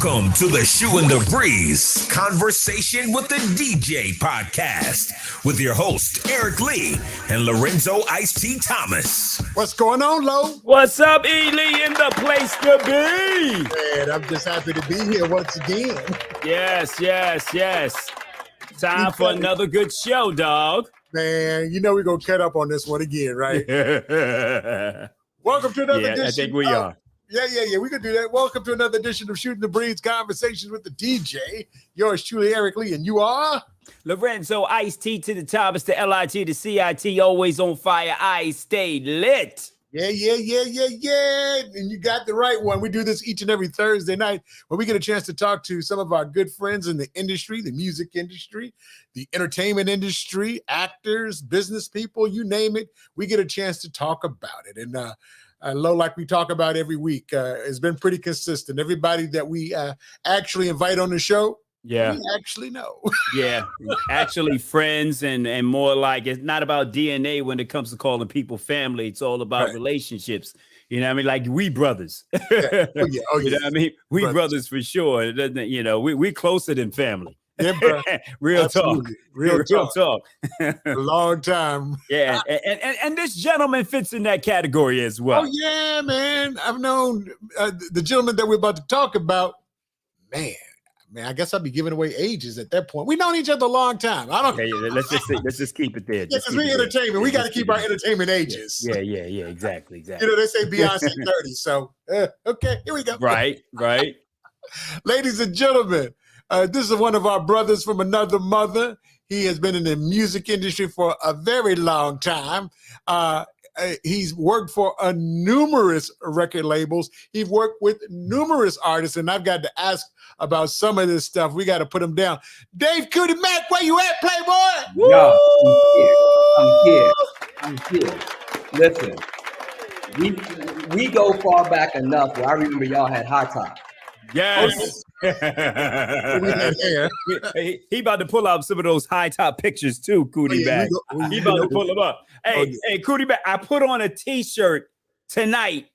Welcome to the Shoe and the Breeze Conversation with the DJ podcast with your host, Eric Lee and Lorenzo Ice-T Thomas. What's going on, Lo? What's up, E. Lee, in the place to be? Man, I'm just happy to be here once again. Yes. Time for another good show, dog. Man, you know we're going to cut up on this one again, right? Welcome to another edition. I think we are. Yeah. We can do that. Welcome to another edition of Shooting the Breeze Conversations with the DJ. Yours truly, Eric Lee, and you are? Lorenzo Ice-T to the Thomas, the L-I-T, the C-I-T, always on fire. I stay lit. Yeah. And you got the right one. We do this each and every Thursday night where we get a chance to talk to some of our good friends in the industry, the music industry, the entertainment industry, actors, business people, you name it. We get a chance to talk about it. And, Lo, like we talk about every week, has been pretty consistent. Everybody that we actually invite on the show, we actually know. Actually friends and more like it's not about DNA when it comes to calling people family. It's all about relationships. You know what I mean? Like we brothers. Oh, yeah. You know what I mean? We brothers for sure. It doesn't, you know, we closer than family. Yeah, bro. Real talk. Real talk. A long time. Yeah. And this gentleman fits in that category as well. Oh, yeah, man. I've known the gentleman that we're about to talk about. Man, I guess I'll be giving away ages at that point. We've known each other a long time. I don't. Let's just keep it there. Yeah, because we're entertainment. We got to keep our entertainment ages. Yeah. Exactly. You know, they say Beyonce 30. So, okay, here we go. Right. Ladies and gentlemen, this is one of our brothers from another mother. He has been in the music industry for a very long time. He's worked for numerous record labels. He's worked with numerous artists, and I've got to ask about some of this stuff. We got to put him down. Dave Kuti Mack, where you at, Playboy? Yo, I'm here. Listen, we go far back enough where I remember y'all had Hot Top. Yes. He about to pull out some of those high top pictures too, Kuti Mack. He about to pull them up. Hey, Kuti Mack, I put on a t-shirt tonight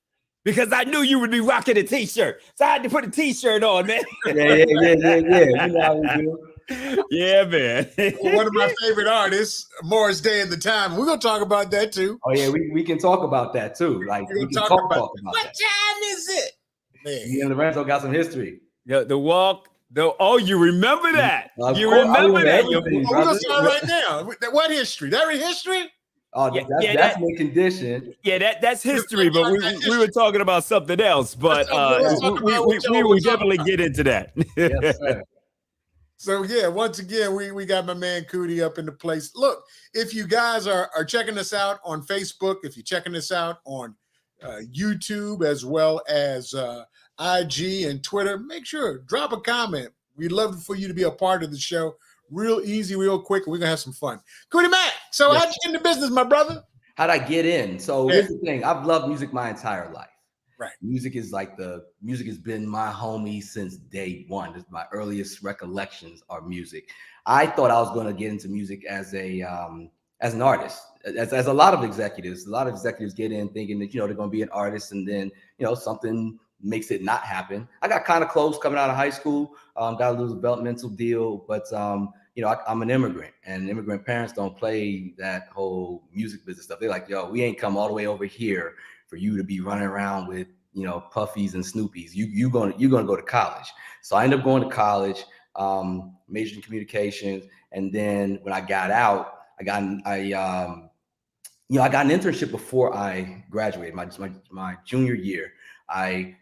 because I knew you would be rocking a t-shirt. So I had to put a t-shirt on, man. Yeah. You know how we do. Yeah, man. One of my favorite artists, Morris Day and the Time. We're gonna talk about that too. Oh yeah, we can talk about that too. Like we can talk about what that. time is it? Man. Me and Lorenzo got some history. The walk. You remember that? You remember that? We're gonna start right now. What history? That history? Oh, that's my condition. Yeah, that's history. But we were talking about something else. But we will definitely get into that. Yes, sir. So yeah, once again, we got my man Kuti up in the place. Look, if you guys are checking us out on Facebook, if you're checking us out on YouTube as well as IG and Twitter, make sure drop a comment. We'd love for you to be a part of the show. Real easy, real quick, and we're gonna have some fun. Kuti Mack, so how'd you get into business, my brother? How'd I get in? So here's the thing: I've loved music my entire life. Right. Music has been my homie since day one. My earliest recollections are music. I thought I was going to get into music as an artist, as a lot of executives. A lot of executives get in thinking that they're going to be an artist, and then something makes it not happen. I got kind of close coming out of high school. Got a little developmental deal, but I'm an immigrant, and immigrant parents don't play that whole music business stuff. They're like, yo, we ain't come all the way over here for you to be running around with, Puffies and Snoopies. You're gonna go to college. So I ended up going to college, majored in communications, and then when I got out, I got an internship before I graduated. My junior year, I'm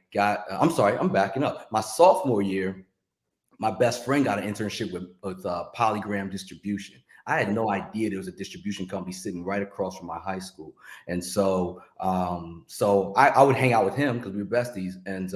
backing up. My sophomore year, my best friend got an internship with Polygram Distribution. I had no idea there was a distribution company sitting right across from my high school. And so I would hang out with him because we were besties. And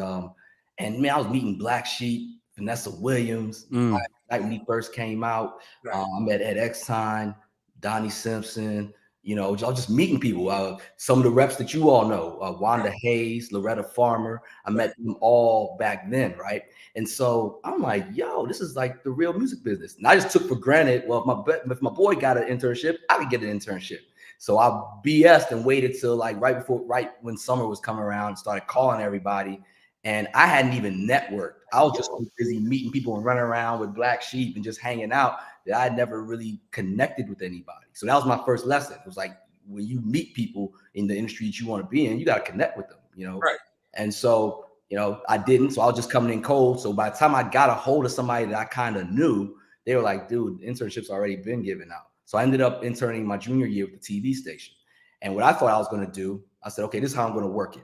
man, I was meeting Black Sheep, Vanessa Williams, night when he first came out. Right. I met Ed Exine, Donnie Simpson. I was just meeting people. Some of the reps that you all know, Wanda Hayes, Loretta Farmer. I met them all back then, right? And so I'm like, yo, this is like the real music business. And I just took for granted, well, if my boy got an internship, I could get an internship. So I BS'd and waited till like right when summer was coming around and started calling everybody. And I hadn't even networked. I was just busy meeting people and running around with Black Sheep and just hanging out that I had never really connected with anybody. So that was my first lesson. It was like, when you meet people in the industry that you want to be in, you got to connect with them, Right. And so, I didn't. So I was just coming in cold. So by the time I got a hold of somebody that I kind of knew, they were like, dude, internships already been given out. So I ended up interning my junior year with the TV station. And what I thought I was going to do, I said, okay, this is how I'm going to work it.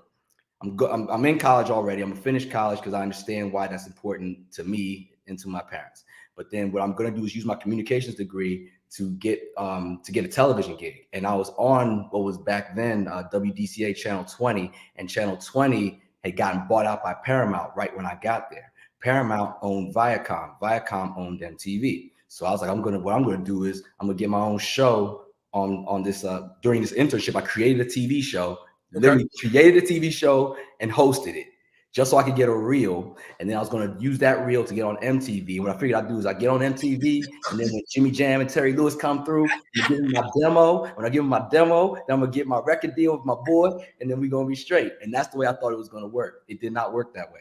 I'm in college already. I'm going to finish college because I understand why that's important to me and to my parents. But then what I'm going to do is use my communications degree to get a television gig. And I was on what was back then WDCA Channel 20, and Channel 20 had gotten bought out by Paramount right when I got there. Paramount owned Viacom. Viacom owned MTV. So I was like, what I'm gonna do is I'm gonna get my own show on this during this internship. I created a TV show, literally created a TV show and hosted it, just so I could get a reel. And then I was going to use that reel to get on MTV. What I figured I'd do is I get on MTV, and then when Jimmy Jam and Terry Lewis come through, give them my demo. When I give them my demo, then I'm going to get my record deal with my boy, and then we're going to be straight. And that's the way I thought it was going to work. It did not work that way.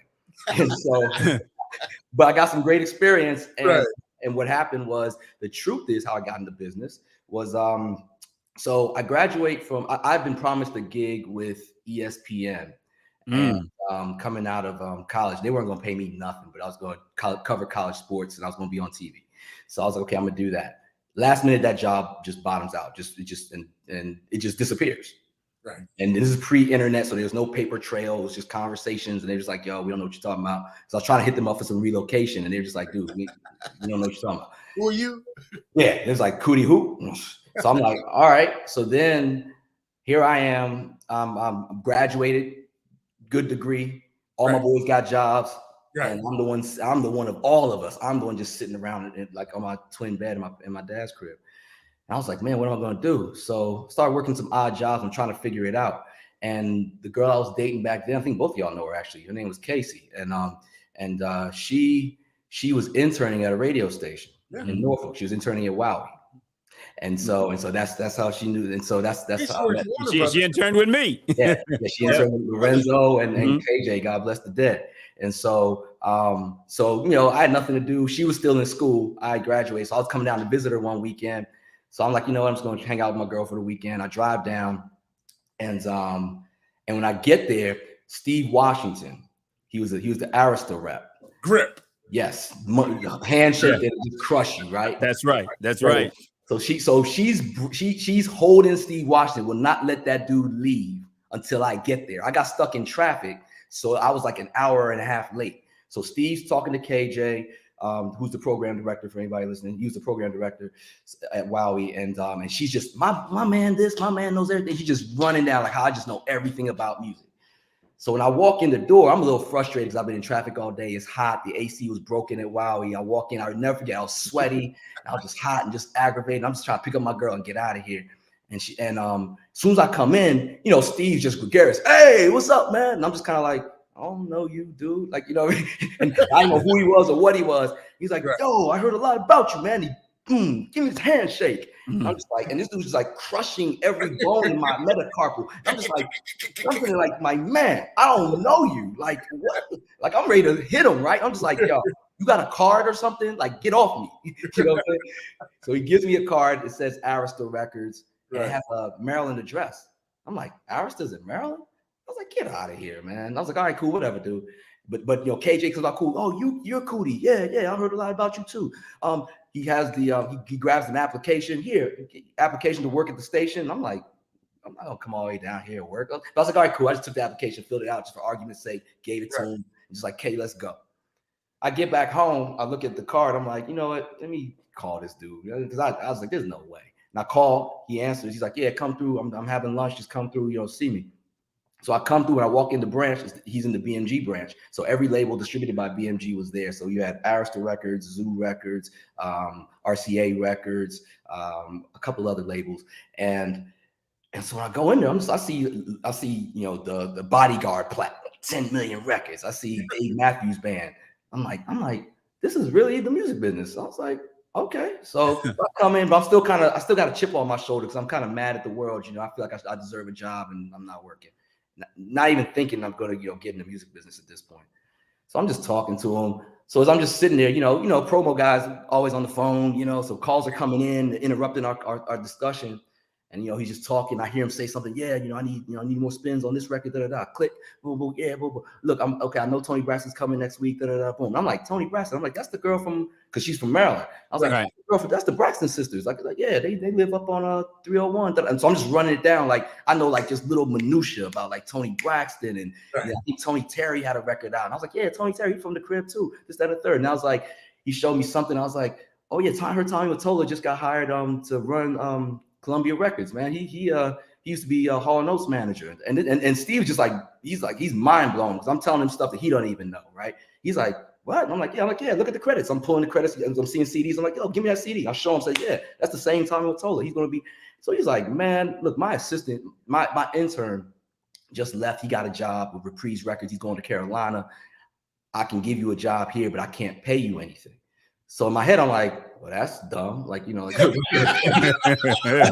And so, but I got some great experience. And what happened was, the truth is how I got into business was, so I graduate from, I've been promised a gig with ESPN. And coming out of college, they weren't going to pay me nothing, but I was going to cover college sports, and I was going to be on TV. So I was like, okay, I'm going to do that. Last minute, that job just bottoms out, and it just disappears. Right. And this is pre-internet, so there's no paper trail. It was just conversations, and they're just like, yo, we don't know what you're talking about. So I was trying to hit them up for some relocation, and they're just like, dude, we don't know what you're talking about. Who are you? Yeah, it's like, Kuti who? So I'm like, all right. So then here I am. I'm graduated. Good degree. All my boys got jobs. Right. And I'm the one of all of us. I'm the one just sitting around like on my twin bed in my dad's crib. And I was like, man, what am I going to do? So started working some odd jobs and trying to figure it out. And the girl I was dating back then, I think both of y'all know her actually. Her name was Casey. And she was interning at a radio station in Norfolk. She was interning at WOWY. And so that's how she knew. And so that's how I met. She interned with me. Yeah, she interned with Lorenzo and KJ, God bless the dead. And so I had nothing to do. She was still in school. I graduated. So I was coming down to visit her one weekend. So I'm like, I'm just going to hang out with my girl for the weekend. I drive down, and when I get there, Steve Washington, he was the Arista rep. Grip. Yes. Handshake that just crush you, right? That's right. That's right. So she's holding Steve Washington, will not let that dude leave until I get there. I got stuck in traffic, so I was like an hour and a half late. So Steve's talking to KJ, who's the program director for anybody listening. He was the program director at WOWY, and she's just my man. My man knows everything. She's just running down like how I just know everything about music. So when I walk in the door, I'm a little frustrated because I've been in traffic all day. It's hot. The AC was broken at WOWY. I walk in. I would never forget. I was sweaty. I was just hot and just aggravated. I'm just trying to pick up my girl and get out of here. And as soon as I come in, Steve's just gregarious. Hey, what's up, man? And I'm just kind of like, I don't know you, dude. Like, and I don't know who he was or what he was. He's like, yo, I heard a lot about you, man. Give me his handshake. I'm just like, and this dude's just like crushing every bone in my metacarpal. I'm just like, something like, my man, I don't know you. Like, what? Like, I'm ready to hit him, right? I'm just like, yo, you got a card or something? Like, get off me. You know what I'm saying? So he gives me a card. It says Arista Records and it has a Maryland address. I'm like, Arista's in Maryland? I was like, get out of here, man. I was like, all right, cool, whatever, dude. But you know, KJ comes out cool. Oh, you're Kuti. Yeah. I heard a lot about you too. He has the he grabs an application application to work at the station. I'm like, I'm not gonna come all the way down here and work. But I was like, all right, cool. I just took the application, filled it out just for argument's sake, gave it to him, and just like, okay, let's go. I get back home, I look at the card, I'm like, you know what? Let me call this dude. Because I was like, there's no way. And I call, he answers, he's like, yeah, come through. I'm having lunch, just come through, see me. So I come through and I walk in the branch. He's in the BMG branch. So every label distributed by BMG was there. So you had Arista Records, Zoo Records, RCA Records, a couple other labels. And so when I go in there, I see, the Bodyguard platinum, 10 million records. I see Dave Matthews Band. I'm like, this is really the music business. So I was like, okay. So I come in, but I still got a chip on my shoulder because I'm kind of mad at the world. I feel like I deserve a job and I'm not working. Not even thinking I'm going to, get in the music business at this point. So I'm just talking to him. So as I'm just sitting there, promo guys always on the phone, so calls are coming in, interrupting our discussion. And, he's just talking. I hear him say something. Yeah, I need more spins on this record. Click. Boom, boom. Yeah, boom, boom. Look, I'm okay. I know Tony Braxton's coming next week. Boom. I'm like, Tony Braxton. I'm like, that's the girl because she's from Maryland. I was like, that's the Braxton sisters. Like, yeah, they live up on 301. And so I'm just running it down. Like, I know like just little minutia about like Tony Braxton and I think Tony Terry had a record out. And I was like, yeah, Tony Terry from the crib too. This, that, and the third. And I was like, he showed me something. I was like, oh yeah, Tommy Mottola just got hired to run Columbia Records, man. He used to be a Hall & Oates manager, and Steve's just like he's mind blown because I'm telling him stuff that he don't even know, right? He's like, what? And I'm like, yeah. Look at the credits. I'm pulling the credits. I'm seeing CDs. I'm like, yo, give me that CD. I'll show him. Say, yeah, that's the same Tommy Mottola. He's gonna be. So he's like, man, look, my assistant, my intern just left. He got a job with Reprise Records. He's going to Carolina. I can give you a job here, but I can't pay you anything. So in my head, I'm like, well, that's dumb. Like, that's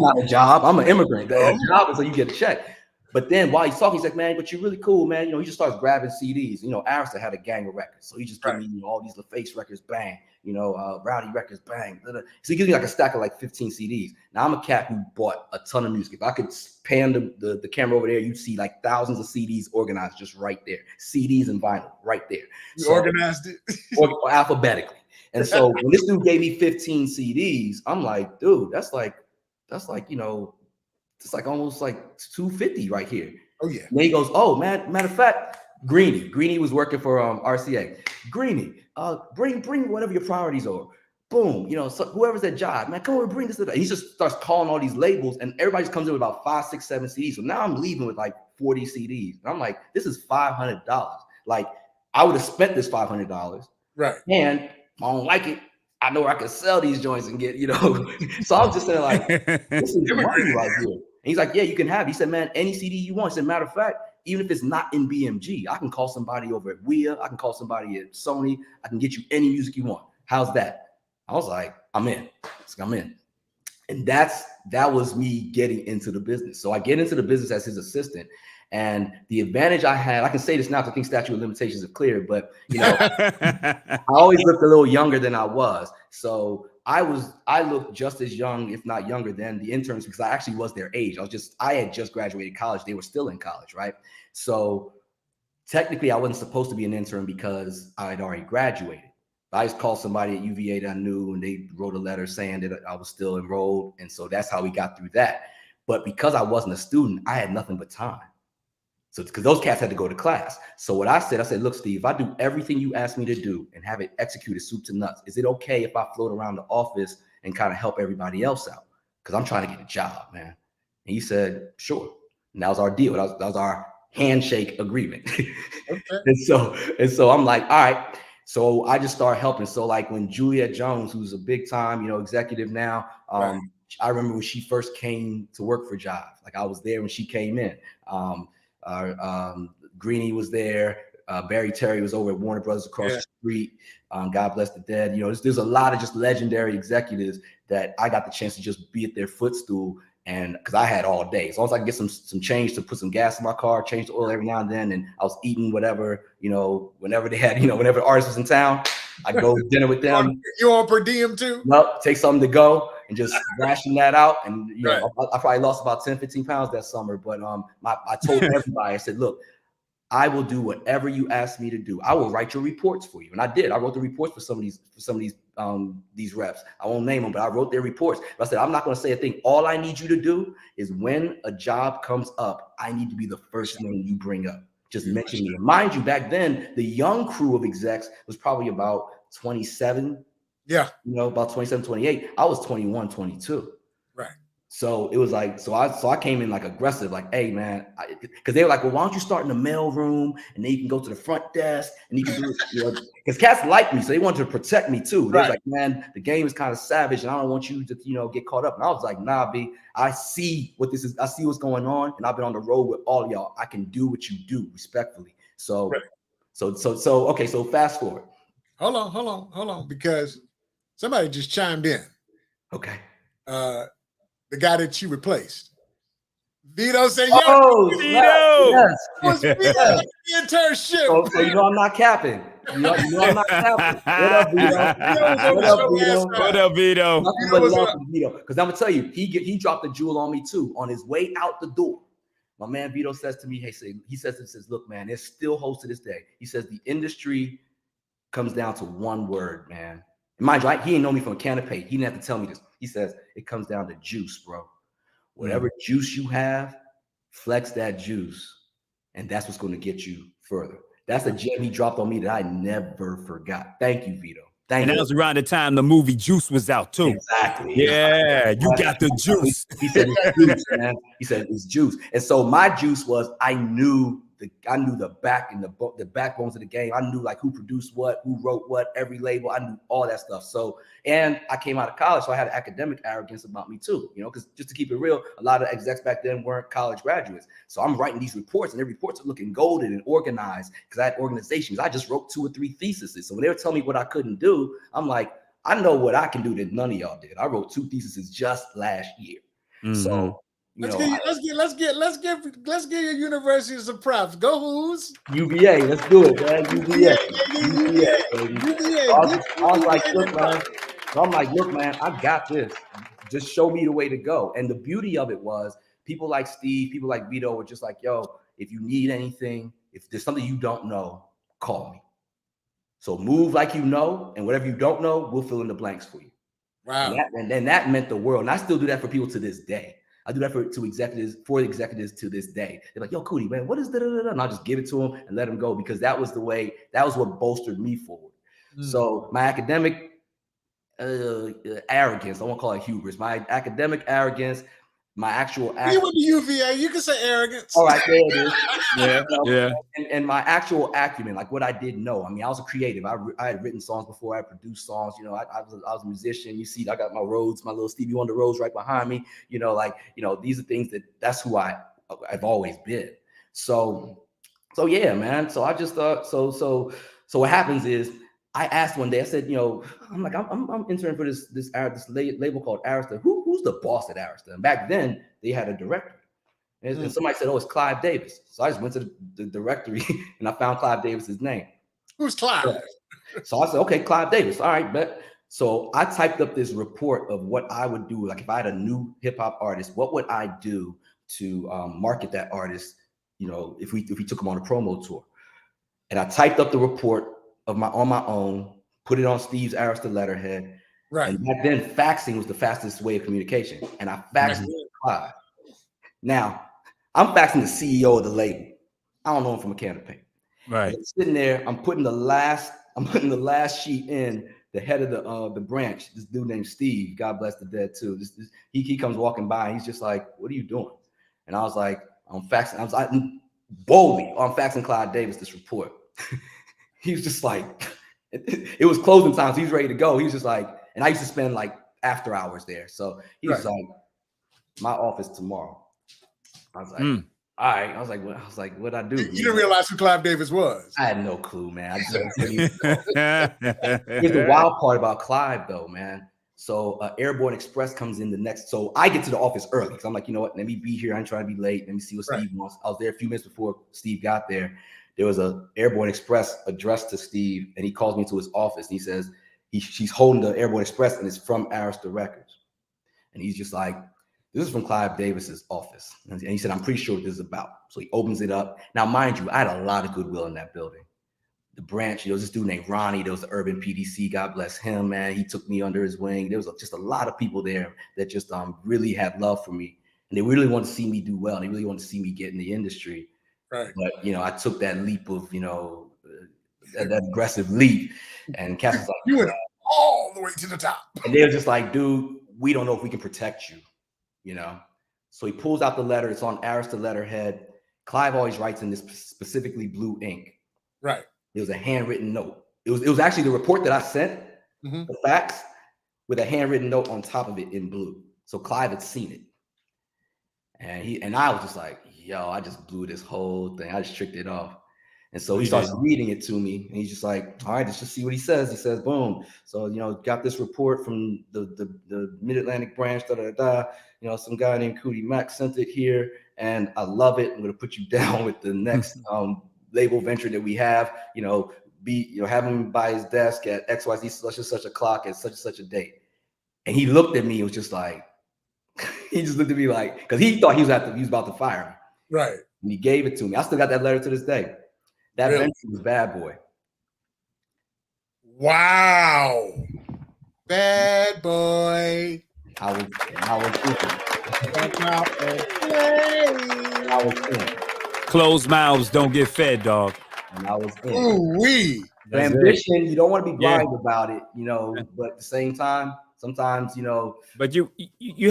not a job. I'm an immigrant. The job is so you get a check. But then while he's talking, he's like, man, but you're really cool, man. He just starts grabbing CDs. Arista had a gang of records. So he just gave me all these LaFace records, bang. Rowdy records, bang. So he gives me like a stack of like 15 CDs. Now I'm a cat who bought a ton of music. If I could pan the camera over there, you'd see like thousands of CDs organized just right there. CDs and vinyl right there. You organized it? or alphabetically. And so when this dude gave me 15 CDs, I'm like, dude, that's like it's like almost like 250 right here. Oh yeah. And he goes, oh man, matter of fact, Greenie was working for RCA. Greenie, bring whatever your priorities are. Boom, so whoever's that job, man, come over, bring this. He just starts calling all these labels, and everybody just comes in with about 5, 6, 7 CDs. So now I'm leaving with like 40 CDs, and I'm like, this is $500. Like I would have spent this $500, right? And I don't like it. I know where I can sell these joints and get, So I'm just saying, like, this is money right here. And he's like, yeah, you can have it. He said, man, any CD you want. He said, matter of fact, even if it's not in BMG, I can call somebody over at WIA. I can call somebody at Sony. I can get you any music you want. How's that? I was like, I'm in. I'm in. And that was me getting into the business. So I get into the business as his assistant. And the advantage I had, I can say this now because I think statute of limitations are clear, but I always looked a little younger than I was. So I looked just as young, if not younger, than the interns because I actually was their age. I had just graduated college. They were still in college, right? So technically I wasn't supposed to be an intern because I had already graduated. I just called somebody at UVA that I knew and they wrote a letter saying that I was still enrolled. And so that's how we got through that. But because I wasn't a student, I had nothing but time. So because those cats had to go to class. So what I said, look, Steve, if I do everything you asked me to do and have it executed soup to nuts, is it okay if I float around the office and kind of help everybody else out? Because I'm trying to get a job, man. And he said, sure. And that was our deal. That was our handshake agreement. Okay. And so I'm like, all right. So I just started helping. So like when Juliet Jones, who's a big time, executive now, right. I remember when she first came to work for Jive. Like I was there when she came in. Greenie was there. Barry Terry was over at Warner Brothers across the street. God bless the dead. There's a lot of just legendary executives that I got the chance to just be at their footstool. And because I had all day, as long as I can get some change to put some gas in my car, change the oil every now and then, and I was eating whatever, whenever they had, whenever the artist was in town, I go to dinner with them. You on per diem too? Nope, take something to go and just ration that out. And you know, I probably lost about 10, 15 pounds that summer. But I told everybody, I said, look, I will do whatever you ask me to do. I will write your reports for you. And I did. I wrote the reports for some of these reps. I won't name them, but I wrote their reports. But I said, I'm not going to say a thing. All I need you to do is when a job comes up, I need to be the first name you bring up. Just mention me. And mind you, back then, the young crew of execs was probably about 27. Yeah. You know, about 27, 28. I was 21, 22. Right. So it was like, so I came in like aggressive, like, hey man, because they were like, well, why don't you start in the mail room and then you can go to the front desk and you can do it, you know, because cats like me, so they wanted to protect me too. They was like, man, the game is kind of savage and I don't want you to, you know, get caught up. And I was like, nah, B, I see what this is. I see what's going on, and I've been on the road with all y'all. I can do what you do respectfully. So, okay. So fast forward. Hold on, because somebody just chimed in. Okay. The guy that you replaced. Vito said, "Yo, Vito, yes. Was the internship." So you know I'm not capping. You know I'm not capping. What up, Vito? What up, Vito? Nothing but love for Vito. Because I'm gonna tell you, he dropped a jewel on me too. On his way out the door, my man Vito says to me, he says, look, man, there's still hosts to this day. He says the industry comes down to one word, man. And mind you, he didn't know me from a can of paint. He didn't have to tell me this. He says it comes down to juice, bro. Whatever juice you have, flex that juice, and that's what's going to get you further. That's a gem he dropped on me that I never forgot. Thank you, Vito. Thank you. And that was around the time the movie Juice was out too. Exactly. Yeah, you got the juice. He said it's juice, man. He said it's juice. And so my juice was I knew the back and the backbones of the game. I knew like who produced what, who wrote what, every label. I knew all that stuff. So, and I came out of college, so I had an academic arrogance about me too, you know, because just to keep it real, a lot of execs back then weren't college graduates. So I'm writing these reports, and the reports are looking golden and organized because I had organizations. I just wrote 2 or 3 theses. So when they were telling me what I couldn't do, I'm like, I know what I can do that none of y'all did. I wrote 2 theses just last year. So. Let's give your university some props. Go Who's? UVA, let's do it, man. UVA, baby. I was like, look, man. So I'm like, look, man, I got this. Just show me the way to go. And the beauty of it was people like Steve, people like Vito were just like, yo, if you need anything, if there's something you don't know, call me. So move like you know, and whatever you don't know, we'll fill in the blanks for you. Wow. And that meant the world. And I still do that for people to this day. I do that for executives to this day. They're like, yo, Kuti, man, what is that? And I'll just give it to them and let them go because that was what bolstered me forward. So my academic arrogance, I won't call it hubris, my academic arrogance, my actual you went to UVA, you can say arrogance. All right, there it is. Yeah. And my actual acumen, like what I didn't know. I mean, I was a creative. I had written songs before. I produced songs. You know, I was a musician. You see, I got my Rhodes, my little Stevie Wonder Rhodes right behind me. You know, like, you know, these are things that's who I've always been. So yeah, man. So I just thought, so what happens is I asked one day, I said, you know, I'm like, I'm interning for this label called Arista. Who's the boss at Arista? And back then they had a director. And somebody said, oh, it's Clive Davis. So I just went to the directory and I found Clive Davis's name. Who's Clive? So I said, okay, Clive Davis. All right, bet. So I typed up this report of what I would do. Like if I had a new hip hop artist, what would I do to market that artist? You know, if we took him on a promo tour. And I typed up the report on my own, put it on Steve's Arista letterhead. Right. And back then, faxing was the fastest way of communication. And I faxed it to Clive. Now, I'm faxing the CEO of the label. I don't know him from a can of paint. Right. I'm sitting there, I'm putting the last sheet in, the head of the branch, this dude named Steve, God bless the dead too. He comes walking by and he's just like, what are you doing? And I was like, I'm faxing Clive Davis this report. He was just like, it was closing time, so he's ready to go. He was just like, and I used to spend like after hours there. So he was like, my office tomorrow. I was like, all right. I was like, what'd I do? You didn't realize who Clive Davis was. I had no clue, man. I just Here's the wild part about Clive, though, man. So Airborne Express comes in the next. So I get to the office early because I'm like, you know what? Let me be here. I'm trying to be late. Let me see what Steve wants. I was there a few minutes before Steve got there. there was a Airborne Express addressed to Steve, and he calls me to his office. And he says she's holding the Airborne Express, and it's from Arista Records. And he's just like, this is from Clive Davis's office. And he said, I'm pretty sure what this is about. So he opens it up. Now, mind you, I had a lot of goodwill in that building. The branch, there was this dude named Ronnie. There was the Urban PDC. God bless him, man. He took me under his wing. There was just a lot of people there that just really had love for me. And they really wanted to see me do well. And they really wanted to see me get in the industry. Right. But, I took that leap of, that aggressive leap. And Cass was like, you went all the way to the top. And they were just like, dude, we don't know if we can protect you, So he pulls out the letter. It's on Arista letterhead. Clive always writes in this specifically blue ink. Right. It was a handwritten note. It was actually the report that I sent, the facts, with a handwritten note on top of it in blue. So Clive had seen it. And I was just like, yo, I just blew this whole thing. I just tricked it off. And so he starts reading it to me, and he's just like, all right, let's just see what he says. He says, boom. So, got this report from the Mid-Atlantic branch, some guy named Kuti Mack sent it here, and I love it. I'm going to put you down with the next label venture that we have, have him by his desk at XYZ such and such a clock at such and such a date. And he looked at me, it was just like, he just looked at me like, because he thought he was about to fire me. Right. And he gave it to me. I still got that letter to this day. That really? venture was Bad Boy. Wow. Bad Boy. I was Closed mouths don't get fed, dog. And I was in. Ooh-wee. Ambition, you don't want to be blind about it, but at the same time, sometimes, But you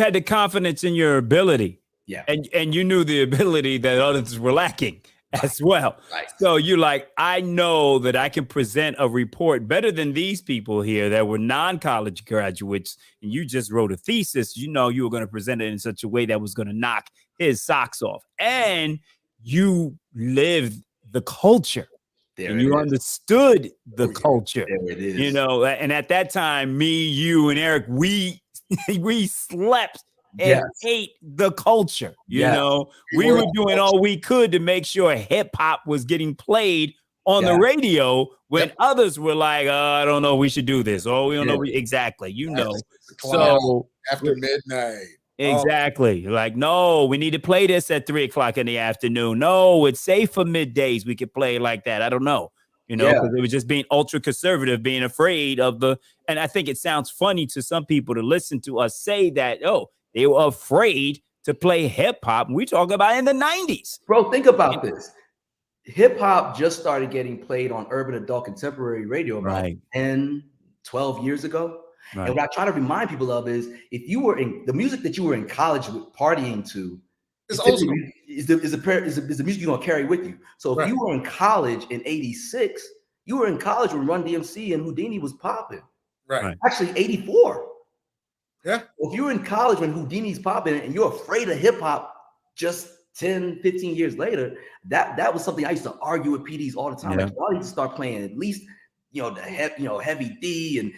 had the confidence in your ability. Yeah. And you knew the ability that others were lacking as well. Right. So you're like, I know that I can present a report better than these people here that were non-college graduates. And you just wrote a thesis. You were going to present it in such a way that was going to knock his socks off. And you lived the culture. And you understood the culture. There it is. And at that time, me, you, and Eric, we slept and ate the culture. We were doing all we could to make sure hip hop was getting played on the radio when others were like, I don't know, we should do this. Oh, we don't know. Exactly. So after midnight. Exactly. Like, no, we need to play this at 3:00 in the afternoon. No, it's safe for middays. We could play like that. I don't know. Because it was just being ultra conservative, being afraid of and I think it sounds funny to some people to listen to us say that, they were afraid to play hip hop. We talk about in the 90s. Bro, think about this. Hip hop just started getting played on urban adult contemporary radio about 10, 12 years ago. Right. And what I try to remind people of is if you were in the music that you were in college with partying to, is the music you're gonna carry with you. So if you were in college in '86, you were in college when Run DMC and Houdini was popping. Right. Actually, '84. Yeah. If you're in college when Houdini's popping and you're afraid of hip hop just 10, 15 years later, that was something I used to argue with PDs all the time. Like, y'all need to start playing at least, Heavy D and,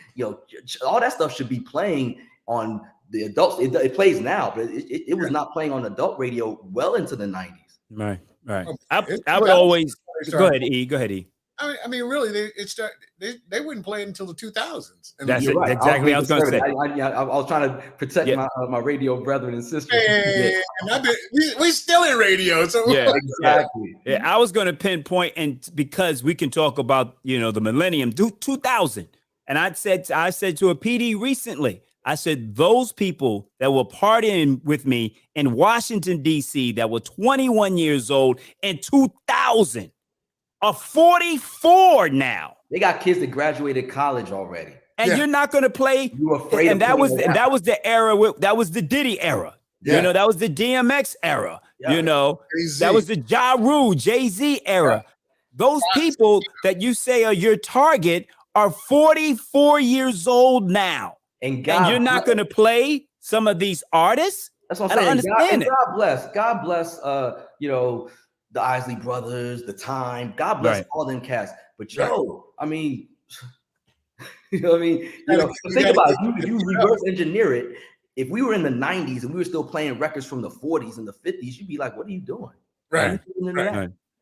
all that stuff should be playing on the adults. It plays now, but it was not playing on adult radio well into the 90s. Right. I would always go ahead, E. I mean, really, they wouldn't play it until the 2000s. That's right. Exactly. I was going to say. I was trying to protect my radio brethren and sisters. Hey, we still in radio, so exactly. Yeah, I was going to pinpoint, and because we can talk about the millennium, 2000, and I said to a PD recently, I said those people that were partying with me in Washington D.C. that were 21 years old in 2000. Are 44 now. They got kids that graduated college already. And you're not going to play. You were afraid. And that was the era. That was the Diddy era. Yeah. That was the DMX era. Yeah. That was the Ja Rule, Jay-Z era. Yeah. Those people that you say are your target are 44 years old now. And you're not going to play some of these artists? That's what I'm saying. I don't understand it. God bless, the Isley Brothers, The Time. God bless all them cats. But I mean, think about it. If you reverse engineer it, if we were in the 90s and we were still playing records from the 40s and the 50s, you'd be like, what are you doing? Right.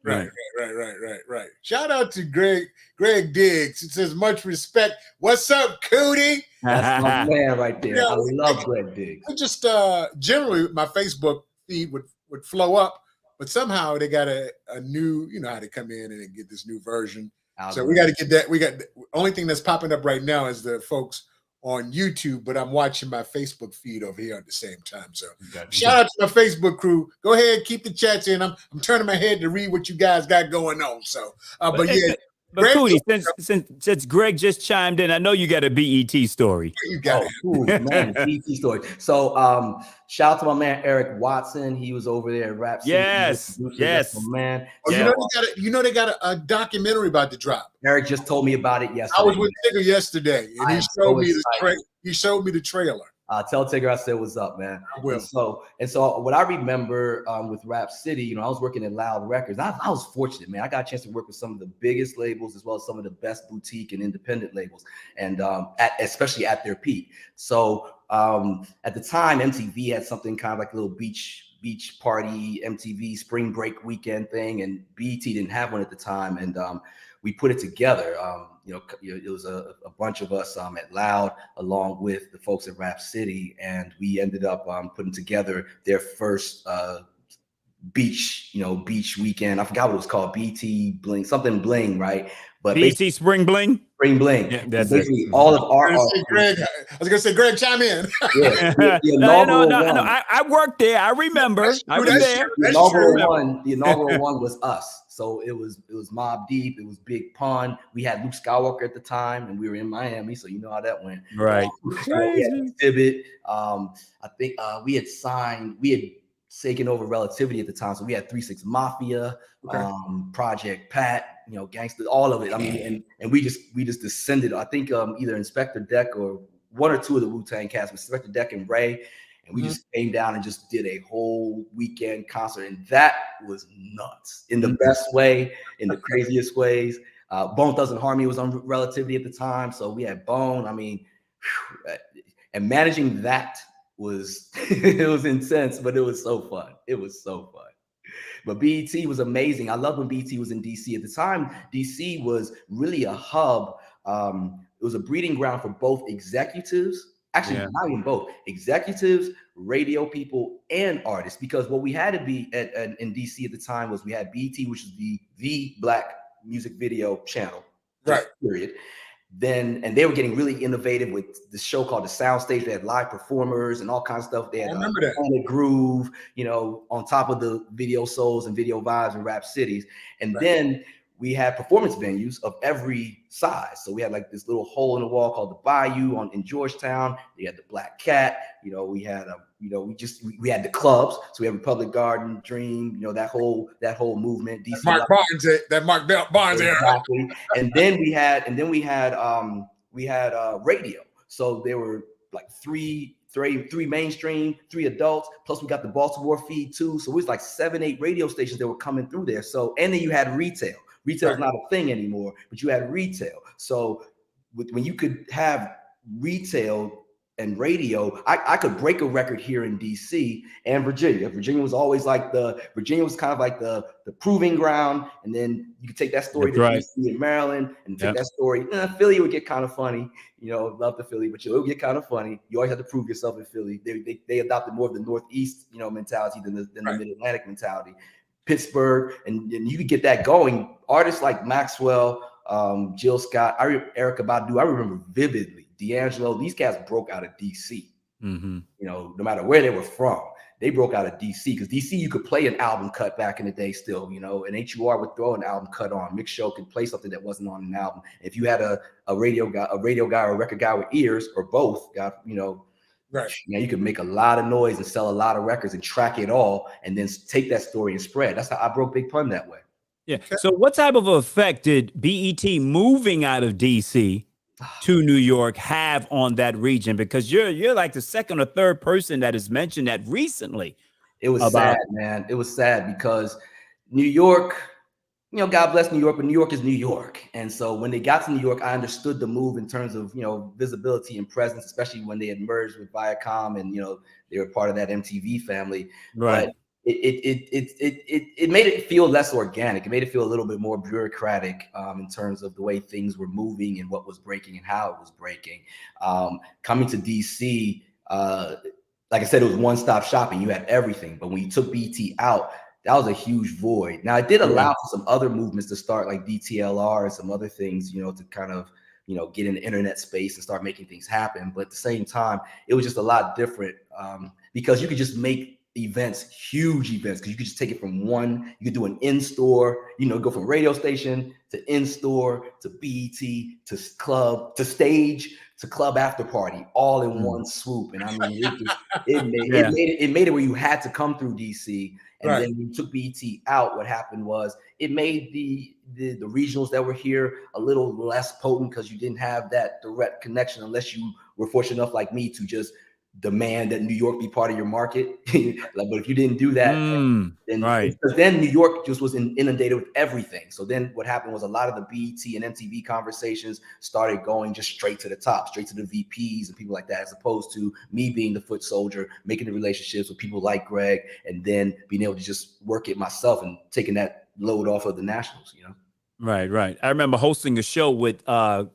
Right. Shout out to Greg Diggs. It says much respect. What's up, Kuti? That's my man right there. I love Greg Diggs. I just generally my Facebook feed would flow up, but somehow they got a new, you know how they come in and they get this new version. So we got to get that. We got the only thing that's popping up right now is the folks on YouTube, but I'm watching my Facebook feed over here at the same time. So shout out to my Facebook crew. Go ahead, keep the chats in. I'm turning my head to read what you guys got going on. So, but yeah. But Kuti, since Greg just chimed in, I know you got a BET story. You got it. Ooh, man, BET story. So shout out to my man Eric Watson. He was over there at Rap City. Yes. Man. Oh, yeah. They got a documentary about to drop. Eric just told me about it yesterday. I was with Tigger yesterday, and he showed me the trailer. Tell Tigger I said what's up, man. I will. And so what I remember with Rap City, you know, I was working at Loud Records. I was fortunate, man. I got a chance to work with some of the biggest labels as well as some of the best boutique and independent labels, and especially at their peak. So at the time, MTV had something kind of like a little beach party, MTV spring break weekend thing, and BET didn't have one at the time, and we put it together. It was a bunch of us at Loud, along with the folks at Rap City, and we ended up putting together their first beach weekend. I forgot what it was called, BT Bling, something Bling, right? But BT Spring Bling. Spring Bling. Yeah, that's basically it. all of our. I was gonna say, Greg, chime in. Yeah, No. I worked there. I remember. I was there. The inaugural one was us. So it was Mobb Deep. It was Big Pun. We had Luke Skywalker at the time, and we were in Miami, so you know how that went. Right. Exhibit. I think we had taken over Relativity at the time, so we had 3 6 Mafia, Project Pat, Gangsta, all of it. I mean, and we just descended. I think either Inspector Deck or one or two of the Wu-Tang cast, Inspector Deck and Ray. And we just came down and just did a whole weekend concert. And that was nuts in the best way, in the craziest ways. Bone Thugs-n-Harmony was on Relativity at the time. So we had Bone. I mean, and managing that was, it was intense, but it was so fun. It was so fun. But BET was amazing. I loved when BET was in DC. At the time, DC was really a hub. It was a breeding ground for both executives. Actually, not even both executives, radio people, and artists. Because what we had to be in DC at the time was we had BET, which is the Black music video channel, right? Period. And they were getting really innovative with this show called The Soundstage. They had live performers and all kinds of stuff. They had Planet Groove, on top of the Video Souls and Video Vibes and Rap Cities. And then we had performance venues of every size. So we had like this little hole in the wall called the Bayou in Georgetown. We had the Black Cat. We had we had the clubs. So we had Republic Garden, Dream. That whole movement. DC Mark Barnes era. Exactly. And then we had radio. So there were like three mainstream, 3 adults, plus we got the Baltimore feed too. So it was like 7, 8 radio stations that were coming through there. So, and then you had retail. Retail is not a thing anymore, but you had retail. So when you could have retail and radio, I could break a record here in DC and Virginia. Virginia was always like Virginia was kind of like the proving ground. And then you could take that story to DC and Maryland and take that story. Philly would get kind of funny. Love the Philly, but it would get kind of funny. You always have to prove yourself in Philly. They adopted more of the Northeast, mentality than the Mid-Atlantic mentality. Pittsburgh, and you could get that going. Artists like Maxwell, Jill Scott, Erykah Badu, I remember vividly. D'Angelo, these cats broke out of DC. No matter where they were from, they broke out of DC because DC you could play an album cut back in the day still, and HUR would throw an album cut on. Mix Show could play something that wasn't on an album. If you had a radio guy or a record guy with ears or both, right. Now you could make a lot of noise and sell a lot of records and track it all, and then take that story and spread. That's how I broke Big Pun that way. Yeah. So what type of effect did BET moving out of DC to New York have on that region? Because you're like the second or third person that has mentioned that recently. It was sad, man. It was sad because New York, God bless New York, but New York is New York. And so when they got to New York, I understood the move in terms of, visibility and presence, especially when they had merged with Viacom and, they were part of that MTV family. Right. But it made it feel less organic. It made it feel a little bit more bureaucratic in terms of the way things were moving and what was breaking and how it was breaking. Coming to DC, like I said, it was one-stop shopping. You had everything, but when you took BT out, that was a huge void. Now, it did allow for some other movements to start, like DTLR and some other things, to kind of, get in the internet space and start making things happen. But at the same time, it was just a lot different because you could just make events, huge events, because you could just take it from one. You could do an in-store, go from radio station to in-store to BET to club to stage to club after party, all in one swoop. And I mean, it made it where you had to come through DC. And then when you took BET out, what happened was it made the regionals that were here a little less potent because you didn't have that direct connection unless you were fortunate enough like me to just demand that New York be part of your market. But if you didn't do that, then New York just was inundated with everything. So then what happened was a lot of the BET and MTV conversations started going just straight to the top, straight to the VPs and people like that, as opposed to me being the foot soldier, making the relationships with people like Greg, and then being able to just work it myself and taking that load off of the nationals, Right. I remember hosting a show with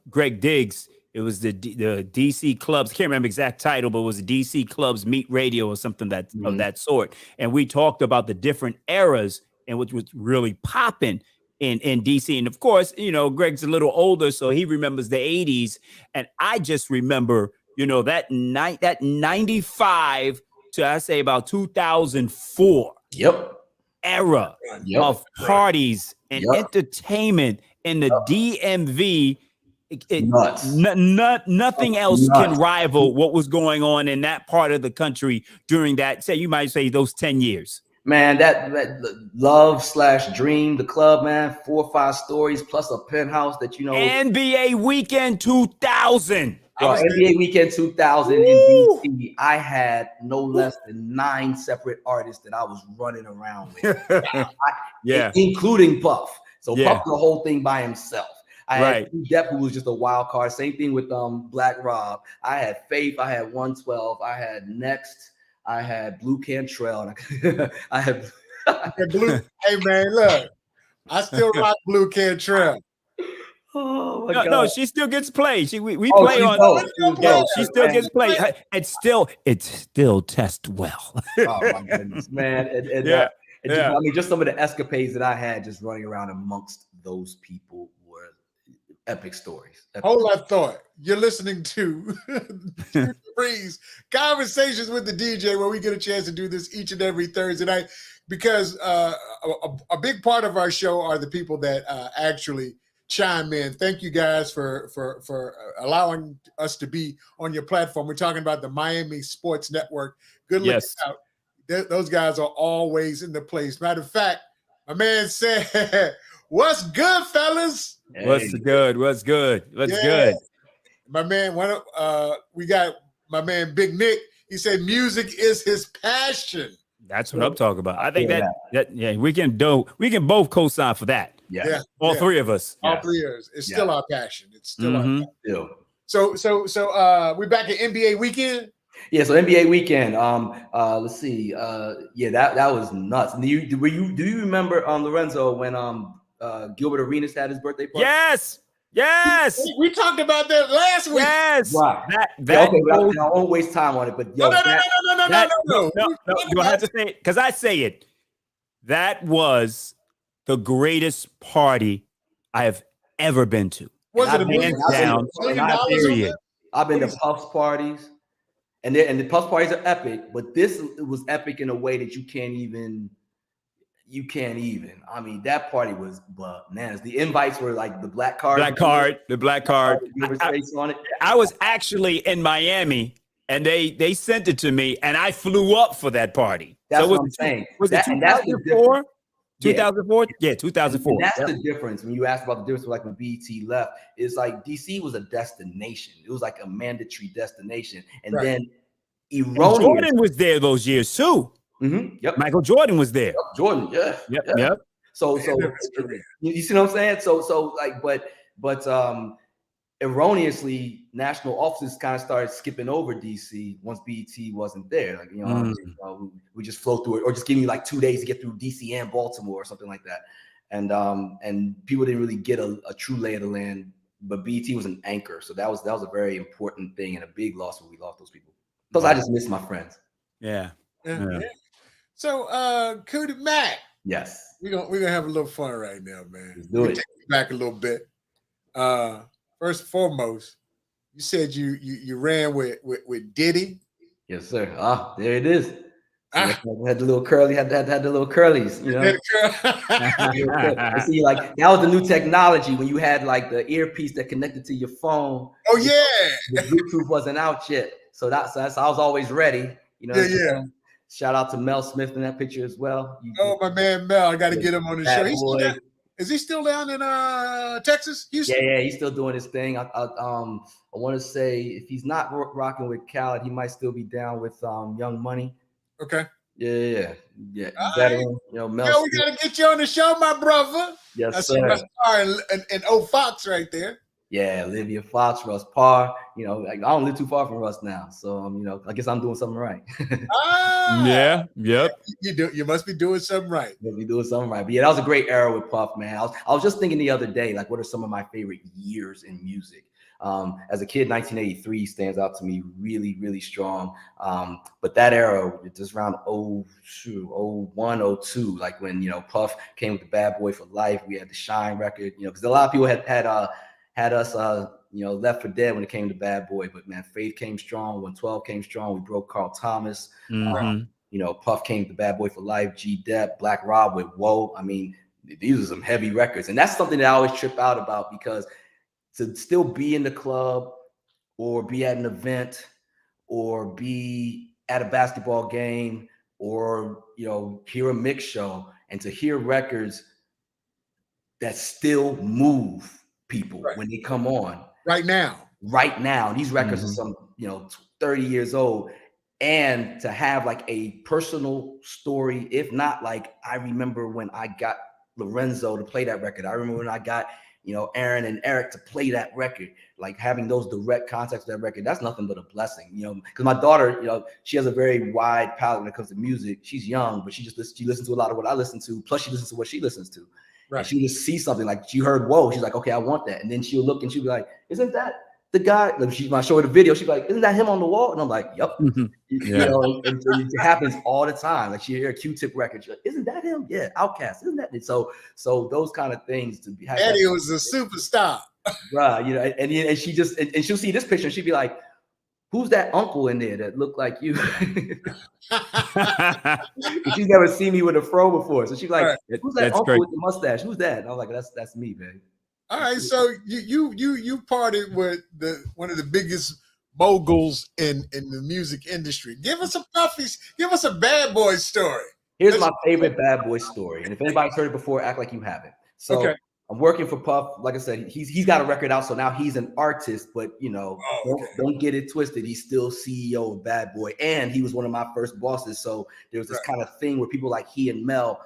Greg Diggs. It was the DC Clubs. I can't remember exact title, but it was DC Clubs Meet Radio or something of that sort. And we talked about the different eras and what was really popping in DC. And of course, Greg's a little older, so he remembers the 80s. And I just remember, that 95 to I say about 2004 era of parties and entertainment in the DMV. Nothing else can rival what was going on in that part of the country during that, you might say those 10 years. Man, that love/dream, the club, man, 4 or 5 stories plus a penthouse that NBA Weekend 2000. NBA Weekend 2000 in DC. I had no less than 9 separate artists that I was running around with, including Puff. So Puff the whole thing by himself. I had Depp, who was just a wild card. Same thing with Black Rob. I had Faith. I had 112. I had Next. I had Blue Cantrell. I had Blue. Hey man, look, I still rock Blue Cantrell. Oh my God. No, she still gets played. We play on. She still gets played. It still tests well. Oh my goodness, man! I mean, just some of the escapades that I had just running around amongst those people were epic stories. Hold that thought. You're listening to Breeze Conversations with the DJ, where we get a chance to do this each and every Thursday night, because a big part of our show are the people that actually chime in. Thank you guys for allowing us to be on your platform. We're talking about the Miami Sports Network. Good looking out. Those guys are always in the place. Matter of fact, my man said, "What's good, fellas?" Hey. What's good? My man, we got my man Big Nick. He said music is his passion. That's what I'm talking about. I think we can both co-sign for that. All three of us. All 3 years. It's still our passion. It's still our passion. So we're back at NBA weekend. Yeah, so NBA weekend. Let's see. That was nuts. Do you remember Lorenzo when Gilbert Arenas had his birthday party? Yes. We talked about that last week. Yes. Right. I won't waste time on it, but no. Do I have to say it? Because I say it. That was the greatest party I have ever been to. Was it a hands down? Period. I've been to Puff's parties, and the Puff's parties are epic, but this was epic in a way that you can't even. I mean, that party was bananas. The invites were like the black card. The black card. I was actually in Miami, and they sent it to me, and I flew up for that party. That's what I'm saying. Was it 2004? 2004? Yeah, 2004. And that's the difference. When you ask about the difference, like when BET left, it's like DC was a destination. It was like a mandatory destination. And then Jordan was there those years too. Mm-hmm. Yep. Michael Jordan was there. Jordan, Yep. So you see what I'm saying? So like, but erroneously, national offices kind of started skipping over DC once BET wasn't there. Like, we just flow through it, or just give me like 2 days to get through DC and Baltimore or something like that. And people didn't really get a true lay of the land, but BET was an anchor. So that was a very important thing and a big loss when we lost those people. Plus, I just miss my friends. Yeah. So, Kuti Mack. Yes. We're gonna have a little fun right now, man. Let's do it. Take you back a little bit. First and foremost, you said you ran with Diddy. Yes, sir. There it is. Had the little curly, had the little curlies, you know. See, like that was the new technology when you had like the earpiece that connected to your phone. Oh yeah, the Bluetooth wasn't out yet, so that's I was always ready. You know. Yeah. Shout out to Mel Smith in that picture as well. My man Mel, I got to get him on the show. Is he still down in Texas, Houston? Yeah, he's still doing his thing. I want to say if he's not rocking with Khaled, he might still be down with Young Money. Okay. Yeah. Veteran, Mel. We gotta get you on the show, my brother. Yes, sir. And old Fox right there. Yeah, Olivia Fox, Russ Parr. You know, like, I don't live too far from Russ now, so I guess I'm doing something right. Yeah. Yep. You must be doing something right. But yeah, that was a great era with Puff, man. I was just thinking the other day, like, what are some of my favorite years in music? As a kid, 1983 stands out to me really, really strong. But that era, just around 01, 02, like when Puff came with the Bad Boy for Life, we had the Shine record, because a lot of people had us left for dead when it came to Bad Boy, but man, Faith came strong. When 12 came strong, we broke Carl Thomas. Puff came to Bad Boy for Life, G-Dep, Black Rob with Whoa. I mean, these are some heavy records, and that's something that I always trip out about, because to still be in the club or be at an event or be at a basketball game or hear a mix show and to hear records that still move people when they come on right now. These records are some 30 years old, and to have like a personal story, if not like, I remember when I got Lorenzo to play that record. I remember when I got Aaron and Eric to play that record, like having those direct contacts with that record, that's nothing but a blessing, because my daughter, she has a very wide palette when it comes to music. She's young, but she listens to a lot of what I listen to, plus she listens to what she listens to. Right. And she'll just see something like she heard Whoa. She's like, okay, I want that. And then she'll look and she'll be like, isn't that the guy? Like, she might show her the video. She'll be like, isn't that him on the wall? And I'm like, yep. And it happens all the time. Like, she hear a Q-Tip record. She's like, isn't that him? Yeah, Outkast. Isn't that it? So those kind of things to be. Eddie was a superstar. Right. And she just, and she'll see this picture and she'll be like, who's that uncle in there that looked like you? She's never seen me with a fro before. So she's like, who's that uncle with the mustache? Who's that? And I was like, that's me, man. All right. So you partied with one of the biggest moguls in the music industry. Give us a Puffies. Give us a Bad Boy story. Here's my favorite Bad Boy story. And if anybody's heard it before, act like you haven't. So I'm working for Puff. Like I said, he's got a record out, so now he's an artist. But don't get it twisted. He's still CEO of Bad Boy, and he was one of my first bosses. So there was this kind of thing where people like he and Mel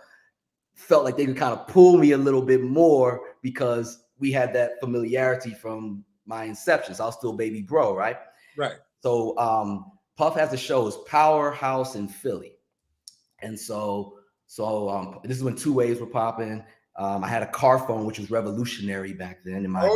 felt like they could kind of pull me a little bit more because we had that familiarity from my inception. So I was still Baby Bro, right? Right. So Puff has a show, it's Powerhouse in Philly, and so this is when two waves were popping. I had a car phone, which was revolutionary back then. In my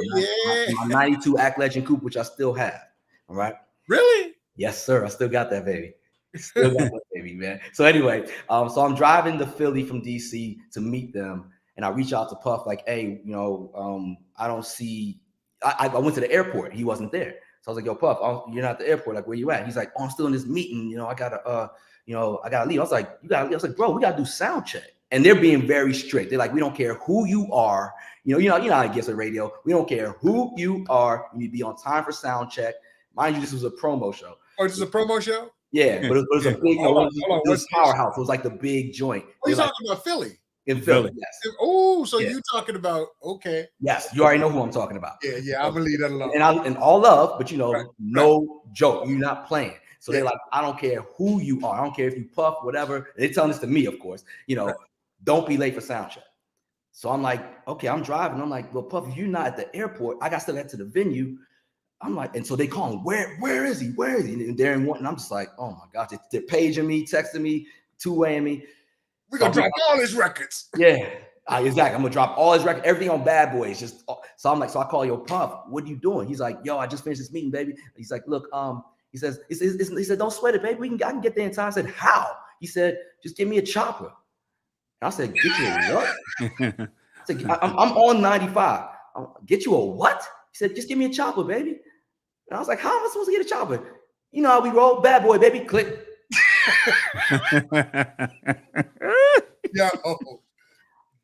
92 Act Legend Coupe, which I still have. All right. Really? Yes, sir. I still got that baby. Still got that baby, man. So anyway, so I'm driving to Philly from DC to meet them, and I reach out to Puff like, hey, I don't see. I went to the airport. He wasn't there. So I was like, yo, Puff, you're not at the airport. Like, where you at? He's like, oh, I'm still in this meeting. I gotta leave. I was like, you gotta leave. I was like, bro, we gotta do sound check. And they're being very strict. They're like, we don't care who you are. You know how it gets on radio. We don't care who you are. You need to be on time for sound check. Mind you, this was a promo show. Oh, this is a promo show? Yeah, but it was a big it was Powerhouse. It was like the big joint. Oh, you're talking about Philly? In Philly, yes. Oh, so you talking about, okay. Yes, you already know who I'm talking about. Yeah, I'm going to leave that alone. And all love, but no joke. You're not playing. So they're like, I don't care who you are. I don't care if you Puff, whatever. They're telling this to me, of course. Don't be late for sound check. So I'm like, okay, I'm driving. I'm like, well, Puff, if you're not at the airport, I got to get to the venue. I'm like, and so they call him, where is he? Where is he? And they're in one, and I'm just like, oh my gosh, they're paging me, texting me, two-waying me. We're gonna drop all his records. Yeah, exactly. I'm gonna drop all his records, everything on Bad Boy. It's just so I'm like, so I call Puff, what are you doing? He's like, yo, I just finished this meeting, baby. He's like, look, he said, don't sweat it, baby. I can get there in time. I said, how? He said, just give me a chopper. And I said, get you a what? I said, I'm on 95. Get you a what? He said, just give me a chopper, baby. And I was like, how am I supposed to get a chopper? You know how we roll, Bad Boy, baby, click. Yeah,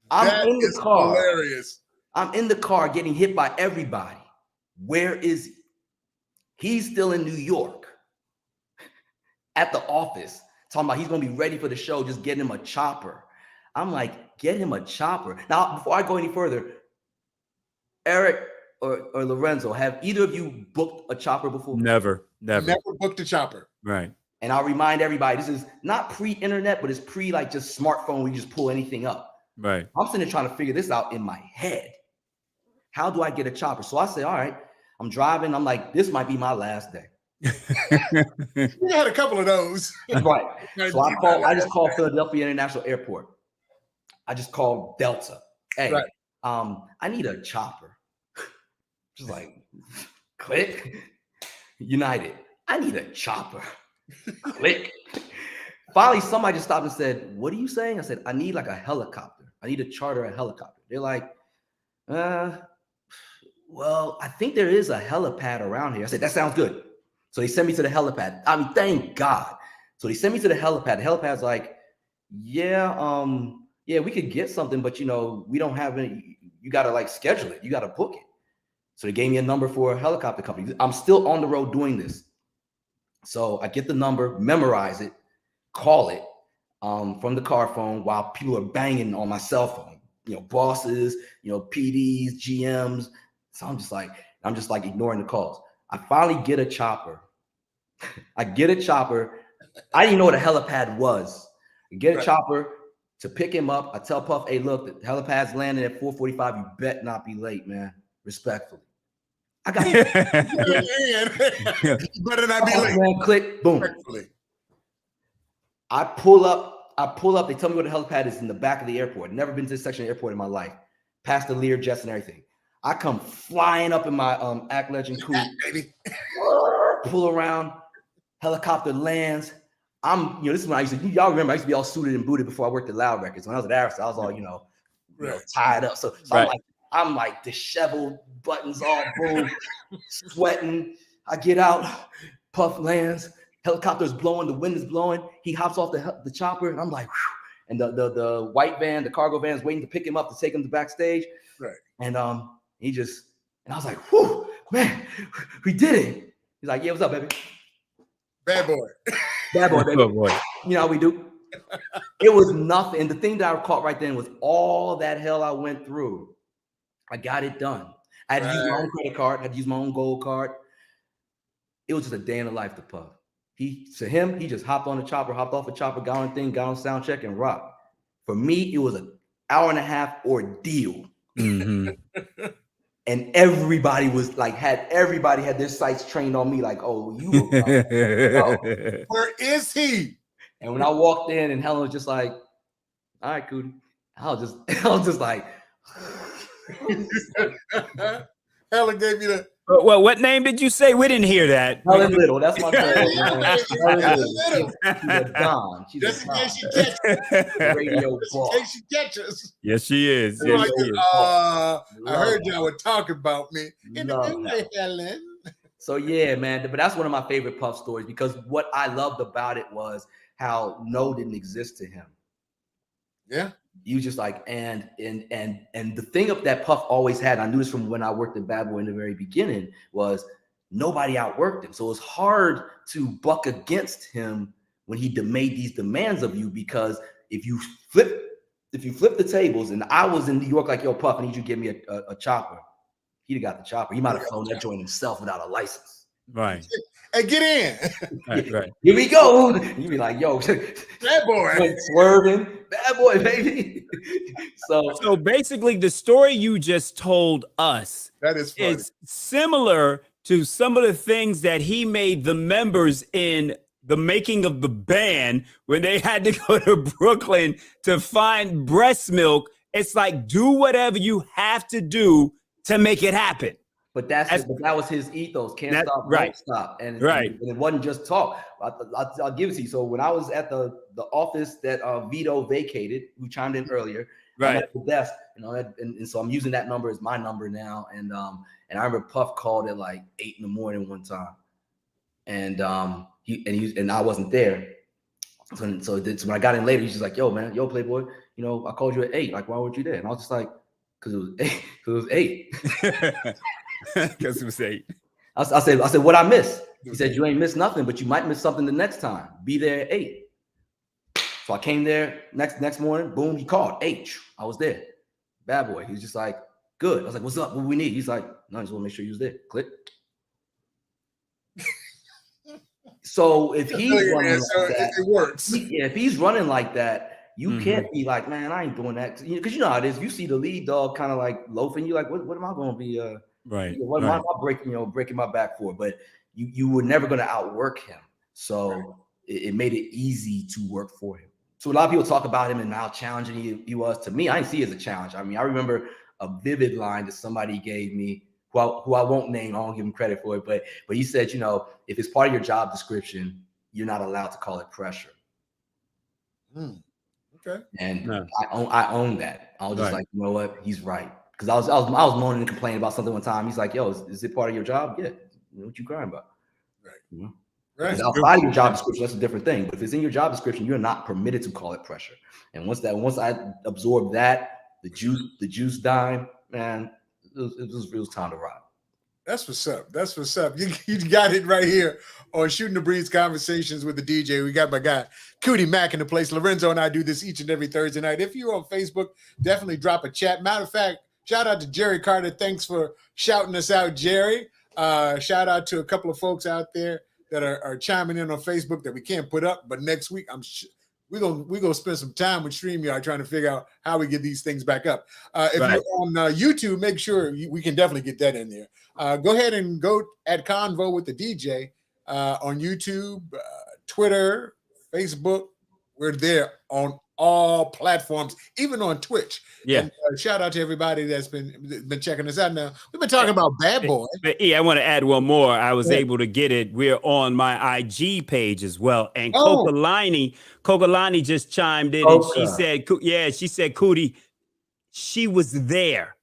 I'm in the car. Hilarious. I'm in the car getting hit by everybody. Where is he? He's still in New York at the office, talking about he's gonna be ready for the show, just getting him a chopper. I'm like, get him a chopper. Now, before I go any further, Eric or Lorenzo, have either of you booked a chopper before? Never booked a chopper. Right. And I'll remind everybody, this is not pre-internet, but it's pre like just smartphone where you just pull anything up. Right. I'm sitting there trying to figure this out in my head. How do I get a chopper? So I say, all right, I'm driving. I'm like, this might be my last day. We had a couple of those. Right. So I just called Philadelphia International Airport. I just called Delta. Hey, right. I need a chopper. Just like, click. United, I need a chopper. Click. Finally, somebody just stopped and said, what are you saying? I said, I need like a helicopter. I need to charter a helicopter. They're like, well, I think there is a helipad around here. I said, that sounds good. So they sent me to the helipad. I mean, thank God. So they sent me to the helipad. The helipad's like, yeah, we could get something, but we don't have any. You got to like schedule it. You got to book it. So they gave me a number for a helicopter company. I'm still on the road doing this. So I get the number, memorize it, call it from the car phone while people are banging on my cell phone, bosses, PDs, GMs. So I'm just like ignoring the calls. I finally get a chopper. I get a chopper. I didn't know what a helipad was. I get a chopper to pick him up. I tell Puff, hey, look, the helipad's landing at 4:45. You bet not be late, man. Respectfully. I got you. You better not be late. Man, click, boom. I pull up. They tell me where the helipad is in the back of the airport. Never been to this section of the airport in my life. Past the Lear jets and everything. I come flying up in my Act Legend coupe. Pull around. Helicopter lands. This is when I used to. Y'all remember I used to be all suited and booted before I worked at Loud Records. When I was at Arista, I was all tied up. So I'm like disheveled, buttons all boom, sweating. I get out, Puff lands, helicopter's blowing, the wind is blowing. He hops off the chopper, and I'm like, whew. And the white van, the cargo van is waiting to pick him up to take him to backstage. Right. And I was like, whew, man, we did it. He's like, yeah, what's up, baby? Bad boy. Bad boy, baby. Oh, boy. You know how we do. It was nothing. And the thing that I caught right then was all that hell I went through. I got it done. I had to use my own credit card. I had to use my own gold card. It was just a day in the life to Puff. He just hopped on the chopper, hopped off the chopper, got on sound check and rocked. For me, it was an hour and a half ordeal. Mm-hmm. And everybody was like, everybody had their sights trained on me, like, oh, you will come. Where is he? And when I walked in and Helen was just like, all right, Kuti. I was just like, Helen gave me the. Well, what name did you say? We didn't hear that. Helen Little, that's my girl. She's Just in a case she catches. radio boss. In case she catches. Yes, she is. Yes, Yes, she is. I heard y'all were talking about me. Helen. So yeah, man. But that's one of my favorite Puff stories because what I loved about it was how no didn't exist to him. Yeah. You just like and the thing of that Puff always had, I knew this from when I worked at Bad Boy in the very beginning, was nobody outworked him. So it was hard to buck against him when he made these demands of you, because if you flip the tables and I was in New York like, yo, Puff, I need you to give me a chopper, he'd have got the chopper. He might have flown that joint himself without a license. Right. Hey, get in. Right. Here we go. You'd be like, yo, Bad boy. Swerving. Bad boy, baby. So basically the story you just told us That is funny. is similar to some of the things that he made the members in the making of the band when they had to go to Brooklyn to find breast milk. It's like, do whatever you have to do to make it happen. But that was his ethos. Can't stop, right. won't stop. And Right. And it wasn't just talk. I'll give it to you. So when I was at the office that Vito vacated, who chimed in earlier, right, I'm at the desk, and so I'm using that number as my number now. And I remember Puff called at like 8 in the morning one time, and I wasn't there. So when I got in later, he's just like, "Yo, man, Playboy, I called you at 8. Like, why weren't you there?" And I was just like, "Cause it was 8. Cause it was 8." Because it was 8. I said, what I miss? He said, you ain't missed nothing, but you might miss something the next time. Be there at 8. So I came there next morning. Boom, he called 8. I was there. Bad boy. He was just like, good. I was like, what's up? What do we need? He's like, no, I just want to make sure you was there. Click. So if he's running like that, it works. If he's running like that, you can't be like, man, I ain't doing that. Because you know how it is. If you see the lead dog kind of like loafing, you're like, what am I going to be? Right. What am I breaking my back for? But you were never going to outwork him. So it made it easy to work for him. So a lot of people talk about him and how challenging he was. To me, I didn't see it as a challenge. I mean, I remember a vivid line that somebody gave me, who I won't name. I won't give him credit for it. But he said, if it's part of your job description, you're not allowed to call it pressure. Okay. And I own that. I was just like, you know what? He's right. Because I was moaning and complaining about something one time. He's like, yo, is it part of your job? Yeah. What you crying about? Right. Right. Because outside of your job description, that's a different thing. But if it's in your job description, you're not permitted to call it pressure. And once I absorbed that, the juice dime, man, it was time to ride. That's what's up. That's what's up. You got it right here on Shooting the Breeze Conversations with the DJ. We got my guy, Kuti Mack, in the place. Lorenzo and I do this each and every Thursday night. If you're on Facebook, definitely drop a chat. Matter of fact, shout out to Jerry Carter. Thanks for shouting us out, Jerry. Shout out to a couple of folks out there that are chiming in on Facebook that we can't put up. But next week, we're gonna spend some time with StreamYard trying to figure out how we get these things back up. If you're on YouTube, make sure we can definitely get that in there. Go ahead and go at Convo with the DJ on YouTube, Twitter, Facebook. We're there on all platforms, even on Twitch. Yeah. And, shout out to everybody that's been checking us out. Now we've been talking about Bad Boy. I want to add one more. I was able to get it. We're on my IG page as well. And Kokalani just chimed in and she said, Kuti, she was there.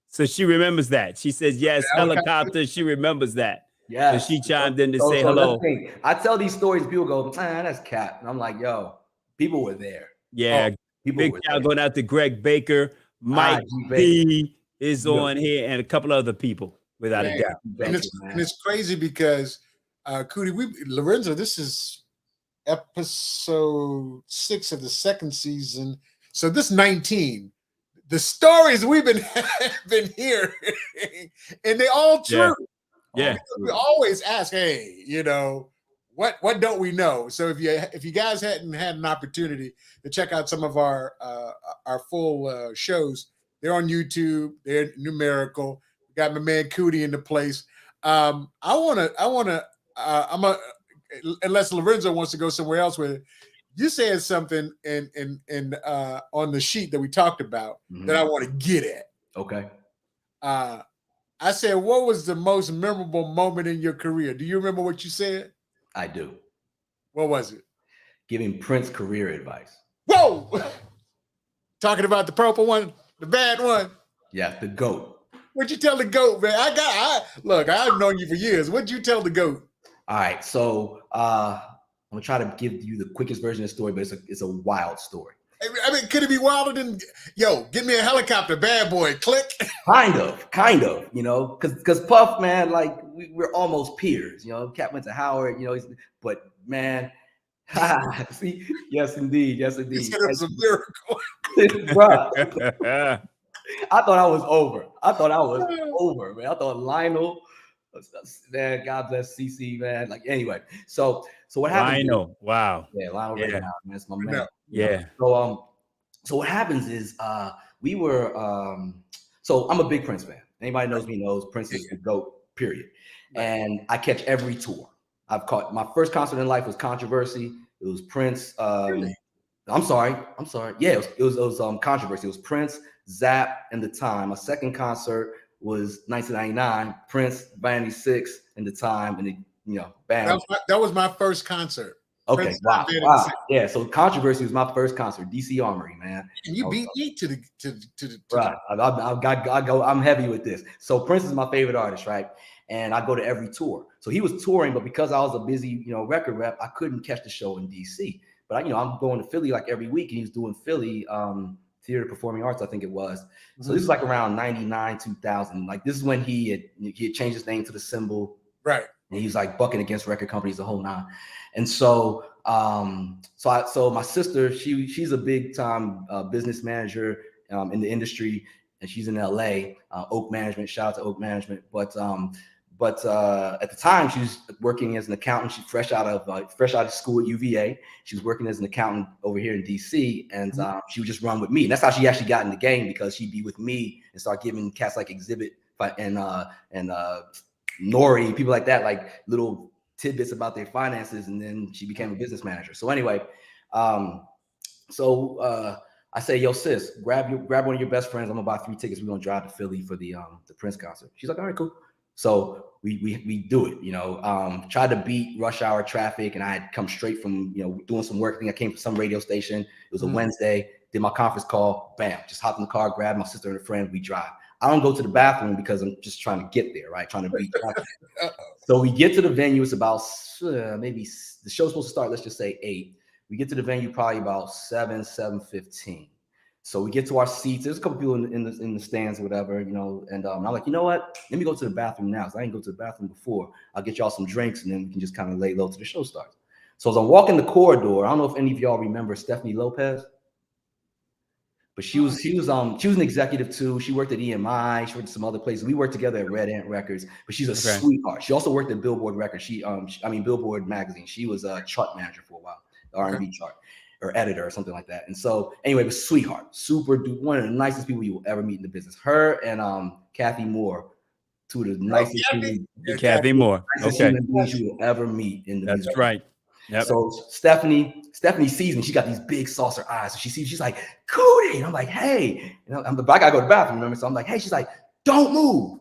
So she remembers that. She says, yes, helicopter. She remembers that. Yeah. So she chimed in to say hello. I tell these stories, people go, that's cap. And I'm like, yo, people were there. Yeah. Big shout going out to Greg Baker. Mike B is on here and a couple other people, without a doubt. And it's crazy because, Kuti, Lorenzo, this is episode 6 of the second season. So this 19. The stories we've been hearing, and they all true. Yeah. We always ask, hey, what don't we know? So if you guys hadn't had an opportunity to check out some of our full shows, they're on YouTube. They're numerical. We got my man Kuti in the place. Unless Lorenzo wants to go somewhere else with it. You said something in on the sheet that we talked about that I want to get at. Okay. I said, what was the most memorable moment in your career? Do you remember what you said? I do. What was it? Giving Prince career advice. Whoa! Talking about the purple one, the bad one. Yeah, the GOAT. What'd you tell the GOAT, man? Look, I've known you for years. What'd you tell the GOAT? All right, so I'm gonna try to give you the quickest version of the story, but it's a wild story. I mean, could it be wilder than, give me a helicopter, bad boy, click? Kind of, because Puff, man, like we're almost peers, Cap went to Howard, but man, see, yes, indeed. He said it was a miracle. Bro, I thought I was over, man. I thought Lionel, man, God bless CC, man. Like, anyway, so what happened? Lionel, wow. Yeah, Lionel, man, that's my man. Yeah. So what happens is we were so I'm a big Prince fan. Anybody knows me knows Prince is the GOAT, period. and I catch every tour. I've caught my first concert in life was Controversy. It was Prince. Really? I'm sorry. Yeah, it was Controversy. It was Prince, Zap, and The Time. My second concert was 1999. Prince, Vanity 6, and The Time, and bam. That was my first concert. Okay, Prince, wow. Yeah, so Controversy was my first concert, DC Armory, man. And you beat me to the right. I'm heavy with this. So Prince is my favorite artist, right? And I go to every tour. So he was touring, but because I was a busy, record rep, I couldn't catch the show in DC. But I'm going to Philly like every week, and he was doing Philly Theater Performing Arts, I think it was. So this is like around 99, 2000. Like this is when he had changed his name to the Symbol. Right. And he's like bucking against record companies the whole nine. And so so my sister, she's a big time business manager in the industry, and she's in LA, Oak Management. Shout out to Oak Management. But at the time she was working as an accountant. She's fresh out of school at UVA. She was working as an accountant over here in DC, and she would just run with me. And that's how she actually got in the game, because she'd be with me and start giving cats like Exhibit and Nori, people like that, like little tidbits about their finances, and then she became a business manager. So anyway, I say, yo, sis, grab one of your best friends. I'm gonna buy 3 tickets. We're gonna drive to Philly for the Prince concert. She's like, all right, cool. So we do it. Tried to beat rush hour traffic, and I had come straight from doing some work. I think I came from some radio station. It was a Wednesday. Did my conference call. Bam, just hopped in the car, grabbed my sister and a friend. We drive. I don't go to the bathroom because I'm just trying to get there, right? Trying to beat traffic. So we get to the venue. It's about maybe the show's supposed to start, let's just say 8. We get to the venue probably about 7:15. So we get to our seats. There's a couple people in the stands or whatever, and I'm like, you know what? Let me go to the bathroom now. So I didn't go to the bathroom before. I'll get y'all some drinks, and then we can just kind of lay low till the show starts. So as I'm walking the corridor, I don't know if any of y'all remember Stephanie Lopez. But she was an executive too. She worked at EMI. She worked at some other places. We worked together at Red Ant Records. But she's a sweetheart. She also worked at Billboard Records. Billboard Magazine. She was a chart manager for a while, the R&B chart, or editor or something like that. And so anyway, but sweetheart, super dude, one of the nicest people you will ever meet in the business. Her and Kathy Moore, two of the nicest people. Kathy Moore. Okay. You will ever meet in the business. That's right. Yep. So Stephanie sees me. She got these big saucer eyes. So she's like, Kuti. And I'm like, hey. I gotta go to the bathroom, remember? So I'm like, hey, she's like, don't move.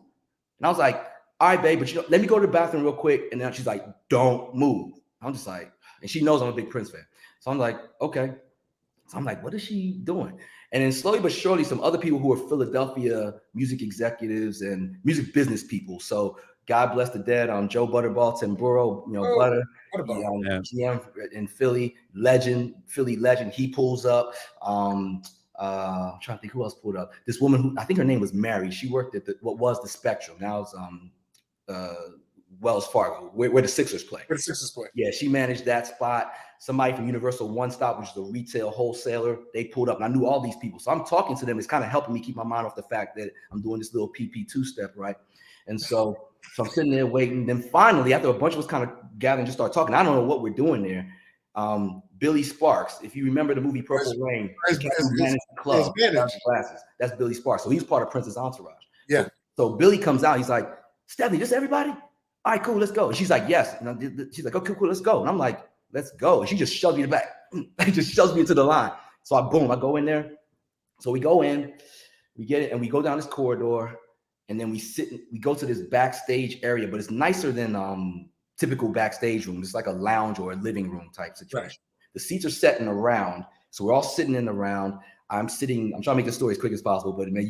And I was like, all right, babe, but let me go to the bathroom real quick. And then she's like, don't move. I'm just like, and she knows I'm a big Prince fan. So I'm like, okay. So I'm like, what is she doing? And then slowly but surely, some other people who are Philadelphia music executives and music business people. So God bless the dead. Joe Butterball, Tim Burrow, Butter, GM in Philly legend. He pulls up. I'm trying to think who else pulled up. This woman who I think her name was Mary. She worked at what was the Spectrum. Now it's Wells Fargo, where the Sixers play. Yeah, she managed that spot. Somebody from Universal One Stop, which is a retail wholesaler, they pulled up, and I knew all these people. So I'm talking to them. It's kind of helping me keep my mind off the fact that I'm doing this little PP2 step, right? And so I'm sitting there waiting. Then finally, after a bunch of us kind of gather and just start talking, I don't know what we're doing there. Billy Sparks, if you remember the movie Purple Rain, that's Billy Sparks. So he's part of Prince's entourage. Yeah. So Billy comes out. He's like, Stephanie, just everybody? All right, cool, let's go. And she's like, yes. And she's like, okay, cool, let's go. And I'm like, let's go. And she just shoves me back. She just shoves me into the line. So I go in there. So we go in, we get it, and we go down this corridor. And then we go to this backstage area, but it's nicer than typical backstage room. It's like a lounge or a living room type situation. Right. The seats are set in a round. So we're all sitting in the round. I'm trying to make the story as quick as possible, but no.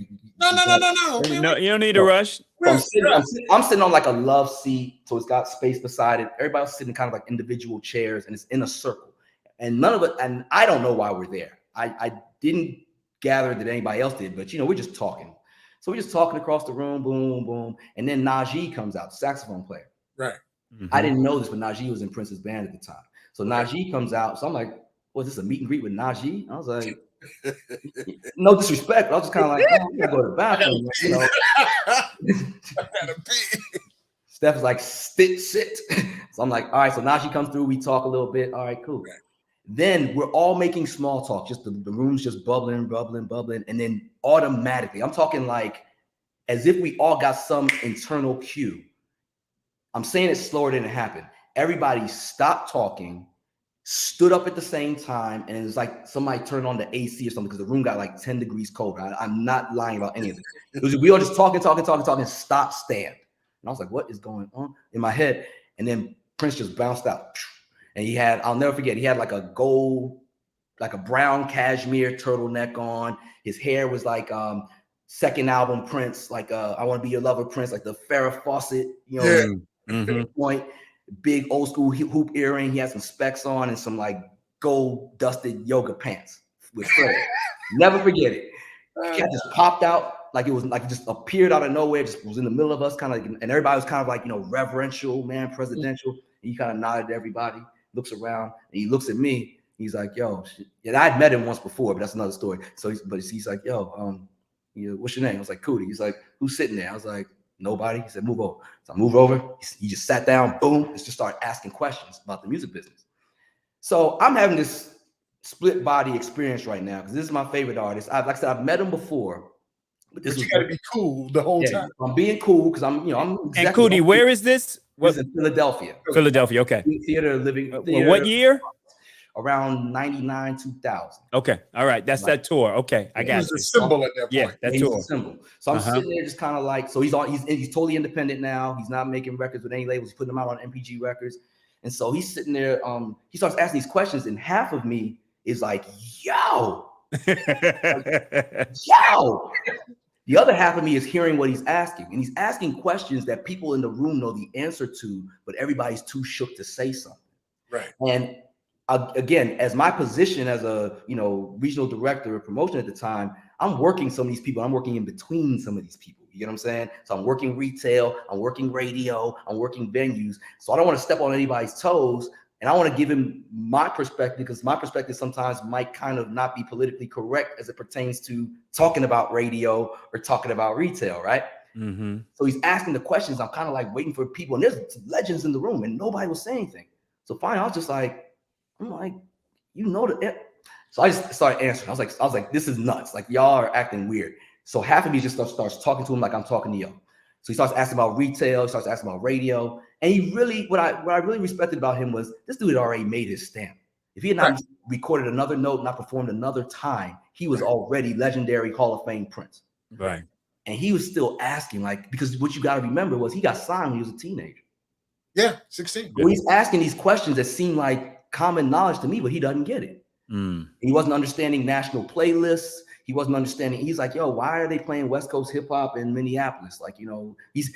No, you don't need to rush. I'm sitting on like a love seat. So it's got space beside it. Everybody's sitting kind of like individual chairs, and it's in a circle. And none of it, and I don't know why we're there. I didn't gather that anybody else did, but we're just talking. So we're just talking across the room, boom, boom. And then Najee comes out, saxophone player. Right. Mm-hmm. I didn't know this, but Najee was in Prince's band at the time. So Najee comes out. So I'm like, was this a meet and greet with Najee? I was like, no disrespect. I was just kind of like, oh, I'm going to go to the bathroom. Steph's like, sit. So I'm like, all right. So Najee comes through. We talk a little bit. All right, cool. Right. Then we're all making small talk. Just the room's just bubbling. And then automatically, I'm talking like as if we all got some internal cue. I'm saying it slower than it happened. Everybody stopped talking, stood up at the same time, and it was like somebody turned on the AC or something because the room got like 10 degrees colder. I'm not lying about any of it. We were just talking, stop, stand. And I was like, what is going on in my head? And then Prince just bounced out. And he had, I'll never forget, he had like a gold, like a brown cashmere turtleneck on. His hair was like second album Prince, like I Want to Be Your Lover Prince, like the Farrah Fawcett, point. Big old school hoop earring. He had some specs on and some like gold dusted yoga pants with flair. Never forget it. Cat just popped out like it was like it just appeared out of nowhere, just was in the middle of us, kind of like, and everybody was kind of like, reverential, man, presidential. And he kind of nodded to everybody, looks around, and he looks at me. He's like, yo, shit. And I'd met him once before, but that's another story. So he's like, yo, what's your name? I was like, Kuti. He's like, who's sitting there? I was like, nobody. He said, move over. So I moved over. He just sat down, boom, and just started asking questions about the music business. So I'm having this split body experience right now because this is my favorite artist. Like I said, I've met him before. But you got to be cool the whole time. I'm being cool because I'm And Kuti, where is this? What? In Philadelphia. Philadelphia, okay. Theater living. Well, what year? Around 99, 2000. Okay, all right. That's that tour. Okay, I got it. He was a symbol at that point. Yeah, that tour. A symbol. So I'm sitting there just kind of like, so he's totally independent now. He's not making records with any labels. He's putting them out on MPG Records. And so he's sitting there, he starts asking these questions, and half of me is like, yo. Yo. The other half of me is hearing what he's asking, and he's asking questions that people in the room know the answer to, but everybody's too shook to say something. Right. And again, as my position as a regional director of promotion at the time, I'm working some of these people. I'm working in between some of these people. You get what I'm saying? So I'm working retail, I'm working radio, I'm working venues. So I don't want to step on anybody's toes. And I want to give him my perspective, because my perspective sometimes might kind of not be politically correct as it pertains to talking about radio or talking about retail, right? Mm-hmm. So he's asking the questions. I'm kind of like waiting for people, and there's legends in the room, and nobody was saying anything. So finally, I was just like, So I just started answering. I was like, this is nuts. Like, y'all are acting weird. So half of me just starts talking to him like I'm talking to y'all. So he starts asking about retail, he starts asking about radio. And he really, what I really respected about him was this dude had already made his stamp. If he had not recorded another note, not performed another time, he was already legendary Hall of Fame Prince. Right. And he was still asking, like, because what you got to remember was he got signed when he was a teenager. Yeah, 16. Well, he's asking these questions that seem like common knowledge to me, but he doesn't get it. He wasn't understanding national playlists. He wasn't understanding. He's like, yo, why are they playing West Coast hip hop in Minneapolis? Like, he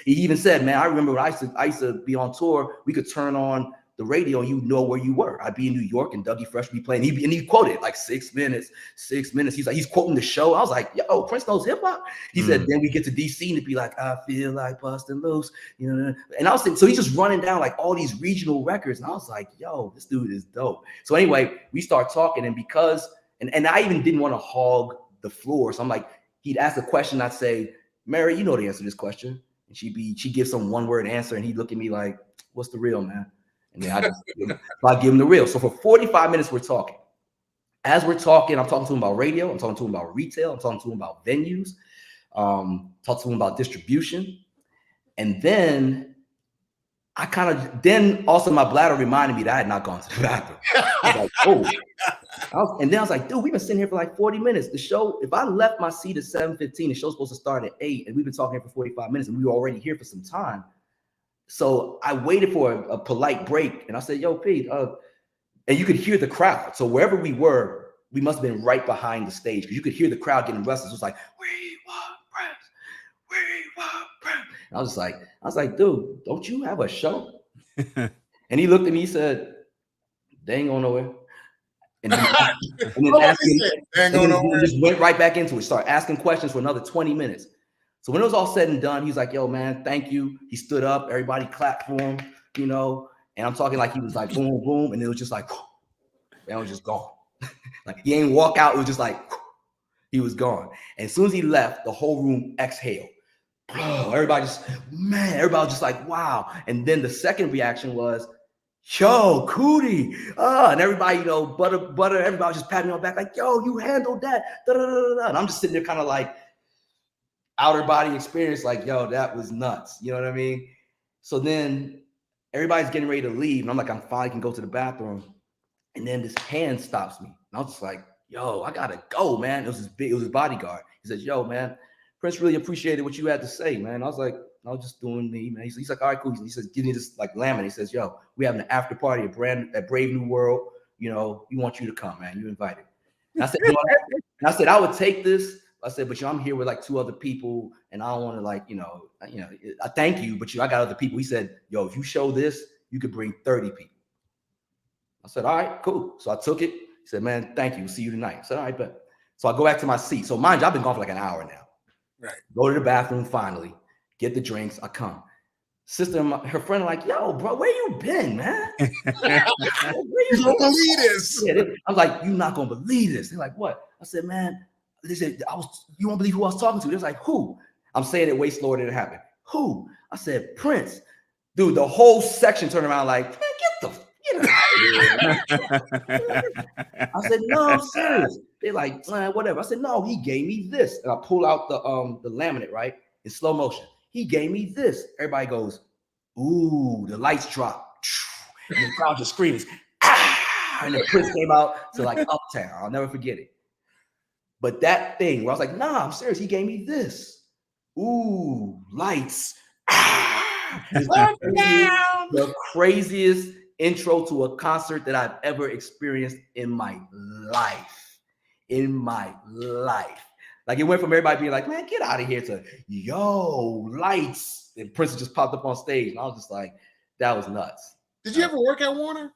even said, man, I remember when I used to be on tour, we could turn on the radio and you know where you were. I'd be in New York and Dougie Fresh would be playing. He quoted like 6 minutes. He's quoting the show. I was like, yo, Prince knows hip hop. He said, then we get to DC and it'd be like, I feel like busting loose, And I was thinking, so he's just running down like all these regional records. And I was like, yo, this dude is dope. So anyway, we start talking, and because, and I even didn't want to hog the floor. So I'm like, he'd ask a question. I'd say, Mary, you know the answer to this question. And she'd give some one word answer. And he'd look at me like, what's the real, man? And then I give him the real. So for 45 minutes, we're talking. As we're talking, I'm talking to him about radio. I'm talking to him about retail. I'm talking to him about venues. Talk to him about distribution. And then also my bladder reminded me that I had not gone to the bathroom. I was like, oh. And then I was like, dude, we've been sitting here for like 40 minutes. The show, if I left my seat at 7:15, the show's supposed to start at 8, and we've been talking here for 45 minutes, and we were already here for some time. So I waited for a polite break, and I said, yo, Pete, and you could hear the crowd. So wherever we were, we must have been right behind the stage, because you could hear the crowd getting restless. It was like, we want Prince, we want Prince. And I was like, dude, don't you have a show? And he looked at me, he said, they ain't going nowhere. And then just went right back into it, started asking questions for another 20 minutes. So when it was all said and done, he's like, yo, man, thank you. He stood up, everybody clapped for him, and I'm talking like he was like, boom, boom. And it was just like, and it was just gone. Like, he ain't walk out. It was just like, he was gone. And as soon as he left, the whole room exhaled. Everybody was just like, wow. And then the second reaction was, yo, Kuti. And everybody, butter, everybody was just patting me on the back like, yo, you handled that. Da, da, da, da. And I'm just sitting there kind of like, outer body experience, like, yo, that was nuts. You know what I mean? So then everybody's getting ready to leave, and I'm like, I'm finally can go to the bathroom, and then this hand stops me, and I was just like, yo, I gotta go, man. It was his bodyguard. He says, yo, man, Prince really appreciated what you had to say, man. I was like, I was just doing me, man. He's like, all right, cool. He says, give me this like laminate. He says, yo, we having an after party at Brave New World. You know, we want you to come, man. You invited. And I said, I would take this. I said, but I'm here with like 2 other people, and I don't want to like, I thank you, but I got other people. He said, yo, if you show this, you could bring 30 people. I said, all right, cool. So I took it. He said, man, thank you. See you tonight. I said, all right, bet. So I go back to my seat. So mind you, I've been gone for like an hour now. Right. Go to the bathroom finally, get the drinks. I come. Sister and her friend are like, yo, bro, where you been, man? You don't believe this. Yeah, I was like, you not gonna believe this. They're like, what? I said, man, they said, you won't believe who I was talking to. They're like, who? I'm saying it way slower than it happened. Who? I said, Prince. Dude, the whole section turned around like, man, get out of here. I said, no, I'm serious. They're like, whatever. I said, no, he gave me this. And I pull out the laminate, right? In slow motion. He gave me this. Everybody goes, ooh, the lights drop. And the crowd just screams, ah! And the Prince came out to like Uptown. I'll never forget it. But that thing where I was like, nah, I'm serious. He gave me this. Ooh, lights. Ah! The craziest intro to a concert that I've ever experienced in my life. Like it went from everybody being like, man, get out of here to yo, lights. And Prince just popped up on stage. And I was just like, that was nuts. Did you ever work at Warner?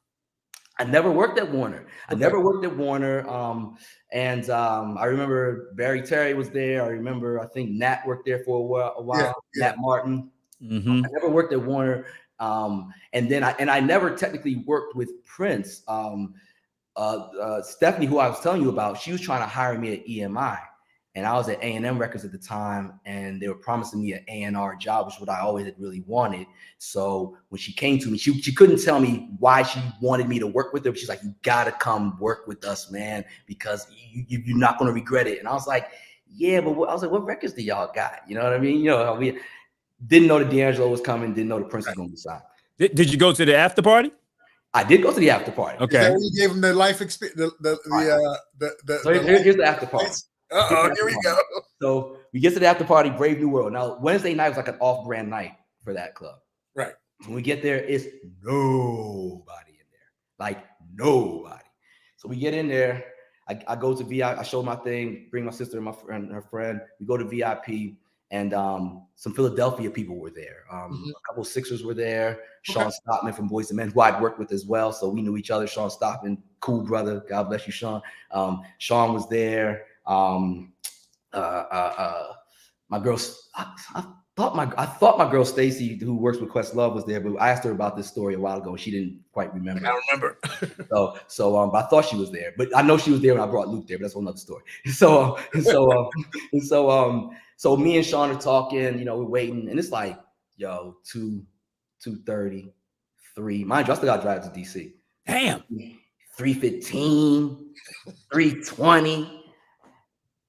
I never worked at Warner. I remember Barry Terry was there. I think Nat worked there for a while. Yeah. Nat Martin. Mm-hmm. I never worked at Warner. And I never technically worked with Prince. Stephanie, who I was telling you about, she was trying to hire me at EMI. And I was at A&M Records at the time, and they were promising me an A&R job, which is what I always had really wanted. So when she came to me, she couldn't tell me why she wanted me to work with her. But she's like, you got to come work with us, man, because you're not going to regret it. And I was like, yeah, but I was like, what records do y'all got? You know what I mean? We didn't know that D'Angelo was coming, didn't know the Prince was going to be signed. Did you go to the after party? I did go to the after party. Okay. Is that when you gave him the life experience? Here's the after party. Here we go. So we get to the after party, Brave New World. Now, Wednesday night was like an off-brand night for that club. Right. When we get there, it's nobody in there. Like nobody. So we get in there. I go to VIP. I show my thing, bring my sister and her friend. We go to VIP, and some Philadelphia people were there. A couple Sixers were there. Okay. Sean Stockman from Boyz II Men, who I'd worked with as well. So we knew each other. Sean Stockman, cool brother. God bless you, Sean. Sean was there. My girl, I thought my girl Stacy, who works with Questlove, was there, but I asked her about this story a while ago. She didn't quite remember. I don't remember. But I thought she was there, but I know she was there when I brought Luke there, but that's another story. So me and Sean are talking, we're waiting, and it's like, 2:30, 3. Mind you, I still got to drive to DC. Damn. 3:15, 3:20.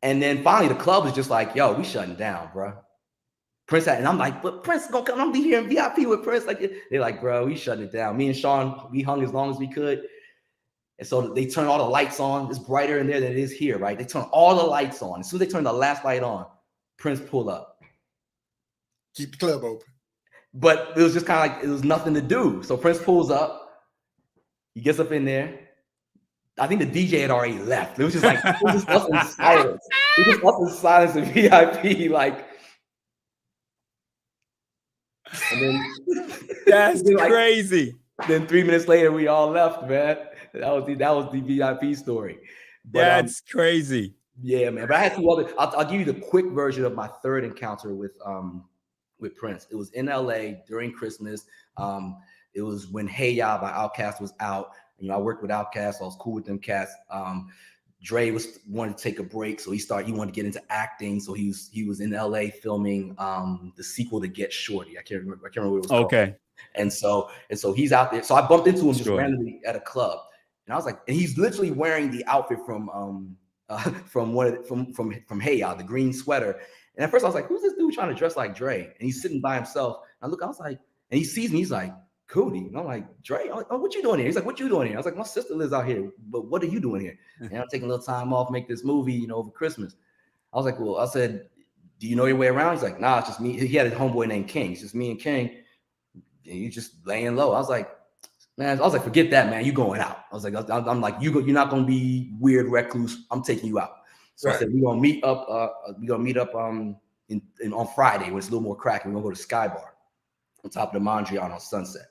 And then finally the club is just like, yo, we shutting down, bro. Prince, and I'm like, but Prince is gonna come. I'm gonna be here in VIP with Prince. Like, they're like, bro, we shutting it down. Me and Sean, we hung as long as we could. And so they turn all the lights on. It's brighter in there than it is here, right? They turn all the lights on. As soon as they turn the last light on, Prince pull up. Keep the club open. But it was just kind of like, it was nothing to do. So Prince pulls up. He gets up in there. I think the DJ had already left. It was just like, it was just us in silence. It was just us in silence in VIP, like. And then that's crazy. Then 3 minutes later, we all left, man. That was the VIP story. But, that's crazy. Yeah, man. But I had 2 other. I'll give you the quick version of my third encounter with Prince. It was in LA during Christmas. It was when Hey Ya by Outkast was out. I worked with Outkast, so I was cool with them cats. Dre wanted to take a break, so he wanted to get into acting. So he was in LA filming the sequel to Get Shorty. I can't remember what it was called. Okay. And so he's out there. So I bumped into him just randomly at a club, and I was like, and he's literally wearing the outfit from Hey Ya, the green sweater. And at first I was like, who's this dude trying to dress like Dre? And he's sitting by himself. And I was like, and he sees me, he's like, Kuti. And I'm like, Dre, oh, what you doing here? He's like, what you doing here? I was like, my sister lives out here, but what are you doing here? And I'm taking a little time off, make this movie, you know, over Christmas. I was like, well, I said, do you know your way around? He's like, nah, it's just me. He had a homeboy named King. It's just me and King. And you just laying low. I was like, man, forget that, man. You going out. I was like, I'm like, you're not gonna be weird recluse. I'm taking you out. So I said, we're gonna meet up. On Friday when it's a little more cracking. We're gonna go to Sky Bar on top of the Mondrian on Sunset.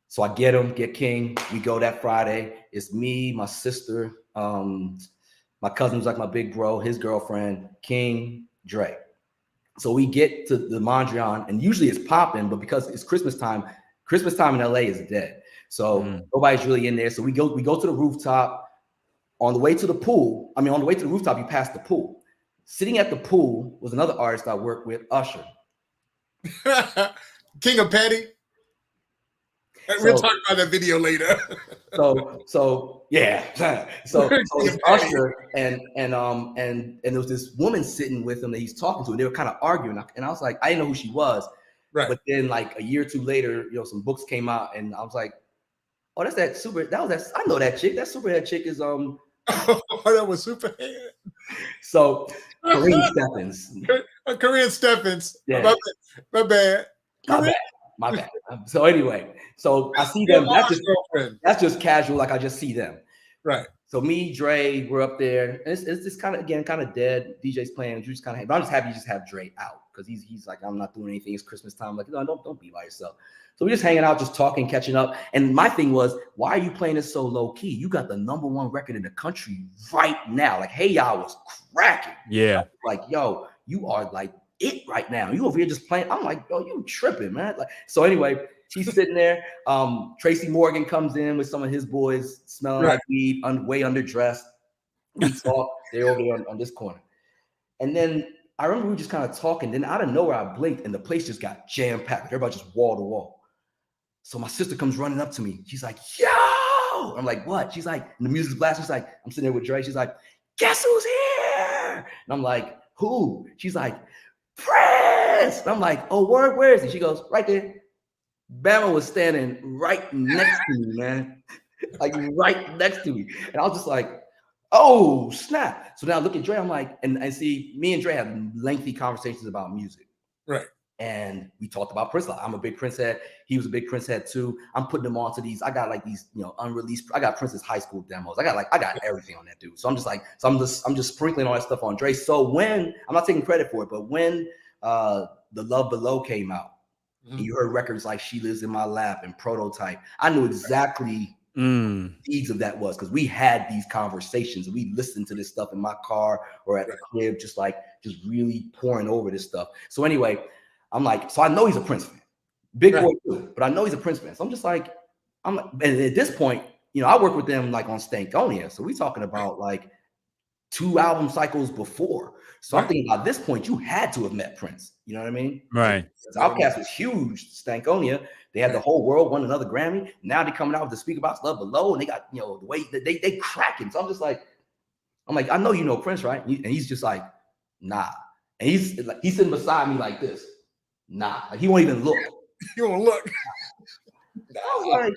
So I get King. We go that Friday. It's me, my sister, my cousin was like my big bro, his girlfriend, King, Dre. So we get to the Mondrian, and usually it's popping, but because it's Christmas time in LA is dead. So nobody's really in there. So we go to the rooftop. On the way to the rooftop, you pass the pool. Sitting at the pool was another artist I worked with, Usher. King of Petty. We'll talk about that video later. So it's Usher and there was this woman sitting with him that he's talking to, and they were kind of arguing. And I was like, I didn't know who she was. Right. But then like a year or two later, you know, some books came out, and I was like, oh, I know that chick. That Superhead chick is Oh, that was Superhead. So Corinne Stephens. Corinne Stephens. Yeah. My bad. My bad. So anyway, so I see them. That's just casual. Like I just see them. Right. So me, Dre, we're up there. And it's just kind of dead. DJ's playing. You just kind of. But I'm just happy you just have Dre out because he's like, I'm not doing anything. It's Christmas time. I'm like, no, don't be by yourself. So we're just hanging out, just talking, catching up. And my thing was, why are you playing this so low key? You got the #1 record in the country right now. Like, Hey Y'all was cracking. Yeah. Like, yo, you are like it right now. You over here just playing. I'm like, yo, you tripping, man. Like, so anyway, she's sitting there. Tracy Morgan comes in with some of his boys, smelling like weed, way underdressed. We talk. They're over there on this corner. And then I remember we were just kind of talking. Then out of nowhere, I blinked, and the place just got jam-packed. Everybody just wall to wall. So my sister comes running up to me. She's like, yo! I'm like, what? She's like, and the music's blasting. She's like, I'm sitting there with Dre. She's like, guess who's here? And I'm like, who? She's like, Prince. And I'm like, oh, word, where is he? She goes, right there. Bama was standing right next to me, man. Like right next to me. And I was just like, oh, snap. So now I look at Dre. I'm like, and see, me and Dre have lengthy conversations about music. Right. And we talked about Prince. I'm a big Prince head. He was a big Prince head too. I'm putting him onto these. I got like these, you know, unreleased. I got Prince's high school demos. I got everything on that dude. So I'm just sprinkling all that stuff on Dre. So when I'm not taking credit for it, but when The Love Below came out, and you heard records like She Lives in My Lap and Prototype, I knew exactly deeds of that was because we had these conversations and we listened to this stuff in my car or at the crib, just really pouring over this stuff. So anyway, I'm like, so I know he's a Prince fan, big boy too, but I know he's a Prince fan. So I'm just like, and at this point, you know, I work with them like on Stankonia. So we talking about like 2 album cycles before. So I'm thinking about this point, you had to have met Prince. You know what I mean? Right. Outkast was huge. Stankonia, they had the whole world, won another Grammy. Now they're coming out with the Speak About Love Below, and they got, you know, the way that they cracking. So I'm like, I know you know Prince, right? And he's just like, nah. And he's sitting beside me like this. Nah. Like he won't even look. He won't look. I was like,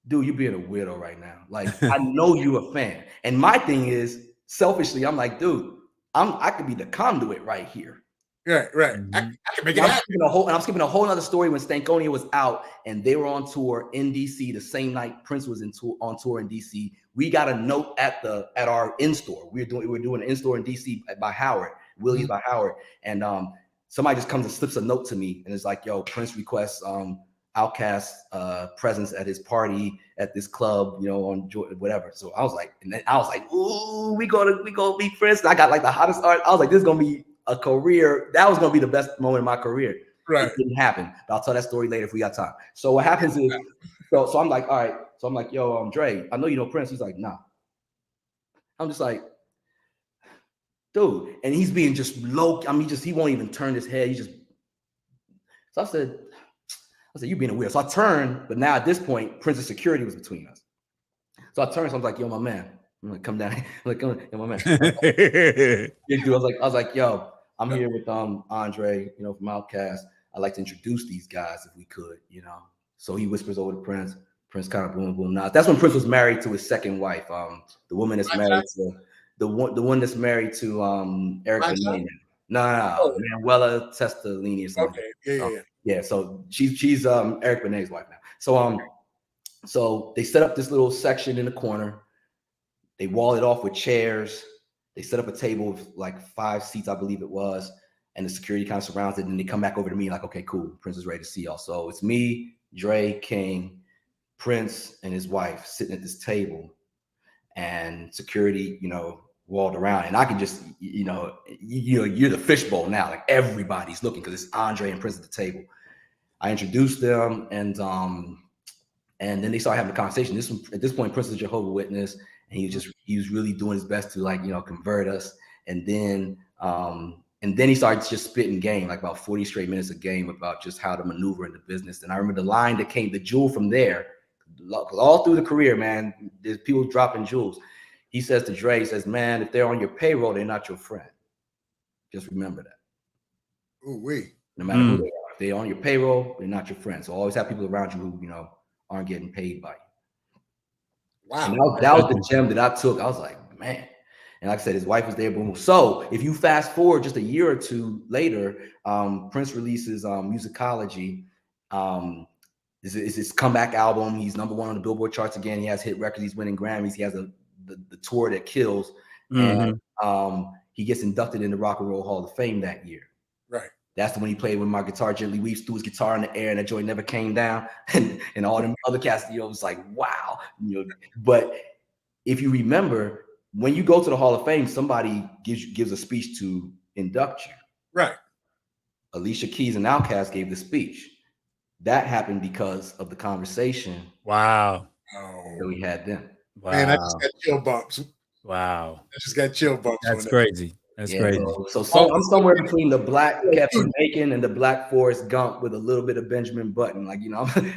dude, you're being a weirdo right now. Like, I know you're a fan. And my thing is, selfishly, I'm like, dude, I could be the conduit right here. Right. Mm-hmm. I can make it happen. I'm skipping a whole other story when Stankonia was out and they were on tour in DC the same night Prince was on tour in DC. We got a note at our in-store. We were doing an in-store in DC by Howard, Willie's by Howard. And somebody just comes and slips a note to me and it's like, yo, Prince requests Outkast presence at his party at this club, you know, on whatever. So I was like, ooh, we gonna be friends. And I got like the hottest art. I was like, this is gonna be a career. That was gonna be the best moment of my career. Right. It didn't happen. But I'll tell that story later if we got time. So what happens is, so I'm like, all right. So I'm like, yo, Dre, I know you know Prince. He's like, nah. I'm just like, dude. And he's being just low. I mean, he won't even turn his head. So I said, you being a weird. So I turned, but now at this point, Prince's security was between us. So I turned, so I was like, yo, my man. I'm like, come down. I'm like, yo, my man. Big dude. I was like, yo, I'm here with Andre, you know, from Outkast. I'd like to introduce these guys if we could, you know. So he whispers over to Prince. Prince kind of boom, boom, nods. That's when Prince was married to his second wife. The woman that's married to the one that's married to Eric Benet. No, Manuela Testolini or something. Okay, yeah. So she's Eric Benet's wife now. So they set up this little section in the corner. They wall it off with chairs. They set up a table with like 5 seats, I believe it was, and the security kind of surrounds it. And they come back over to me like, okay, cool. Prince is ready to see y'all. So it's me, Dre, King, Prince, and his wife sitting at this table, and security, walled around. And I can just, you're the fishbowl now. Like everybody's looking because it's Andre and Prince at the table. I introduced them, and then they started having a conversation. At this point, Prince is a Jehovah's Witness. And he was really doing his best to convert us. And then he started just spitting game, like about 40 straight minutes of game about just how to maneuver in the business. And I remember the line that came, the jewel from there, all through the career, man, there's people dropping jewels. He says to Dre, he says, man, if they're on your payroll, they're not your friend. Just remember that. Ooh, wait. No matter who they are. If they're on your payroll, they're not your friend. So always have people around you who, aren't getting paid by you. Wow. And that was the gem that I took. I was like, man. And like I said, his wife was there. Boom. So if you fast forward just a year or two later, Prince releases Musicology. It's his comeback album. He's #1 on the Billboard charts again. He has hit records. He's winning Grammys. He has the tour that kills. And he gets inducted in the Rock and Roll Hall of Fame that year. Right. That's when he played When My Guitar Gently Weeps, threw his guitar in the air, and that joint never came down. And all them other cats, was like, wow. But if you remember, when you go to the Hall of Fame, somebody gives a speech to induct you. Right. Alicia Keys and Outkast gave the speech. That happened because of the conversation. Wow. That we had then. Wow. Man, I just got chill bumps. Wow. I just got chill bumps. That's crazy. That's crazy. So I'm somewhere between the Black Kevin Bacon and the Black Forrest Gump with a little bit of Benjamin Button. Like,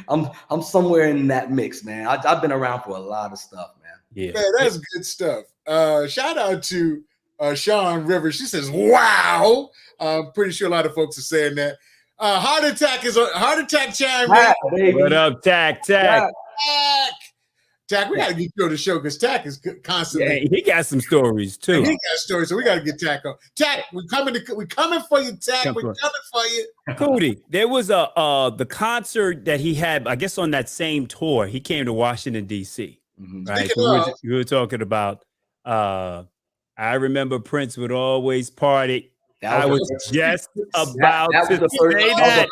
I'm somewhere in that mix, man. I've been around for a lot of stuff, man. Yeah. Man, that's good stuff. Shout out to Sean Rivers. She says, wow. I'm pretty sure a lot of folks are saying that. Heart attack chime. What up, Tack? Tack, we got to get you on the show because Tack is constantly. Yeah, he got some stories too. He got stories, so we got to get Tack on. Tack, we're coming for you, Tack. We're coming for you. Kuti, there was the concert that he had, I guess, on that same tour. He came to Washington, D.C. Right? So we were talking about. I remember Prince would always party. I was just about to say that.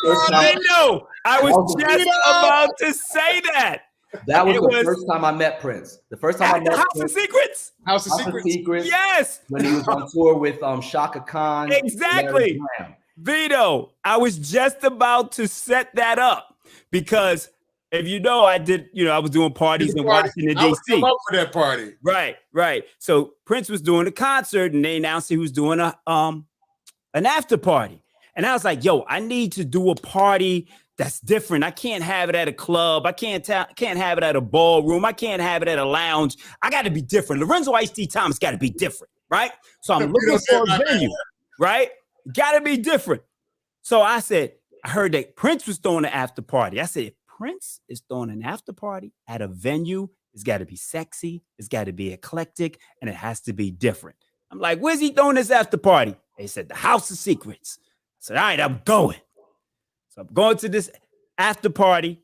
I was just about to say that. That was the first time I met Prince. The first time I met House Prince. of Secrets. House of Secrets. Yes. When he was on tour with Shaka Khan. Exactly. Vito, I was just about to set that up because if I was doing parties in Washington, D.C. Come up for that party. Right. So Prince was doing a concert and they announced he was doing an after party. And I was like, yo, I need to do a party that's different. I can't have it at a club. I can't have it at a ballroom. I can't have it at a lounge. I got to be different. Lorenzo Ice-T Thomas got to be different, right? So I'm looking for a venue, right? Got to be different. So I said, I heard that Prince was throwing an after party. I said, if Prince is throwing an after party at a venue, it's got to be sexy, it's got to be eclectic, and it has to be different. I'm like, where's he throwing this after party? They said, the House of Secrets. I said, all right, I'm going. So I'm going to this after party,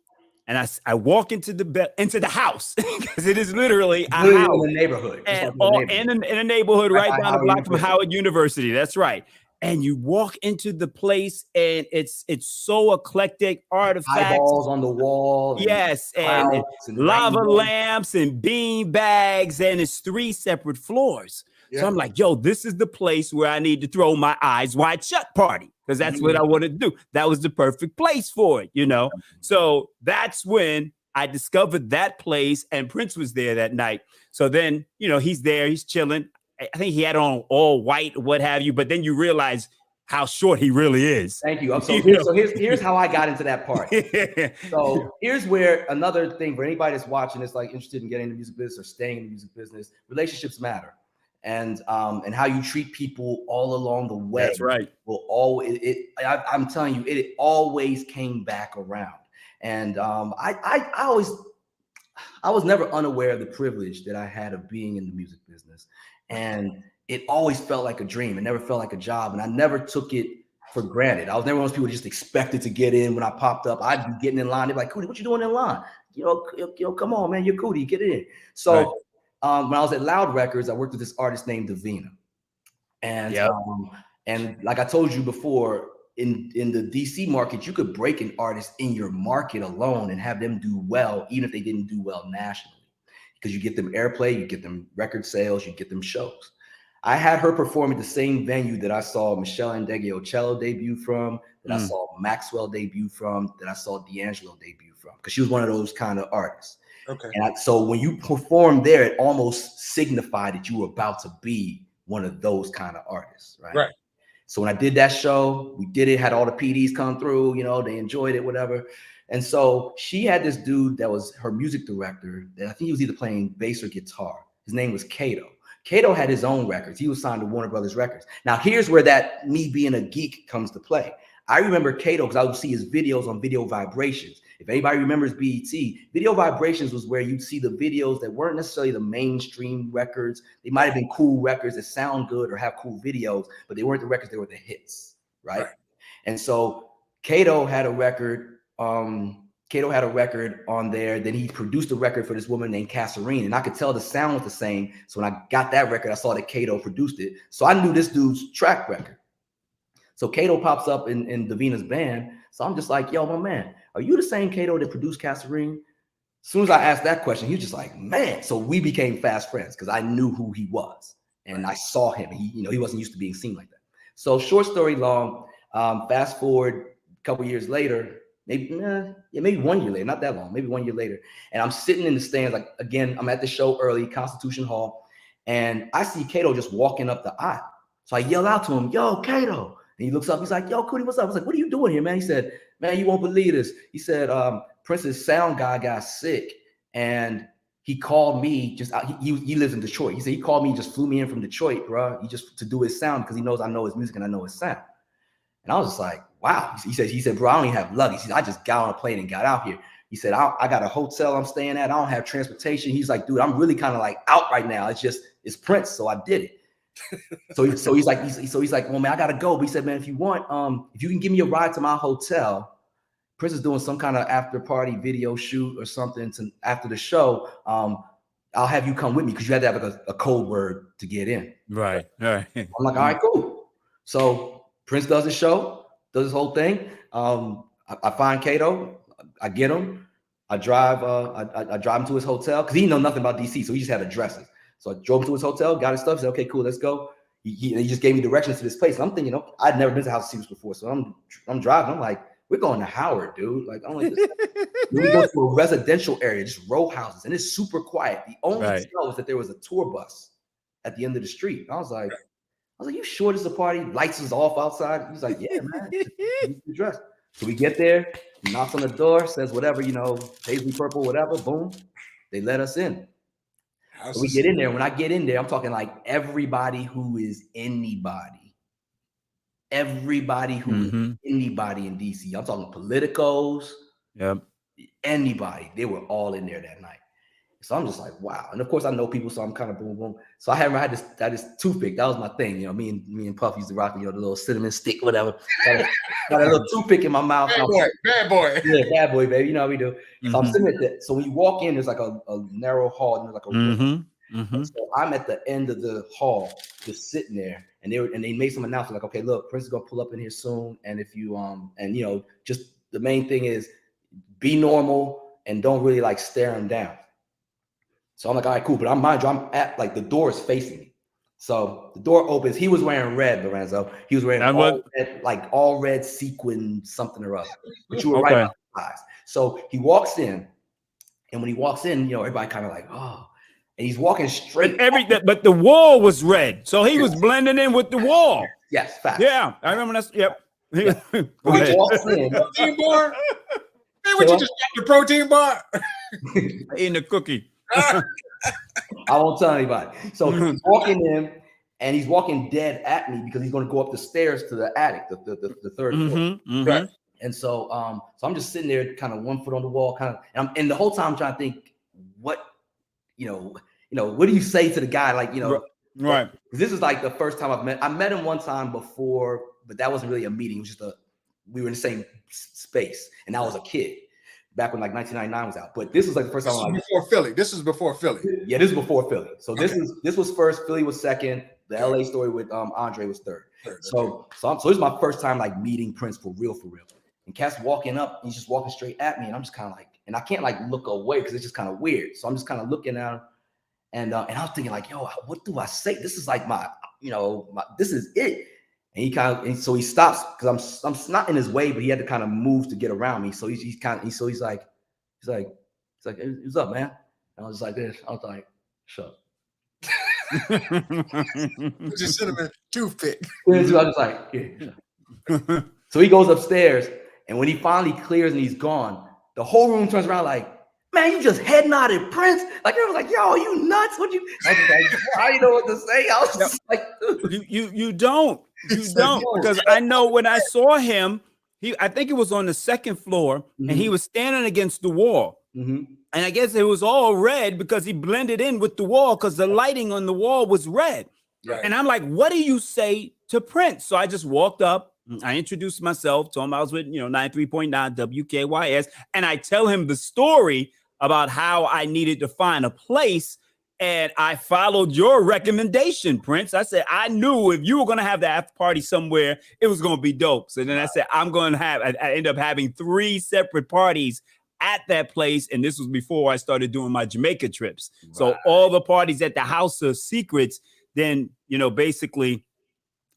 and I walk into the house because it is literally a house in the neighborhood, in a neighborhood right down the block from Howard University. That's right. And you walk into the place, and it's so eclectic, artifacts, eyeballs on the wall, yes, and lava lamps and bean bags, and it's 3 separate floors. Yeah. So I'm like, yo, this is the place where I need to throw my eyes wide shut party because that's what I wanted to do. That was the perfect place for it, So that's when I discovered that place, and Prince was there that night. So then, he's there, he's chilling. I think he had on all white, what have you, but then you realize how short he really is. Thank you. So here's how I got into that part. So here's where another thing for anybody that's watching is like interested in getting into the music business or staying in the music business, relationships matter. And how you treat people all along the way. That's right. Will always I'm telling you, it always came back around. And I was never unaware of the privilege that I had of being in the music business. And it always felt like a dream. It never felt like a job. And I never took it for granted. I was never one of those people who just expected to get in when I popped up. I'd be getting in line. They'd be like, Kuti, what you doing in line? Come on, man, you're Kuti, get in. So when I was at Loud Records, I worked with this artist named Davina. And and like I told you before, in the DC market, you could break an artist in your market alone and have them do well, even if they didn't do well nationally, because you get them airplay, you get them record sales, you get them shows. I had her perform at the same venue that I saw Michelle Ndegeocello debut from, that I saw Maxwell debut from, that I saw D'Angelo debut from, because she was one of those kind of artists. Okay. And so when you performed there, it almost signified that you were about to be one of those kind of artists, right? Right. So when I did that show, we did it, had all the PDs come through, they enjoyed it, whatever. And so she had this dude that was her music director that I think he was either playing bass or guitar. His name was Kato. Kato had his own records. He was signed to Warner Brothers Records. Now, here's where that me being a geek comes to play. I remember Kato because I would see his videos on Video Vibrations. If anybody remembers BET, Video Vibrations was where you'd see the videos that weren't necessarily the mainstream records. They might have been cool records that sound good or have cool videos, but they weren't the records, they were the hits, right? And so Kato had a record. Kato had a record on there. Then he produced a record for this woman named Kasserine, and I could tell the sound was the same. So when I got that record, I saw that Kato produced it. So I knew this dude's track record. So Kato pops up in Davina's band. So I'm just like, yo, my man, are you the same Kato that produced Kasserine? As soon as I asked that question, he was just like, man. So we became fast friends because I knew who he was and I saw him. He wasn't used to being seen like that. So short story long, fast forward a couple years later, maybe 1 year later, not that long, maybe 1 year later. And I'm sitting in the stands, like, again, I'm at the show early, Constitution Hall, and I see Kato just walking up the aisle. So I yell out to him, yo, Kato. And he looks up, he's like, yo, Kuti, what's up? I was like, what are you doing here, man? He said, man, you won't believe this. He said, Prince's sound guy got sick and he called me he lives in Detroit. He said, he called me, just flew me in from Detroit, bro. He just to do his sound because he knows I know his music and I know his sound. And I was just like, wow. He said, bro, I don't even have luggage. He said, I just got on a plane and got out here. He said, I got a hotel I'm staying at. I don't have transportation. He's like, dude, I'm really kind of like out right now. It's Prince. So I did it. So he's like, well, man, I gotta go. But he said, man, if you want, if you can give me a ride to my hotel, Prince is doing some kind of after party video shoot or something after the show. I'll have you come with me because you had to have like a code word to get in. Right. I'm like, all right, cool. So Prince does his show, does his whole thing. I find Kato, I get him, I drive him to his hotel because he didn't know nothing about DC, so he just had addresses. So I drove him to his hotel, got his stuff, said, okay, cool, let's go. He just gave me directions to this place. And I'm thinking, I'd never been to House of Secrets before. So I'm driving. I'm like, we're going to Howard, dude. Like, I'm like, we go to a residential area, just row houses, and it's super quiet. The only tell was that there was a tour bus at the end of the street. I was like, you sure this is a party? Lights is off outside. He's like, yeah, man. Dress. So we get there, he knocks on the door, says whatever, paisley purple, whatever, boom. They let us in. So we get in there. When I get in there, I'm talking like everybody who is anybody. Everybody who is anybody in DC. I'm talking politicos. Yep. Anybody. They were all in there that night. So I'm just like, wow. And of course I know people, so I'm kind of boom, boom. So I had this toothpick. That was my thing. Me and Puff used to rock, the little cinnamon stick, whatever. Got a little toothpick in my mouth. Bad boy. Yeah, bad boy, baby. You know how we do. So I'm sitting at that. So when you walk in, there's like a narrow hall, and there's like a room. So I'm at the end of the hall, just sitting there, and they made some announcement like, okay, look, Prince is gonna pull up in here soon, and if you just the main thing is be normal and don't really like stare him down. So I'm like, all right, cool. But I'm at like the door is facing me. So the door opens. He was wearing red, Lorenzo. He was wearing all red sequin something or other. But you were right about the eyes. So he walks in, and when he walks in, everybody kind of like, oh, and he's walking straight. But the wall was red, so he was blending in with the wall. Yes, fact. Yeah, I remember that. Yep. Yeah. When he walks in, protein bar. Man, would you just got the protein bar? Eating the cookie. I won't tell anybody. So he's walking in, and he's walking dead at me because he's going to go up the stairs to the attic, the third floor. Right. And so I'm just sitting there, kind of one foot on the wall, kind of, and the whole time I'm trying to think, what do you say to the guy, like, right? This is like the first time I met him one time before, but that wasn't really a meeting. It was just we were in the same space, and I was a kid back when like 1999 was out. But this was like the first time. Before Philly. This is before Philly. Yeah, this is before Philly. So this was first. Philly was second. The LA story with Andre was third. So this is my first time like meeting Prince for real. And Cat's walking up, he's just walking straight at me, and I'm just kind of like, and I can't like look away because it's just kind of weird. So I'm just kind of looking at him, and I was thinking like, yo, what do I say? This is like my this is it. And so he stops because I'm not in his way, but he had to kind of move to get around me. So he's like, hey, what's up, man? And I was just like this. I was like, shut up. Just cinnamon toothpick. I was just like, yeah. So he goes upstairs, and when he finally clears and he's gone, the whole room turns around like, man, you just head nodded Prince. Like, it was like, yo, you nuts? I was just like, I didn't know what to say. I was just like, you don't because I know when I saw him, I think it was on the second floor, and he was standing against the wall. Mm-hmm. And I guess it was all red because he blended in with the wall because the lighting on the wall was red. Right. And I'm like, what do you say to Prince? So I just walked up. I introduced myself, told him I was with, 93.9 WKYS. And I tell him the story about how I needed to find a place. And I followed your recommendation, Prince. I said, I knew if you were going to have the after party somewhere, it was going to be dope. So then I said, I ended up having 3 separate parties at that place, and this was before I started doing my Jamaica trips. Right. So all the parties at the House of Secrets then, basically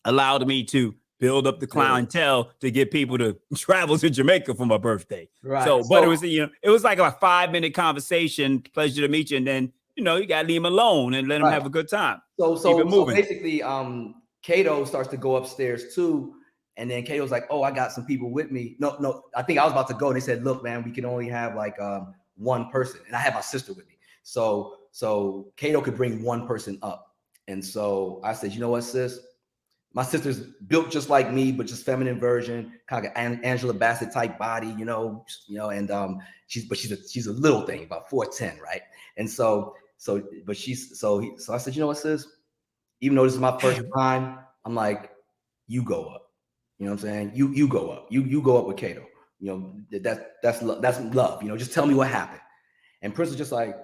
allowed me to build up the clientele to get people to travel to Jamaica for my birthday. Right. But it was, it was like a 5-minute conversation. Pleasure to meet you, and then you got to leave him alone and let him have a good time. So basically, Kato starts to go upstairs too. And then Kato's like, oh, I got some people with me. No, I think I was about to go. And they said, look, man, we can only have like one person. And I had my sister with me. So Kato could bring one person up. And so I said, you know what, sis? My sister's built just like me, but just feminine version, kind of Angela Bassett type body, and she's a little thing, about 4'10", right? And so I said, you know what, sis? Even though this is my first time, I'm like, you go up. You know what I'm saying? You go up. You go up with Kato. That's love. Just tell me what happened. And Prince was just like,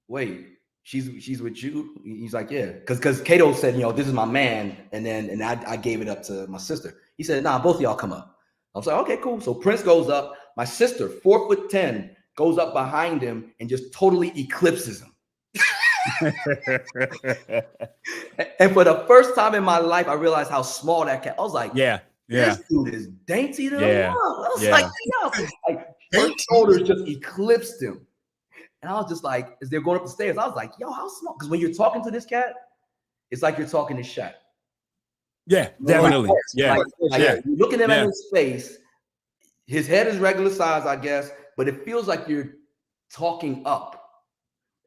wait, she's with you? He's like, yeah. Because Kato said, this is my man. And I gave it up to my sister. He said, nah, both of y'all come up. I was like, okay, cool. So Prince goes up. My sister, 4'10", goes up behind him and just totally eclipses him. And for the first time in my life, I realized how small that cat. I was like, yeah. This dude is dainty to yeah. I was like, her shoulders just eclipsed him. And I was just like, as they're going up the stairs, I was like, yo, how small? Because when you're talking to this cat, it's like you're talking to Shaq. Yeah, definitely. You're looking at him in his face. His head is regular size, I guess, but it feels like you're talking up.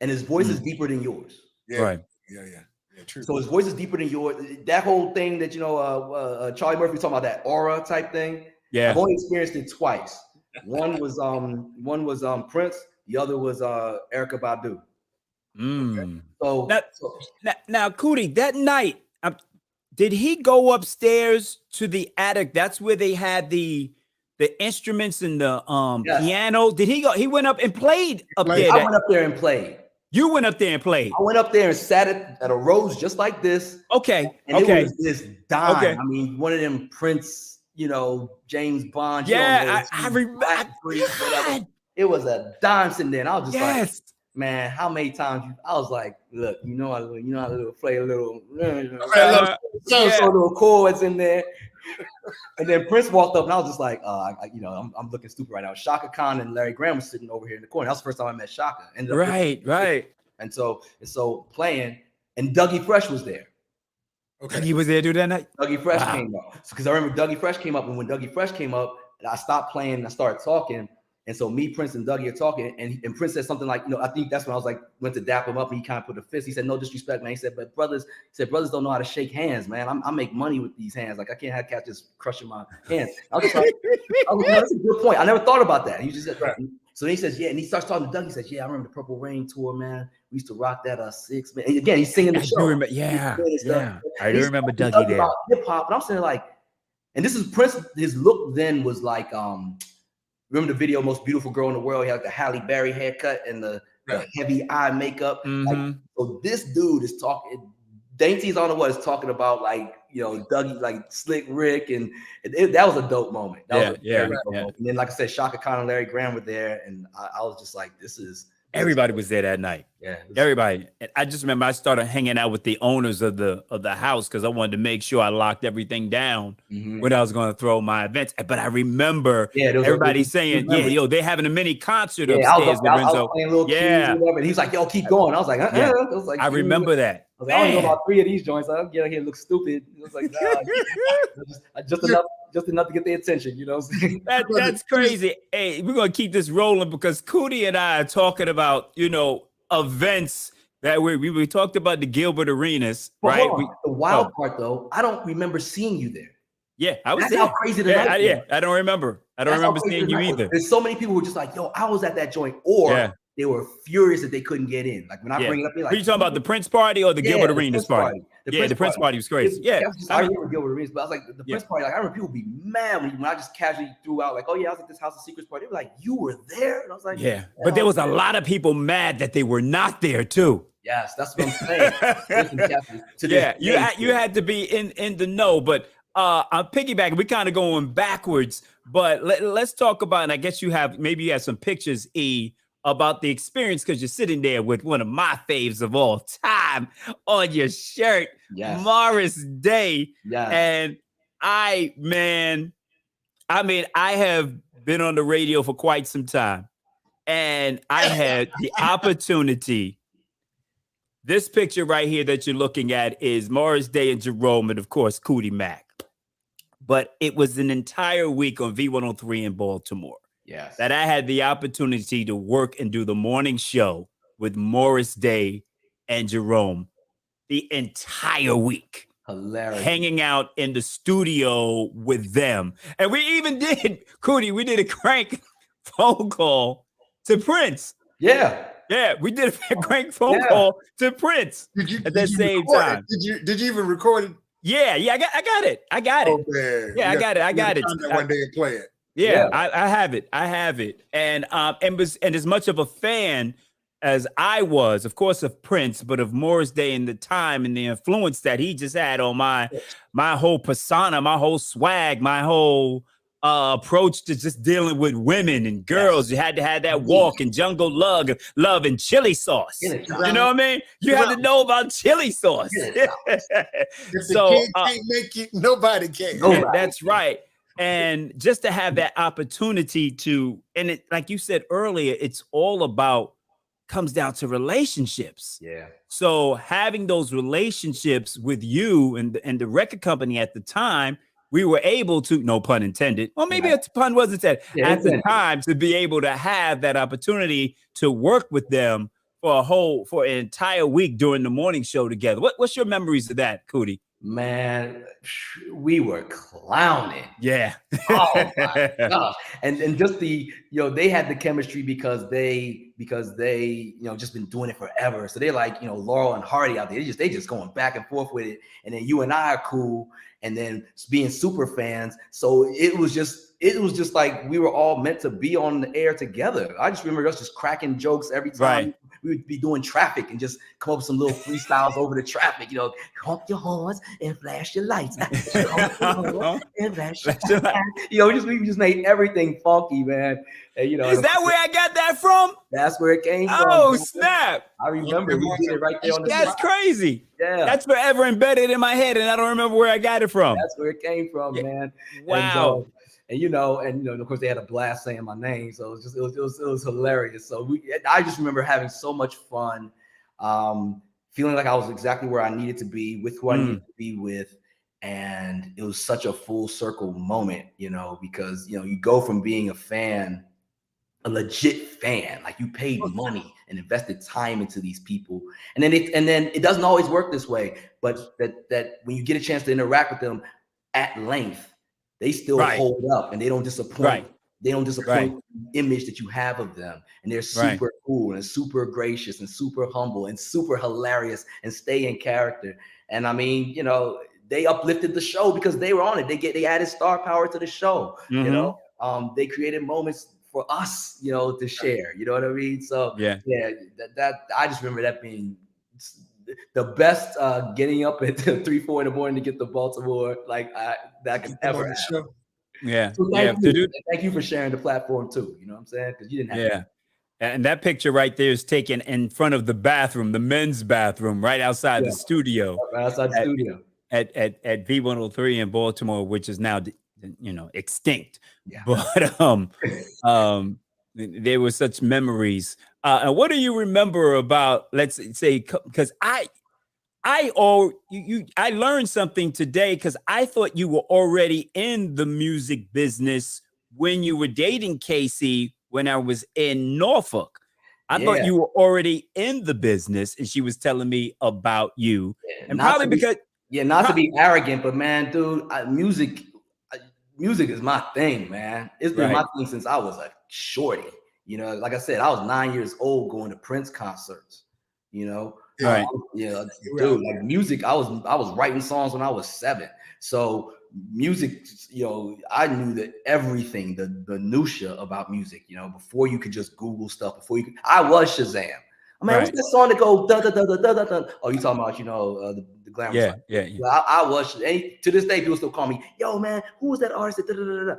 And his voice is deeper than yours. Yeah. Right. Yeah. True. So his voice is deeper than yours. That whole thing that Charlie Murphy talking about, that aura type thing. Yeah. I've only experienced it twice. One was Prince. The other was Erykah Badu. Okay. So now, Kuti, that night, did he go upstairs to the attic? That's where they had the instruments and the piano. Did he go? He went up and played up there. I went up there and played. You went up there and played. I went up there and sat at a rose just like this. Okay. And it was this dime. Okay. I mean, one of them Prince, James Bond. Yeah, I remember. It was a dime sitting there. And I was just like, man, how many times I was like, look, I play a little, little chords in there. And then Prince walked up, and I was just like, I'm looking stupid right now. Shaka Khan and Larry Graham was sitting over here in the corner. That was the first time I met Shaka. Right. And so playing, and Dougie Fresh was there. Okay, he was there that night. Dougie Fresh came up because I remember Dougie Fresh came up, and when Dougie Fresh came up, I stopped playing and I started talking, And so me, Prince, and Dougie are talking, and Prince said something like, I think that's when I was like, went to dap him up, and he kind of put a fist. He said, no disrespect, man. He said, but brothers don't know how to shake hands, man. I make money with these hands. Like, I can't have cats just crushing my hands. I was just like, that's a good point. I never thought about that. He just said, right. So then he says, yeah, and he starts talking to Dougie. He says, yeah, I remember the Purple Rain tour, man. We used to rock that 6, man. And again, he's singing the show. I do remember Dougie there. Hip hop, and I'm saying like, and this is Prince. His look then was like, remember the video, Most Beautiful Girl in the World? He had like the Halle Berry haircut and the heavy eye makeup. Like, so this dude is talking. Dainty's on the what is talking about like, Dougie, like Slick Rick, and that was a dope moment. That was a dope moment. And then, like I said, Shaka Khan and Larry Graham were there, and I was just like, everybody was there that night. Yeah, everybody. And I just remember I started hanging out with the owners of the house because I wanted to make sure I locked everything down when I was going to throw my events. But I remember everybody saying, they're having a mini concert upstairs, Lorenzo. I was playing little keys or whatever, and he's like, yo, keep going. I was like, I was like, I remember that. I was like, I don't know about 3 of these joints. I don't get out here and look stupid. It was like, nah, just enough to get their attention, That's crazy. Hey, we're gonna keep this rolling because Kuti and I are talking about, events that we talked about the Gilbert Arenas, right? The wild part though, I don't remember seeing you there. Yeah, I was That's there. How crazy the night was. I don't remember. I don't remember seeing you either. There's so many people who are just like, yo, I was at that joint, or they were furious that they couldn't get in. Like when I bring it up, they're like, are you talking about the Prince party or the Gilbert Arenas party? The Prince party was crazy. I remember Gilbert Arenas, but I was like, the Prince party, like I remember people be mad when I just casually threw out like, oh yeah, I was at this House of Secrets party. They were like, you were there? And I was like, but there was a lot of people mad that they were not there too. Yes, that's what I'm saying. You had to be in the know, but I'm piggybacking. We're kind of going backwards, but let's talk about, and I guess you have some pictures, about the experience because you're sitting there with one of my faves of all time on your shirt, Morris Day. Yes. And I have been on the radio for quite some time, and I had the opportunity. This picture right here that you're looking at is Morris Day and Jerome, and of course, Kuti Mack. But it was an entire week on V103 in Baltimore. Yes. That I had the opportunity to work and do the morning show with Morris Day and Jerome the entire week. Hilarious. Hanging out in the studio with them. And we even did, Kuti, we did a crank phone call to Prince. Yeah. Yeah, we did a crank phone call to Prince at that same time. Did you even record it? Yeah, I got it. I got it. Oh, man. Yeah, I got it. One day and play it. Yeah. I have it. And as much of a fan as I was, of course, of Prince, but of Morris Day and the time and the influence that he just had on my whole persona, my whole swag, my whole approach to just dealing with women and girls. You had to have that walk and jungle love and chili sauce. You know what I mean? You had to know about chili sauce. If the kid can't make it, nobody can. That's right. And just to have that opportunity to, and it, like you said earlier, it's all about, comes down to relationships. Yeah. So having those relationships with you and the record company at the time, we were able to, no pun intended, or maybe a pun was intended, at the time to be able to have that opportunity to work with them for an entire week during the morning show together. What's your memories of that, Kuti? Man, we were clowning. Yeah. Oh my gosh. And just the, they had the chemistry because they, just been doing it forever. So they're like, Laurel and Hardy out there. They just going back and forth with it. And then you and I are cool. And then being super fans. So it was just like we were all meant to be on the air together. I just remember us just cracking jokes every time we would be doing traffic and just come up with some little freestyles over the traffic, honk your horns and flash your lights. And flash your lights. We just made everything funky, man. And, is that where I got that from? That's where it came from. Oh, snap. I remember we did it right there on the That's spot. Crazy. Yeah. That's forever embedded in my head, and I don't remember where I got it from. That's where it came from, man. Wow. And of course they had a blast saying my name, so it was hilarious. So I just remember having so much fun, feeling like I was exactly where I needed to be with who I needed to be with, and it was such a full circle moment, because you go from being a fan a legit fan. Like you paid money and invested time into these people, and then it doesn't always work this way. But that when you get a chance to interact with them at length, they still hold up and they don't disappoint. Right. They don't disappoint the image that you have of them, and they're super cool and super gracious and super humble and super hilarious and stay in character. And I mean, you know, they uplifted the show because they were on it. They added star power to the show. You know, they created moments for us, you know, to share. You know what I mean? So yeah, that I just remember that being the best. Getting up at 3, 4 in the morning to get to Baltimore, like that could ever happen. Yeah. So thank you for sharing the platform too. You know what I'm saying? Because you didn't have to. And that picture right there is taken in front of the bathroom, the men's bathroom, right outside the studio. Right outside the studio. At V103 in Baltimore, which is now, you know, extinct. Yeah. But there were such memories. And what do you remember about, let's say, because I learned something today, because I thought you were already in the music business when you were dating Casey when I was in Norfolk. I thought you were already in the business, and she was telling me about you. And probably because not to be arrogant, but man, dude, music is my thing, man. It's been my thing since I was a shorty. You know, like I said, I was 9 years old going to Prince concerts. You know, dude, like music. I was writing songs when I was 7. So music, you know, I knew that everything, the minutia about music. You know, before you could just Google stuff. I was Shazam. I mean, what's that song that go da da da da da da da? Oh, you talking about, you know, the glamour song. Yeah. I was, and to this day, people still call me, yo, man, who was that artist? Da, da, da, da.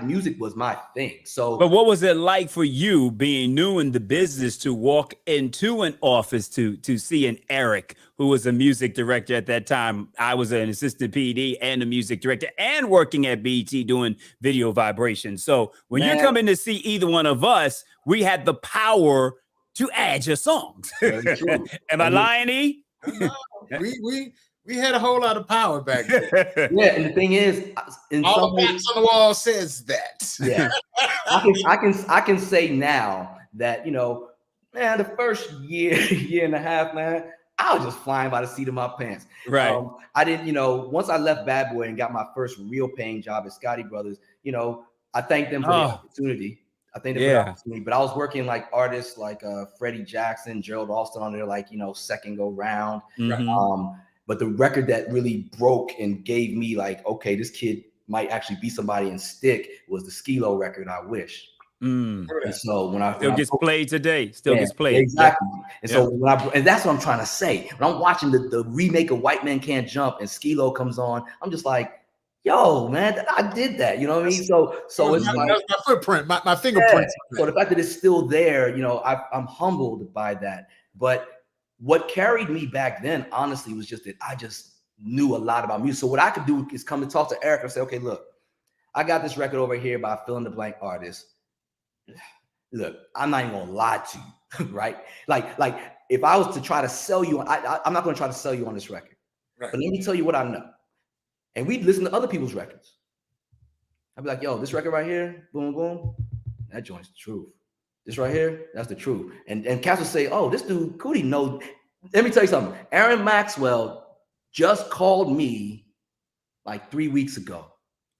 Music was my thing. So, but what was it like for you being new in the business to walk into an office to see an Eric, who was a music director at that time? I was an assistant PD and a music director and working at BET doing video vibration. So when you're coming to see either one of us, we had the power to add your songs. Am I lying, E? No, we had a whole lot of power back then. Yeah, and the thing is, all the facts on the wall says that. Yeah, I can say now that, you know, man, the first year and a half, man, I was just flying by the seat of my pants. Right. I didn't, you know, once I left Bad Boy and got my first real paying job at Scottie Bros, you know, I thanked them for the opportunity. I think they put out to me, but I was working like artists like Freddie Jackson, Gerald Alston on their, like, you know, second go round. But the record that really broke and gave me like, okay, this kid might actually be somebody and stick was the Skilo record, I Wish. And so when I gets played today, gets played. Exactly. And so and that's what I'm trying to say. When I'm watching the remake of White Man Can't Jump and Skilo comes on, I'm just like, yo, man, I did that. You know what I mean? So it's like my footprint, my fingerprint. So the fact that it's still there, you know, I'm humbled by that. But what carried me back then, honestly, was just that I just knew a lot about music. So what I could do is come and talk to Eric and say, okay, look, I got this record over here by fill in the blank artist. Look, I'm not even gonna lie to you, right? Like if I was to try to sell you, I'm not gonna try to sell you on this record. Right. But let me tell you what I know. And we'd listen to other people's records. I'd be like, yo, this record right here, boom, boom, that joint's the truth. This right here, that's the truth. And cats would say, oh, this dude, Kuti, no. Let me tell you something. Aaron Maxwell just called me like 3 weeks ago.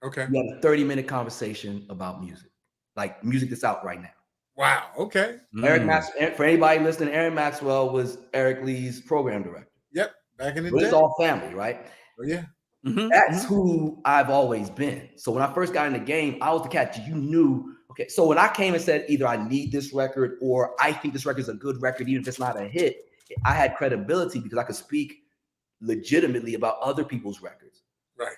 Okay. We had a 30-minute conversation about music. Like music that's out right now. Wow. Okay. Eric Maxwell, for anybody listening, Aaron Maxwell was Eric Lee's program director. Yep. Back in the day. It's all family, right? Oh, yeah. That's who I've always been. So when I first got in the game, I was the cat you knew. Okay, so when I came and said either I need this record or I think this record is a good record, even if it's not a hit, I had credibility because I could speak legitimately about other people's records. Right.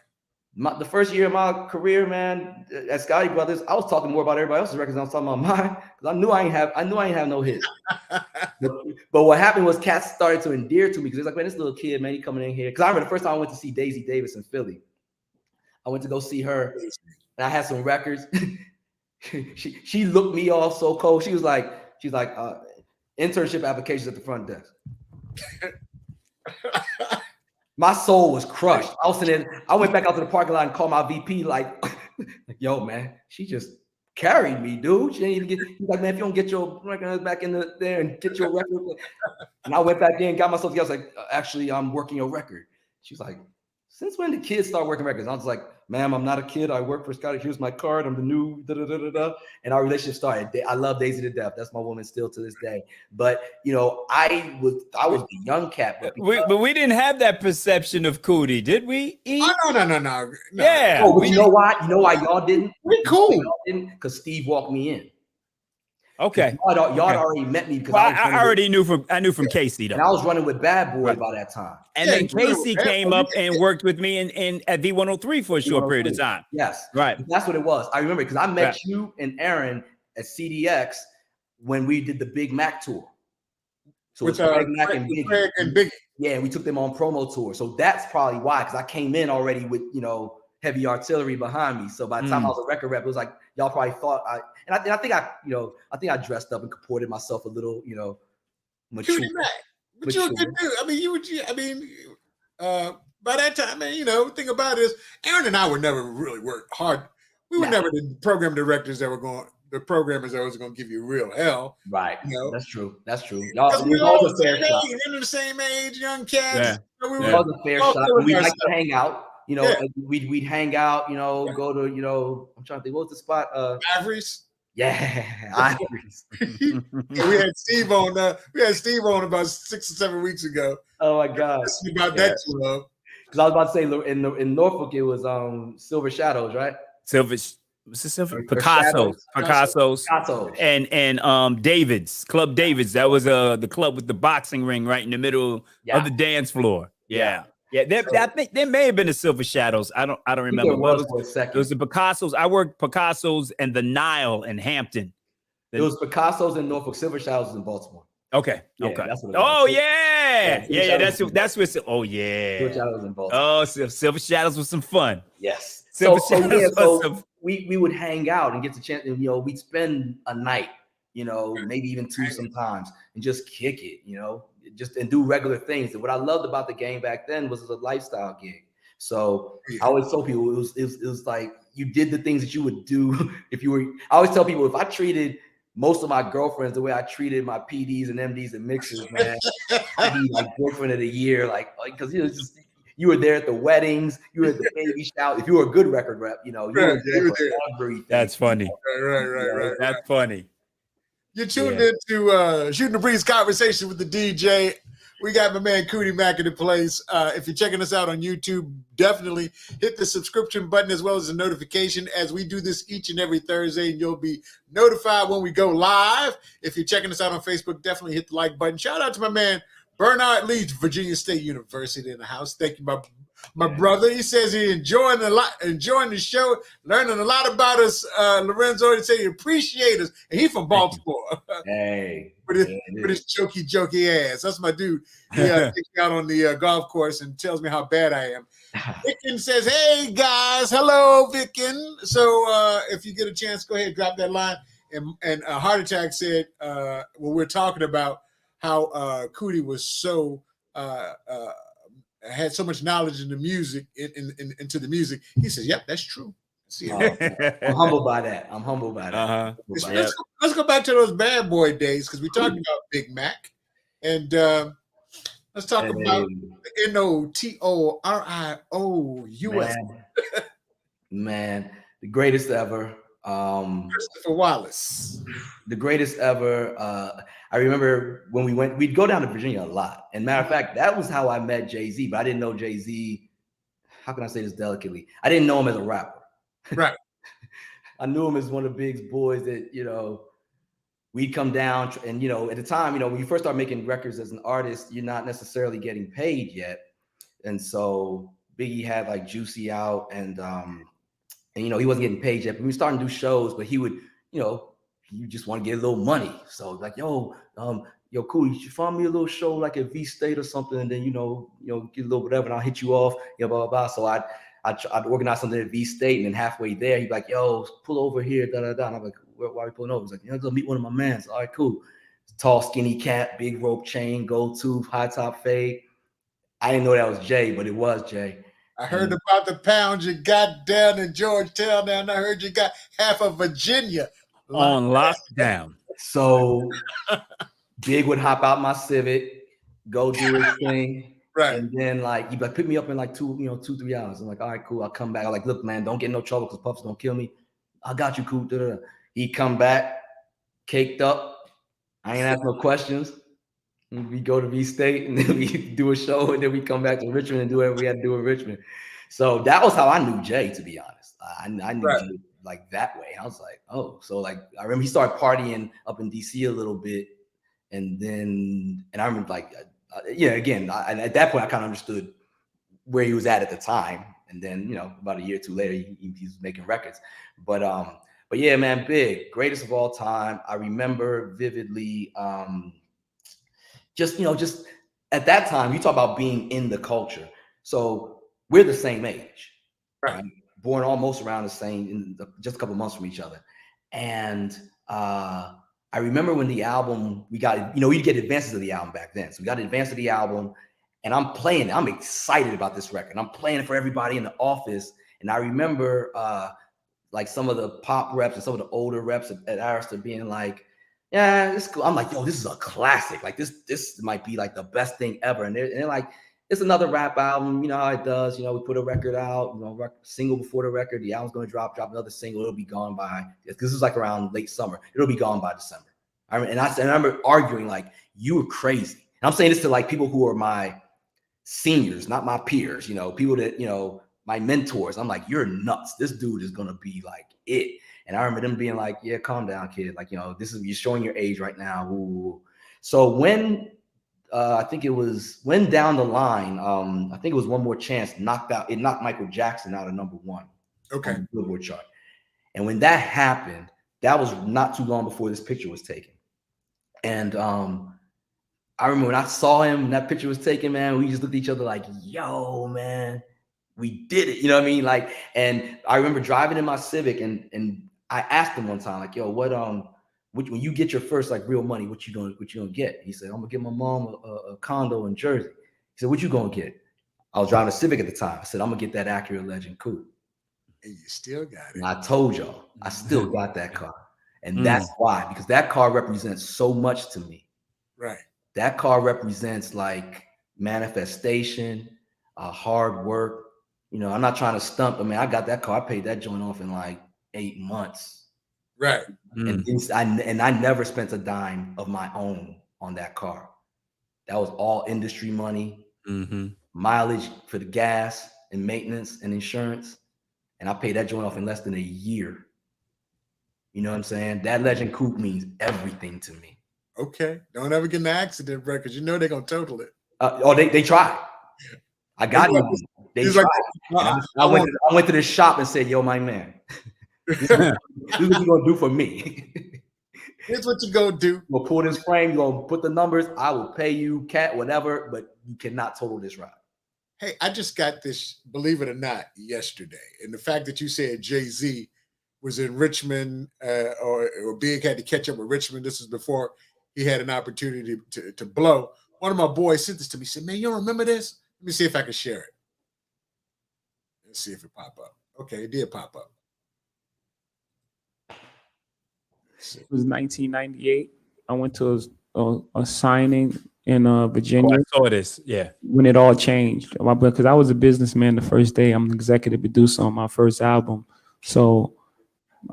The first year of my career, man, at Scottie Brothers, I was talking more about everybody else's records than I was talking about mine because I knew I ain't have no hits. but what happened was cats started to endear to me because it's like, man, this little kid, man, he coming in here. Because I remember the first time I went to see Daisy Davis in Philly. I went to go see her, and I had some records. She looked me off so cold. She's like, internship applications at the front desk. My soul was crushed. I was sitting there, I went back out to the parking lot and called my VP, like, yo, man, she just carried me, dude. She didn't even he's like, man, if you don't get your record back in there and get your record. And I went back there and got myself together. I was like, actually, I'm working your record. She was like, since when did kids start working records? I was like, ma'am, I'm not a kid. I work for Scottie. Here's my card. I'm the new da-da-da-da-da. And our relationship started. I love Daisy to death. That's my woman still to this day. But, I was the young cat. But we didn't have that perception of Kuti, did we? Oh, no. Yeah. Oh, but you know why? You know why y'all didn't? We cool. Because Steve walked me in. Okay. Y'all already met me because I already knew from Casey though. And I was running with Bad Boy by that time. And then Casey came up and worked with me in at V103 for a short period of time. Yes. Right. That's what it was. I remember because I met you and Aaron at CDX when we did the Big Mac tour. So with Craig Mack and Biggie. Craig and Biggie. Yeah, and we took them on promo tour. So that's probably why, because I came in already with heavy artillery behind me. So by the time I was a record rep, it was like y'all probably thought I think I dressed up and comported myself a little, mature. But you were a good dude. By that time, man, thing about it is Aaron and I would never really work hard. We were never the program directors that were the programmers that was going to give you real hell. Right. That's true. Y'all, we all the same age, into the same age, young cats. Yeah. We were a fair shot. We like to hang out. We'd hang out, go to, I'm trying to think, what was the spot? Ivory's. Yeah, Ivory's. We had Steve on. We had Steve on about 6 or 7 weeks ago. Oh my God! About that too, love. Because I was about to say in Norfolk it was Silver Shadows, right? Picasso's, and David's Club David's. That was the club with the boxing ring right in the middle of the dance floor. Yeah. I think there may have been the Silver Shadows. I don't remember. It was the Picasso's. I worked Picasso's and the Nile in Hampton. It was Picasso's in Norfolk. Silver Shadows in Baltimore. Okay. That's what it was. Oh yeah. That's where. Oh yeah. Silver Shadows in Baltimore. Oh, Silver Shadows was some fun. Yes. Silver Shadows. We would hang out and get the chance. And, we'd spend a night. Maybe even 2 sometimes, and just kick it. And do regular things. And what I loved about the game back then was it was a lifestyle gig. So I always told people it was like you did the things that you would do if you were. I always tell people if I treated most of my girlfriends the way I treated my PDs and MDs and mixers, man, I'd be like girlfriend of the year, like because you were there at the weddings, you were at the baby shower. If you were a good record rep, you were there for everything. That's funny. Right. That's funny. You're tuned into Shooting the Breeze Conversation with the DJ. We got my man Kuti Mack in the place. If you're checking us out on YouTube, definitely hit the subscription button as well as the notification as we do this each and every Thursday, and you'll be notified when we go live. If you're checking us out on Facebook, definitely hit the like button. Shout out to my man Bernard Leach, Virginia State University in the house. Thank you, my brother. He says he enjoying the show, learning a lot about us. Lorenzo already said he appreciates us, and he's from Baltimore. Hey, with his jokey ass. That's my dude. He takes me out on the golf course and tells me how bad I am. Vicken says, "Hey guys, hello, Vicken." So if you get a chance, go ahead, drop that line. And Heart Attack said, when we're talking about how Kuti was so had so much knowledge in the music, into the music. He says, "Yep, that's true." I'm humbled by that. Let's go back to those Bad Boy days because we talked about Big Mac, and let's talk about the NOTORIOUS. Man, the greatest ever. Christopher Wallace, the greatest ever. I remember when we'd go down to Virginia a lot. And matter of fact, that was how I met Jay-Z, but I didn't know Jay-Z. How can I say this delicately? I didn't know him as a rapper. Right. I knew him as one of Big's boys that, we'd come down and, at the time, when you first start making records as an artist, you're not necessarily getting paid yet. And so Biggie had like Juicy out and he wasn't getting paid yet, but we were starting to do shows, but he would, you just want to get a little money. So like, cool, you should find me a little show like at V State or something. And then, get a little whatever, and I'll hit you off, blah, blah, blah. So I'd organize something at V State, and then halfway there, he'd be like, yo, pull over here, da, da, da. And I'm like, why are we pulling over? He's like, I'm going to meet one of my mans. All right, cool. Tall, skinny cat, big rope chain, gold tooth, high top fade. I didn't know that was Jay, but it was Jay. I heard about the pounds you got down in Georgetown, and I heard you got half of Virginia on lockdown. So Big would hop out my Civic, go do his thing. Right. And then like he pick me up in like 2-3 hours. I'm like, all right, cool. I'll come back. I'm like, look, man, don't get in no trouble because Puff's gonna kill me. I got you, cool. He come back, caked up. I ain't ask no questions. We go to V-State and then we do a show and then we come back to Richmond and do whatever we had to do in Richmond. So that was how I knew Jay, to be honest. I knew Jay like that way. I was like, oh, so like I remember he started partying up in DC a little bit, and I remember like again, at that point I kind of understood where he was at the time, and then about a year or two later he's making records, but yeah, man, Big, greatest of all time. I remember vividly. Just at that time, you talk about being in the culture. So we're the same age, right? Born almost around the same, just a couple months from each other. And I remember when the album, we got, we'd get advances of the album back then. So we got advance of the album, and I'm playing it. I'm excited about this record. I'm playing it for everybody in the office. And I remember like some of the pop reps and some of the older reps at Arista being like, yeah, it's cool. I'm like, yo, this is a classic. Like this might be like the best thing ever. And they're like, it's another rap album. You know how it does. We put a record out, single before the record. The album's going to drop another single. It'll be gone by, this is like around late summer. It'll be gone by December. I remember arguing like, you were crazy. And I'm saying this to like people who are my seniors, not my peers, people that, my mentors. I'm like, you're nuts. This dude is going to be like it. And I remember them being like, yeah, calm down, kid. Like, this is, you're showing your age right now. Ooh. So when, I think it was when down the line, I think it was One More Chance knocked Michael Jackson out of number one. Okay. On the Billboard chart. And when that happened, that was not too long before this picture was taken. And I remember when I saw him, and that picture was taken, man, we just looked at each other like, yo, man, we did it. You know what I mean? Like, and I remember driving in my Civic and I asked him one time, like, yo, when you get your first like real money, what you gonna get? He said, I'm gonna get my mom a condo in Jersey. He said, what you gonna get? I was driving a Civic at the time. I said, I'm gonna get that Acura Legend Coupe. And you still got it. And I told y'all, I still got that car. And that's why, because that car represents so much to me. Right. That car represents like manifestation, hard work. I'm not trying to stump, but man, I got that car. I paid that joint off in like 8 months. Right. And I never spent a dime of my own on that car. That was all industry money, mileage for the gas and maintenance and insurance. And I paid that joint off in less than a year. You know what I'm saying? That Legend Coupe means everything to me. Okay. Don't ever get in an accident, bro, because they're going to total it. They tried. I got it. They tried. Like, I went to the shop and said, yo, my man, this is what you're going to do for me. Here's what you're going to do. We'll pull this frame. You're going to put the numbers. I will pay you, cat, whatever, but you cannot total this ride. Hey, I just got this, believe it or not, yesterday. And the fact that you said Jay-Z was in Richmond or Big had to catch up with Richmond. This is before he had an opportunity to blow. One of my boys sent this to me. He said, man, you don't remember this? Let me see if I can share it. Let's see if it pop up. Okay, it did pop up. It was 1998. I went to a signing in Virginia. I saw this, yeah. When it all changed. Because I was a businessman the first day. I'm an executive producer on my first album. So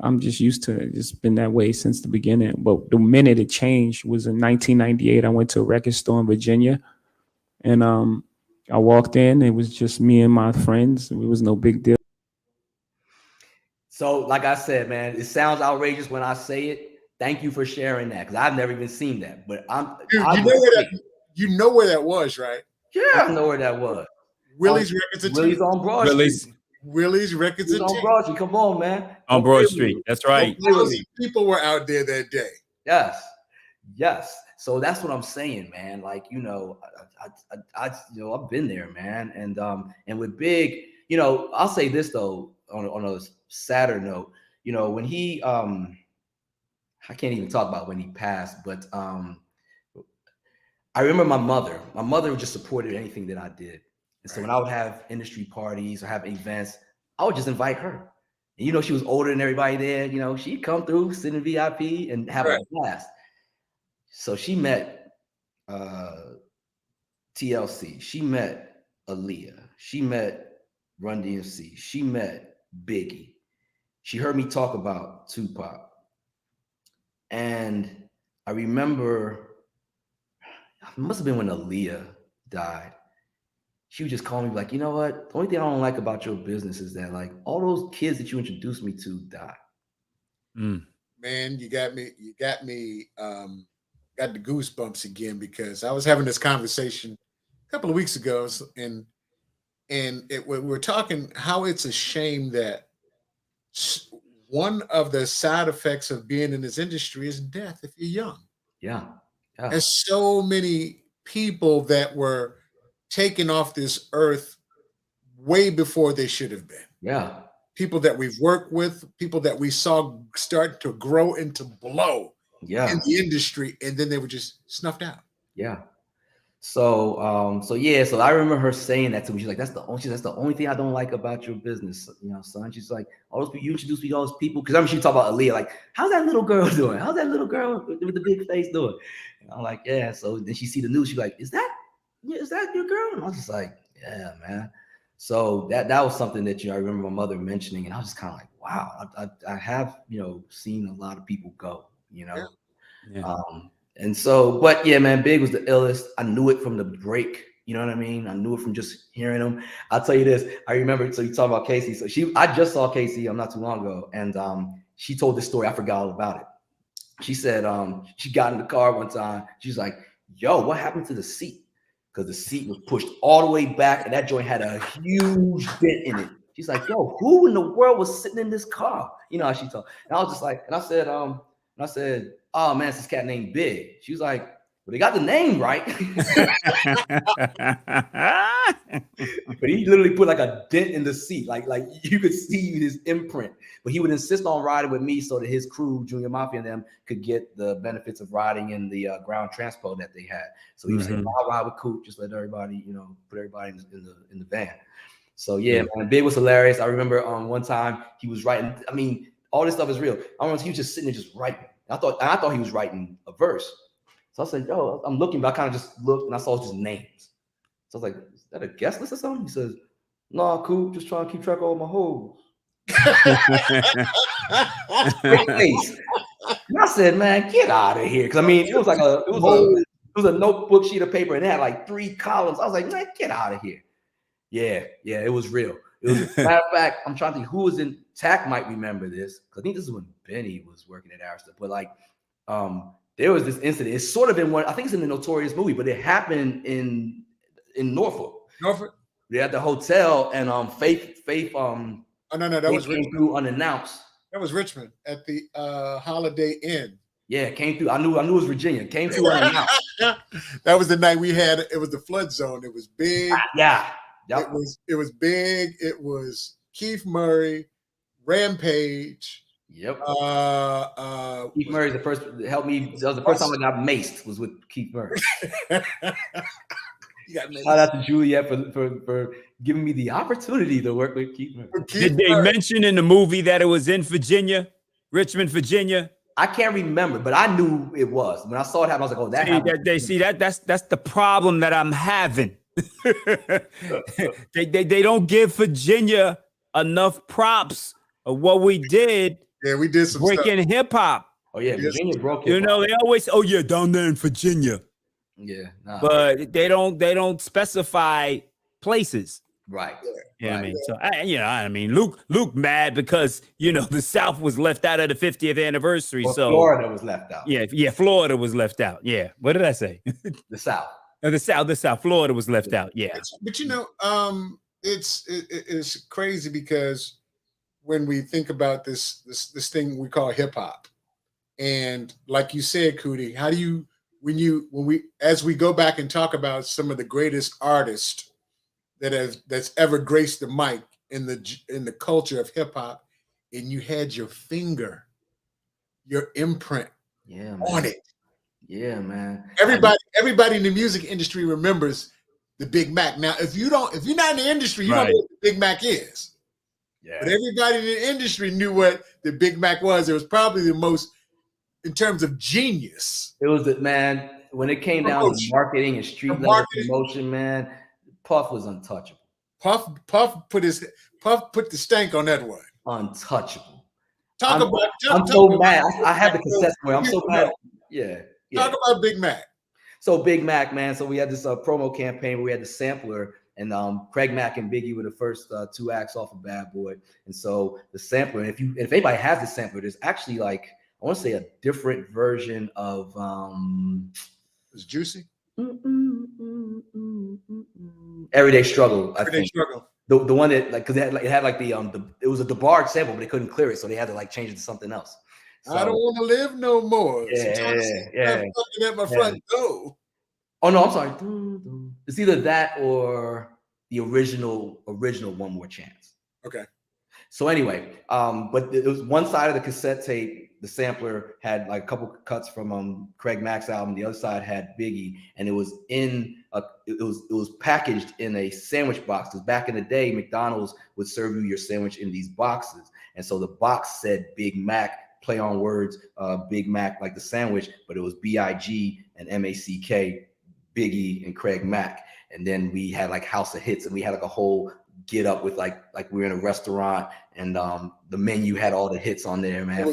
I'm just used to it. It's been that way since the beginning. But the minute it changed was in 1998. I went to a record store in Virginia. And I walked in. It was just me and my friends. It was no big deal. So, like I said, man, it sounds outrageous when I say it. Thank you for sharing that, because I've never even seen that. But you know where that was, right? Yeah, I know where that was. Willie's Records and Willie's on Broad Street. Willie's Records and on Broad Street. Come on, man. On Broad Street. That's right. People were out there that day. Yes. So that's what I'm saying, man. Like, I've been there, man. And with Big, I'll say this though, on a sadder note, when he I can't even talk about when he passed, but I remember my mother just supported anything that I did. And so when I would have industry parties or have events, I would just invite her. And, you know, she was older than everybody there. You know, she'd come through, sit in VIP and have a blast. So she met TLC. She met Aaliyah. She met Run DMC. She met Biggie. She heard me talk about Tupac. And I remember, it must have been when Aaliyah died. She would just call me like, you know what? The only thing I don't like about your business is that like all those kids that you introduced me to died. Man, you got me, got the goosebumps again, because I was having this conversation a couple of weeks ago, and we were talking how it's a shame that one of the side effects of being in this industry is death if you're young. Yeah. There's so many people that were taken off this earth way before they should have been. Yeah. People that we've worked with, people that we saw start to grow into blow in the industry, and then they were just snuffed out. Yeah. So I remember her saying that to me. She's like, that's the only thing I don't like about your business, you know, son. She's like, all those people, you introduced me to all those people. Because I remember she talked about Aaliyah, like, how's that little girl doing? How's that little girl with the big face doing? And I'm like, yeah. So then she see the news. She's like, is that your girl? And I was just like, yeah, man. So that was something that, you know, I remember my mother mentioning, and I was just kind of like, wow, I have, you know, seen a lot of people go, you know. Yeah. And so, but yeah, man, Big was the illest. I knew it from the break. You know what I mean? I knew it from just hearing him. I'll tell you this. I remember, so you talk about Casey. So I just saw Casey not too long ago. And she told this story. I forgot all about it. She said she got in the car one time. She's like, yo, what happened to the seat? Because the seat was pushed all the way back, and that joint had a huge dent in it. She's like, yo, who in the world was sitting in this car? You know how she told. And I was just like, and I said, oh man, it's this cat named Big. She was like, well, they got the name right. But he literally put like a dent in the seat. Like you could see his imprint. But he would insist on riding with me so that his crew, Junior Mafia and them, could get the benefits of riding in the ground transpo that they had. So he was saying, I'll ride with Coop, just let everybody, you know, put everybody in the van. So yeah, man, Big was hilarious. I remember one time he was writing, I mean, all this stuff is real. I remember he was just sitting there just writing. I thought he was writing a verse. So I said, yo, I'm looking, but I kind of just looked and I saw just names. So I was like, is that a guest list or something? He says, nah, cool, just trying to keep track of all my hoes. Great face. And I said, man, get out of here. Because I mean, it was a notebook sheet of paper and it had like 3 columns. I was like, man, get out of here. Yeah, it was real. It was, matter of fact, I'm trying to think who was in TAC might remember this. I think this is when Benny was working at Arista. But like, there was this incident. It's sort of in one. I think it's in the Notorious movie, but it happened in Norfolk. They're at the hotel, and Faith. Oh no, that was came through unannounced. That was Richmond at the Holiday Inn. Yeah, came through. I knew it was Virginia. Came through unannounced. That was the night we had. It was the flood zone. It was big. Yeah. Yep. It was big. It was Keith Murray, Rampage. Yep. Keith Murray the first helped me. That was the first time I got maced was with Keith Murray. Shout out to Juliet for giving me the opportunity to work with Keith Murray. Did they mention in the movie that it was in Virginia, Richmond, Virginia? I can't remember, but I knew it was. When I saw it happen, I was like, "Oh, that happened." That's the problem that I'm having. they don't give Virginia enough props of what we did. Yeah, we did some breaking hip hop. Oh yeah, Virginia broke. You know, they always, oh yeah, down there in Virginia. Yeah, but they don't specify places. Right. Yeah, right. I mean, Luke mad because the South was left out of the 50th anniversary. Well, so Florida was left out. Yeah, Florida was left out. Yeah. What did I say? The South. The South. Florida was left out. Yeah. But it's crazy because when we think about this thing we call hip hop, and like you said, Kuti, how do you as we go back and talk about some of the greatest artists that's ever graced the mic in the culture of hip hop, and you had your finger, your imprint on it. Yeah, man. Everybody in the music industry remembers the Big Mac. Now, if you're not in the industry, you Right. don't know what the Big Mac is. Yeah. But everybody in the industry knew what the Big Mac was. It was probably the most, in terms of genius. It was man, when it came down to marketing and street level promotion, man, Puff was untouchable. Puff put the stank on that one. Untouchable. I'm so mad. I have the cassette where I'm so mad. Yeah. Talk about Big Mac. So Big Mac, man. So we had this promo campaign where we had the sampler, and Craig Mack and Biggie were the first two acts off of Bad Boy. And so the sampler, and if anybody has the sampler, there's actually like, I want to say a different version of It's Juicy. Everyday Struggle. Everyday Struggle. The one that like, because it had like the it was a DeBarge sample, but they couldn't clear it, so they had to like change it to something else. So, I don't want to live no more. Yeah. At my front door. Oh no, I'm sorry. It's either that or the original One More Chance. Okay. So anyway, but it was one side of the cassette tape. The sampler had like a couple cuts from Craig Mack's album. The other side had Biggie, and it was it was packaged in a sandwich box. Because back in the day, McDonald's would serve you your sandwich in these boxes, and so the box said Big Mac, play on words, Big Mac like the sandwich, but it was B-I-G and M-A-C-K, Biggie and Craig Mack. And then we had like House of Hits, and we had like a whole get up with like we were in a restaurant, and the menu had all the hits on there, man. That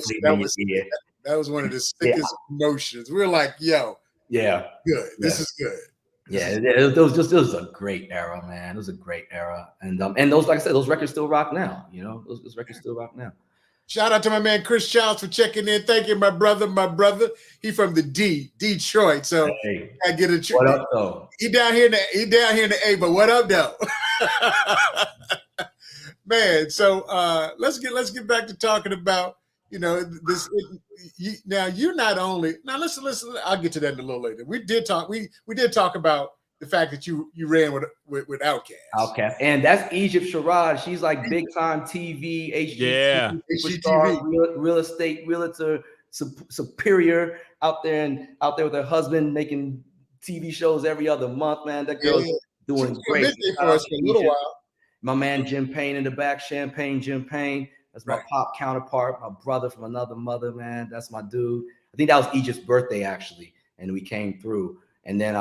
was one of the sickest emotions. We were like, yo, good. This is good. It was a great era, man. It was a great era. And those, like I said, those records still rock now, you know, those records still rock now. Shout out to my man Chris Childs for checking in. Thank you, my brother. He from the Detroit. So I get a what up, though? He down here in the A, but what up, though? Man, so let's get back to talking about, you know, this. Now you're not only now. Listen. I'll get to that in a little later. We did talk about the fact that you ran with Outkast. Outkast, and that's Egypt Sherrod. She's like big time TV, HGTV, real estate realtor, superior out there with her husband making TV shows every other month. Man, that girl's doing great for us for a little while. My man Jim Payne in the back, Champagne Jim Payne. That's my pop counterpart, my brother from another mother, man. That's my dude. I think that was Egypt's birthday actually, and we came through. And then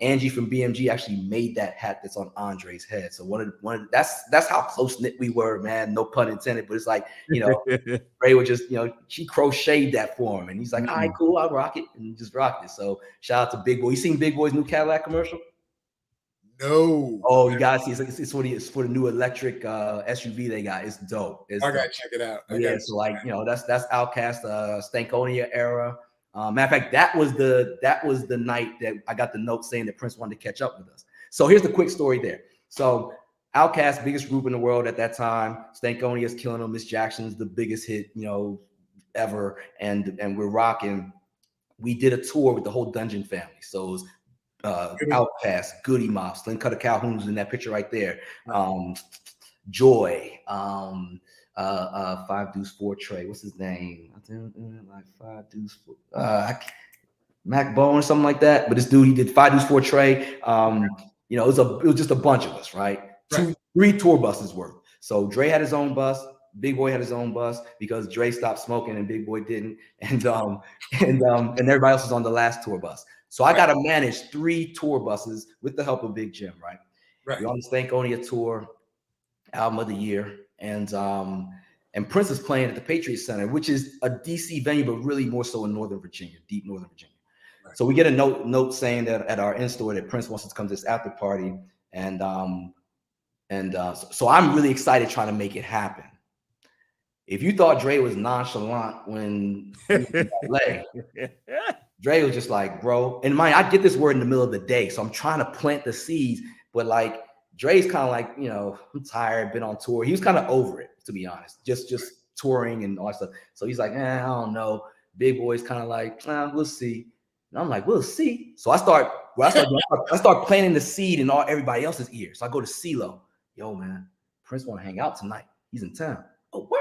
Angie from BMG actually made that hat that's on Andre's head. So that's how close knit we were, man. No pun intended, but it's like, you know, Ray would just, you know, she crocheted that for him, and he's like, all right, cool, I'll rock it, and just rocked it. So shout out to Big Boy. You seen Big Boy's new Cadillac commercial? No. Oh, you gotta see. It's for the new electric SUV they got. It's dope. I gotta check it out. So like, you know, that's Outkast, Stankonia era. Matter of fact, that was the night that I got the note saying that Prince wanted to catch up with us. So here's the quick story there. So Outkast, biggest group in the world at that time. Stankonia's killing them. Miss Jackson's the biggest hit, you know, ever. And we're rocking. We did a tour with the whole Dungeon family. So it was Outkast, Goody Mob, Slim Cutter Calhoun was in that picture right there. Joy, 5 Deuce 4 Trey. What's his name? Like 5 Deuce 4. Mac Bone or something like that. But this dude, he did 5 Deuce 4 Trey. You know, it was just a bunch of us, right? 3 tour buses worth. So Dre had his own bus. Big Boy had his own bus because Dre stopped smoking and Big Boy didn't. And everybody else was on the last tour bus. So I got to manage 3 tour buses with the help of Big Jim, right? We're on the Stankonia tour, album of the year. And Prince is playing at the Patriot Center, which is a DC venue, but really more so in Northern Virginia, deep Northern Virginia. Right. So we get a note saying that at our in-store that Prince wants us to come to this after party. So I'm really excited trying to make it happen. If you thought Dre was nonchalant when he was in LA, Dre was just like, bro, and mind, I get this word in the middle of the day. So I'm trying to plant the seeds, but like Dre's kind of like, you know, I'm tired, been on tour. He was kind of over it, to be honest, just touring and all that stuff. So he's like, I don't know. Big Boy's kind of like, we'll see. And I'm like, we'll see. So I start planting the seed in everybody else's ears. So I go to CeeLo. Yo, man, Prince want to hang out tonight. He's in town. Oh, word.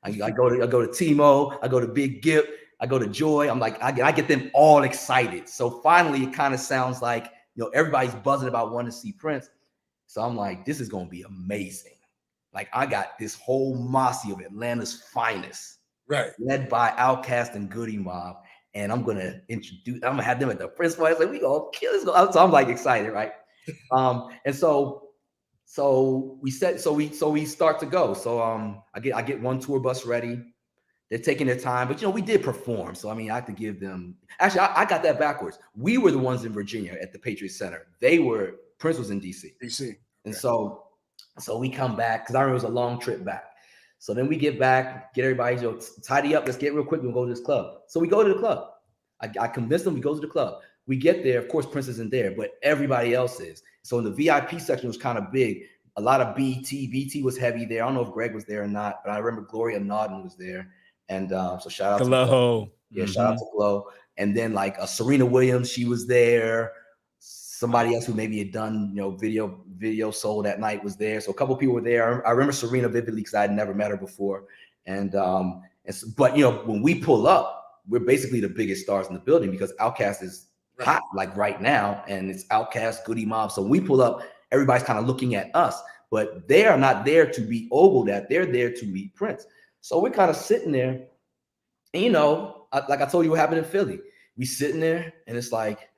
I go to Timo. I go to Big Gip. I go to Joy. I'm like, I get them all excited. So finally, it kind of sounds like everybody's buzzing about wanting to see Prince. So I'm like, this is going to be amazing. Like, I got this whole mosse of Atlanta's finest, right, led by Outkast and Goody Mob. And I'm going to have them at the Prince party. Like, we going to kill this. So I'm like excited, right? And so we start to go. So I get one tour bus ready. They're taking their time, but we did perform. So I mean, I have to give them. Actually, I got that backwards. We were the ones in Virginia at the Patriot Center. Prince was in DC. Okay. And so we come back because I remember it was a long trip back. So then we get back, get everybody tidy up. Let's get real quick. We'll go to this club. So we go to the club. I convinced them. We go to the club. We get there. Of course, Prince isn't there, but everybody else is. So in the VIP section was kind of big. A lot of BT was heavy there. I don't know if Greg was there or not, but I remember Gloria Nodden was there. And so shout out to Glow. Yeah, shout out to Glow. And then like Serena Williams, she was there. Somebody else who maybe had done video soul that night was there. So a couple people were there. I remember Serena vividly because I had never met her before. But when we pull up, we're basically the biggest stars in the building because Outkast is hot like right now, and it's Outkast, Goody Mob. So when we pull up, everybody's kind of looking at us, but they are not there to be ogled at. They're there to meet Prince. So we're kind of sitting there, and like I told you what happened in Philly. We sitting there, and it's like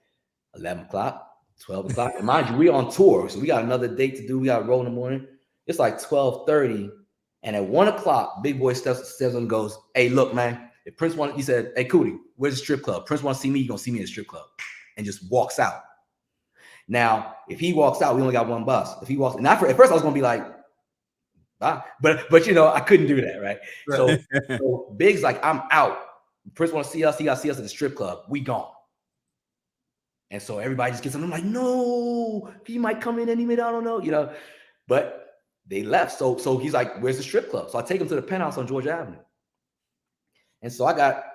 11 o'clock, 12 o'clock. And mind you, we're on tour, so we got another date to do. We got to roll in the morning. It's like 12:30, and at 1 o'clock, Big Boy steps and goes, "Hey, look, man, if Prince wanted," he said, "Hey, Kuti, where's the strip club? Prince want to see me. You're going to see me in the strip club." And just walks out. Now, if he walks out, we only got one bus. If he walks, and at first I was going to be like, bye. But I couldn't do that, right? So Big's like, I'm out. Prince want to see us. He got to see us at the strip club. We gone. And so everybody just gets on. I'm like, no, he might come in any minute. I don't know, But they left. So he's like, where's the strip club? So I take him to the Penthouse on Georgia Avenue. And so I got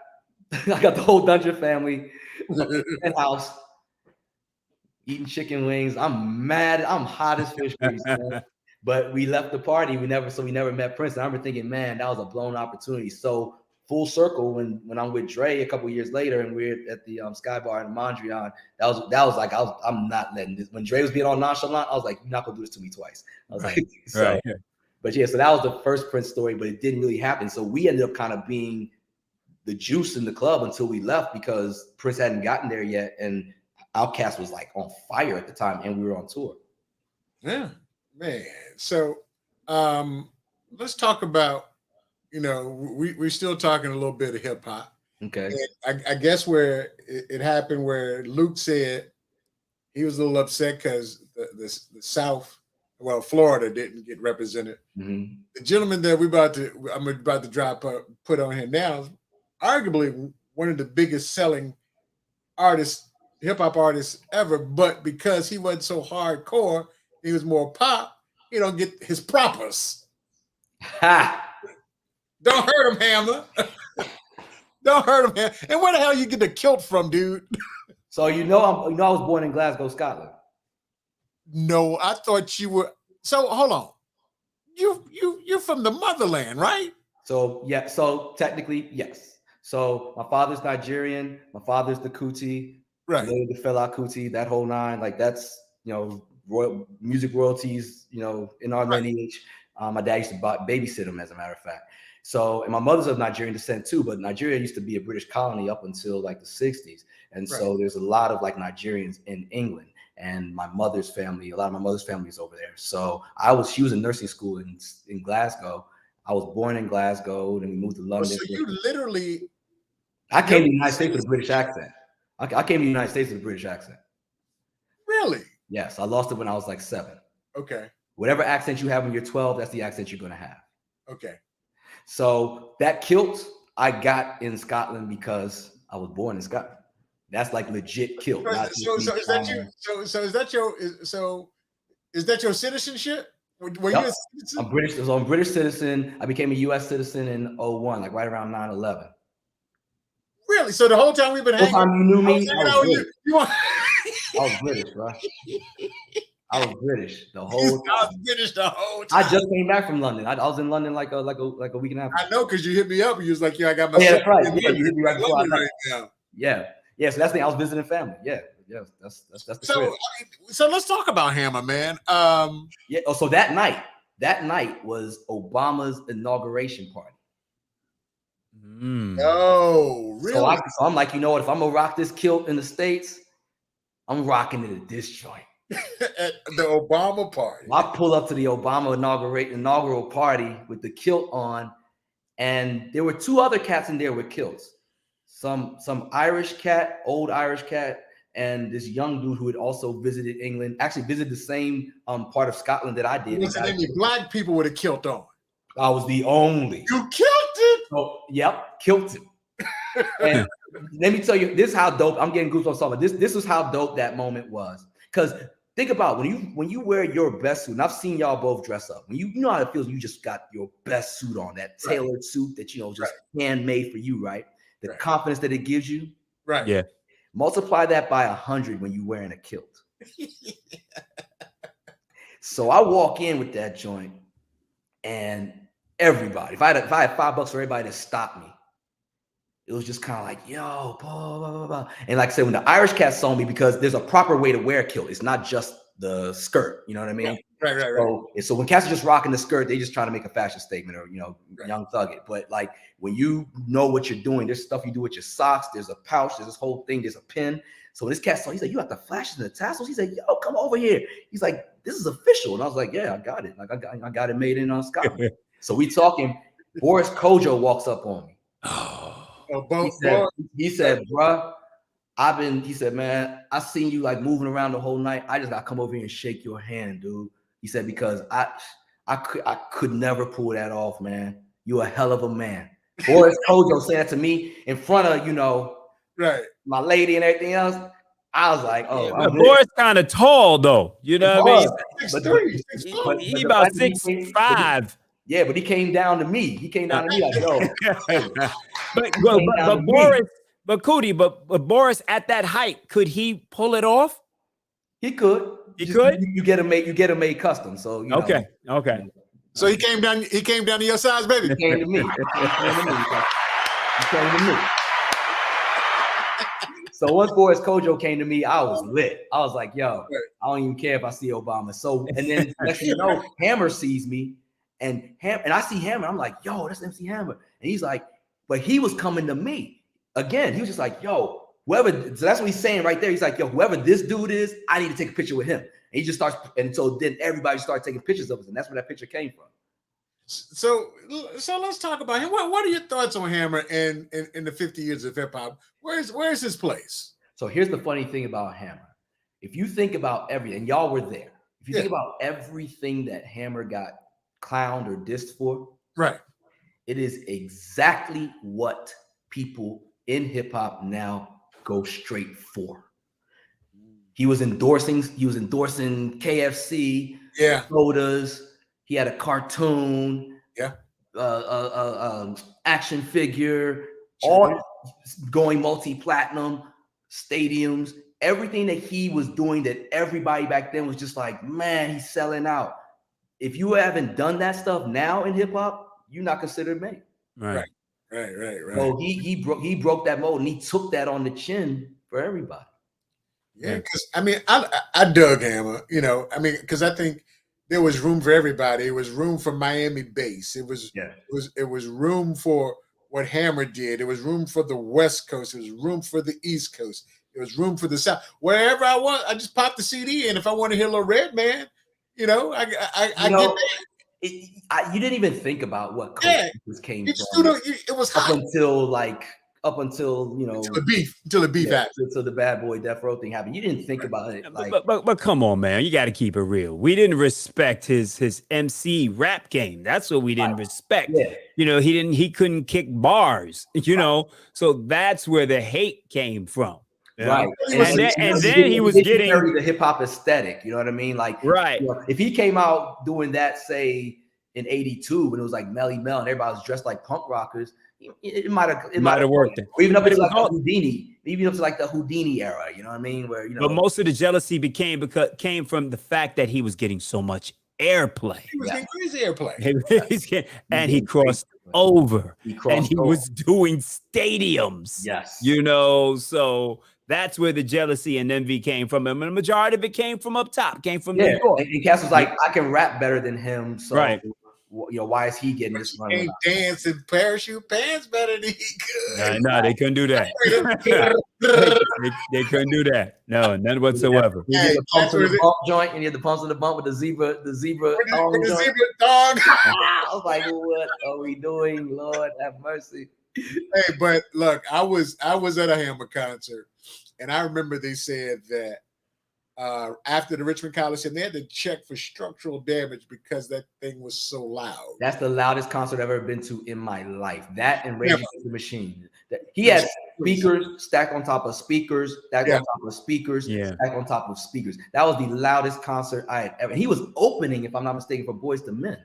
the whole Dungeon family Penthouse eating chicken wings. I'm mad. I'm hot as fish grease, man. But we left the party. We never met Prince. And I remember thinking, man, that was a blown opportunity. So full circle when I'm with Dre a couple of years later and we're at the Sky Bar in Mondrian, that was like I'm not letting this. When Dre was being all nonchalant, I was like, you're not gonna do this to me twice. I was like, so. Right. But yeah, so that was the first Prince story, but it didn't really happen. So we ended up kind of being the juice in the club until we left because Prince hadn't gotten there yet, and Outkast was like on fire at the time, and we were on tour. Yeah, man. So let's talk about, we're still talking a little bit of hip hop. Okay. And I guess where it happened, where Luke said he was a little upset because the South, Florida didn't get represented. Mm-hmm. The gentleman that I'm about to put on here now, is arguably one of the biggest selling hip hop artists ever, but because he wasn't so hardcore, he was more pop. He don't get his propers. Ha! Don't hurt him, Hammer. Don't hurt him, Hammer. And where the hell you get the kilt from, dude? So I was born in Glasgow, Scotland. No, I thought you were. So hold on, you're from the motherland, right? So yeah. So technically, yes. So my father's Nigerian. My father's the Kuti. Right. The Fela Kuti, that whole nine. Like that's music royalties. In our lineage. My dad used to babysit him, as a matter of fact. So, and my mother's of Nigerian descent too, but Nigeria used to be a British colony up until like the 60s. And so there's a lot of like Nigerians in England, and my mother's family, a lot of my mother's family is over there. So she was in nursing school in Glasgow. I was born in Glasgow, then we moved to London. So you literally. I came to the United States with a British accent. I came to the United States with a British accent. Really? Yes. I lost it when I was like 7. Okay. Whatever accent you have when you're 12, that's the accent you're going to have. Okay. So that kilt I got in Scotland because I was born in Scotland. That's like legit kilt. So is that you? So is that your citizenship? Were you a citizen? I'm British. So I'm a British citizen. I became a U.S. citizen in 2001, like right around 9/11. Really? So the whole time we've been hanging, you knew me. I was British, bro. I was British the whole time. I was British the whole time. I just came back from London. I was in London like a week and a half. I know, because you hit me up and you was like, "Yeah, I got my." Yeah, that's right. Yeah, you hit me right before right now. Yeah. So that's the thing. I was visiting family. Yeah. Yes, that's the So, crib. so let's talk about Hammer, man. Yeah. Oh, so that night was Obama's inauguration party. Oh, really? So I'm like, you know what? If I'm gonna rock this kilt in the States, I'm rocking it at this joint. At the Obama party. I pull up to the Obama inaugural party with the kilt on, and there were two other cats in there with kilts. Some Irish cat, old Irish cat, and this young dude who had also visited England, actually visited the same part of Scotland that I did. Wasn't any black people with a kilt on? I was the only. You kilted? Oh, yep, kilted. And let me tell you, this is how dope. I'm getting goosebumps talking about this. This is how dope that moment was. Because think about when you wear your best suit, and I've seen y'all both dress up. When you know how it feels, you just got your best suit on, that tailored suit that just handmade for you, right? The confidence that it gives you. Right. Yeah. Multiply that by 100 when you're wearing a kilt. So I walk in with that joint, and everybody, if I had $5 for everybody to stop me, it was just kind of like, yo, blah, blah, blah, blah. And like I said, when the Irish cats saw me, because there's a proper way to wear a kilt. It's not just the skirt. You know what I mean? Right. So when cats are just rocking the skirt, they just trying to make a fashion statement or, young thug it. But like when you know what you're doing, there's stuff you do with your socks. There's a pouch. There's this whole thing. There's a pin. So when this cat saw, he's like, you got the flashes and the tassels. He's like, yo, come over here. He's like, this is official. And I was like, yeah, I got it. Like I got it made in Scotland. So we talking. Boris Kojo walks up on me. He said, bruh, he said, man, I seen you like moving around the whole night. I just got to come over here and shake your hand, dude. He said, because I could never pull that off, man. You a hell of a man. Boris Kojo said that to me in front of, my lady and everything else. I was like, oh. Yeah, Boris kind of tall, though. You know what I mean? 6'3", He about 6'5". Yeah, but he came down to me. He came down to me like, yo. but Boris, but Kuti, but Boris at that height, could he pull it off? He could. He could. You get him made custom. So okay. So he came down to your size, baby. He came to me. So once Boris Kojo came to me, I was lit. I was like, yo, I don't even care if I see Obama. So and then next thing you know, Hammer sees me. And I see Hammer. I'm like, yo, that's MC Hammer. And he's like, but he was coming to me. Again, he was just like, yo, whoever. So that's what he's saying right there. He's like, yo, whoever this dude is, I need to take a picture with him. And he just starts. And so then everybody started taking pictures of us. And that's where that picture came from. So let's talk about him. What are your thoughts on Hammer in the 50 years of hip hop? Where's his place? So here's the funny thing about Hammer. If you think about everything, y'all were there. If you think about everything that Hammer got clowned or dissed for, right, it is exactly what people in hip hop now go straight for. He was endorsing KFC, sodas. He had a cartoon, action figure, all going multi-platinum, stadiums, everything that he was doing that everybody back then was just like, man, he's selling out. If you haven't done that stuff now in hip hop, you're not considered made. Right. So he broke that mold and he took that on the chin for everybody. Yeah, because I dug Hammer, because I think there was room for everybody. It was room for Miami bass. It was room for what Hammer did. It was room for the West Coast. It was room for the East Coast. It was room for the South. Wherever I want, I just pop the CD in. If I want to hear a little Redman, I get that. You didn't even think about what culture this came from. It was hot. Up until until the beef happened. Until the Bad Boy Death Row thing happened. You didn't think about it. But come on, man. You got to keep it real. We didn't respect his MC rap game. That's what we didn't respect. Yeah. He couldn't kick bars, so that's where the hate came from. Right. And then he was getting the hip hop aesthetic. You know what I mean? Like, right. If he came out doing that, say in '82, when it was like Melly Mel and everybody was dressed like punk rockers, it might have worked. Or even up to like the Houdini era. You know what I mean? Where But most of the jealousy came from the fact that he was getting so much airplay. He was getting crazy airplay. And he crossed over. He was doing stadiums. Yes. So That's where the jealousy and envy came from. And the majority of it came from up top, came from New York. And Cass was like, I can rap better than him. So, right. Why is he getting this run? Can't dance in parachute pants better than he could. No, they couldn't do that. they couldn't do that. No, none whatsoever. You need the pumps in the bump joint, and you had the pumps in the bump with the zebra with the zebra dog. I was like, what are we doing? Lord have mercy. Hey, but look, I was at a Hammer concert, and I remember they said that after the Richmond Coliseum, they had to check for structural damage because that thing was so loud. That's the loudest concert I've ever been to in my life. That and Rage Against the Machine. He had speakers stacked on top of speakers, stacked on top of speakers, stacked on top of speakers. That was the loudest concert I had ever. He was opening, if I'm not mistaken, for Boyz II Men.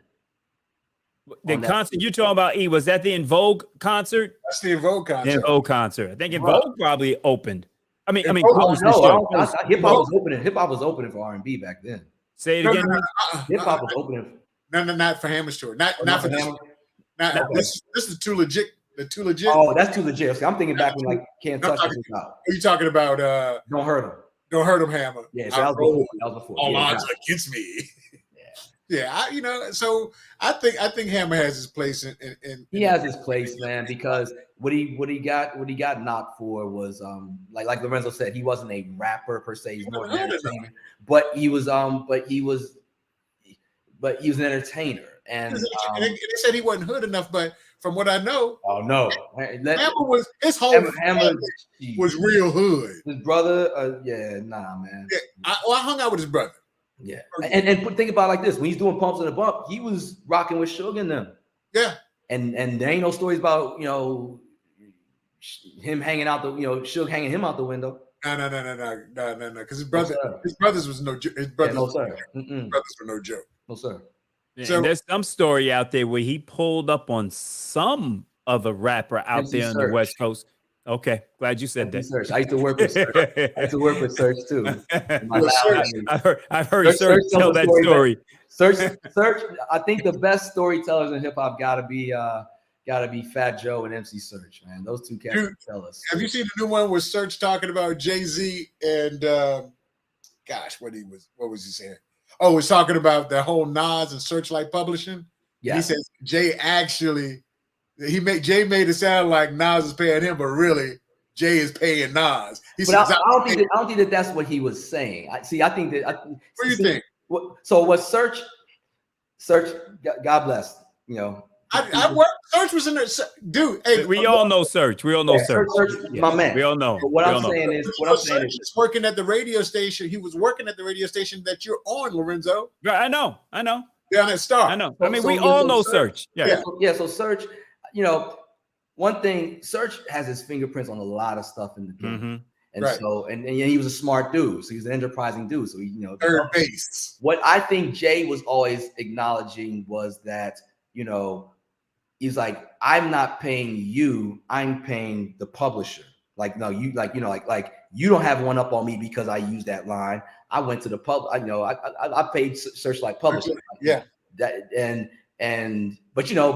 The concert you're talking about, E, was that the In Vogue concert? That's the In Vogue concert. In Vogue concert. I think In Vogue probably opened. I mean, hip hop was opening. Hip hop was opening for R&B back then. Say it again. Hip hop was opening. No, not for Hammer's tour. Not for Hammer. This is too legit. The Too Legit. Oh, that's Too Legit. I'm thinking back when like Can't Touch This out. Are you talking about? Don't Hurt Him. Don't Hurt Him, Hammer. Yeah, that was before. All odds against me. Yeah, so I think Hammer has his place in he has his place, man, because what he got knocked for was like Lorenzo said, he wasn't a rapper per se, he's more an entertainer, but he was an entertainer, and they said he wasn't hood enough, but from what I know, Hammer was his whole Hammer was real hood. His brother, man. Yeah, I hung out with his brother. Yeah, and think about it like this: when he's doing Pumps in the Bump, he was rocking with Suge and them. Yeah, and there ain't no stories about him hanging out Suge hanging him out the window. No, because his brothers was no joke. His brothers, no sir. Brothers were no joke. No sir. Yeah, so there's some story out there where he pulled up on some other rapper out there on the West Coast. Okay, glad you said that. Search. I used to work with Search. Search too. I've heard Search tell that story. Search. I think the best storytellers in hip hop gotta be Fat Joe and MC Search, man. Those two cats tell us. Have you seen the new one with Search talking about Jay-Z and what was he saying? Oh, he's talking about the whole Nas and Searchlight Publishing. Yeah, he says Jay made it sound like Nas is paying him, but really Jay is paying Nas. I don't think that's what he was saying. I think that. What do you think? So what Search? God bless. I worked. Search was in there, dude. Hey, we all know Search. We all know Search. My man. We all know. But what I'm saying is, working at the radio station. He was working at the radio station that you're on, Lorenzo. Yeah, I know. Down at Star. I know. I mean, we all know Search. Yeah. So Search. One thing, Search has his fingerprints on a lot of stuff in the game. And so, and he was a smart dude. So he was an enterprising dude. So third base. What I think Jay was always acknowledging was that, he's like, I'm not paying you, I'm paying the publisher. Like, no, you you don't have one up on me because I used that line. I went to the pub, I paid Searchlight Publishing. Yeah. But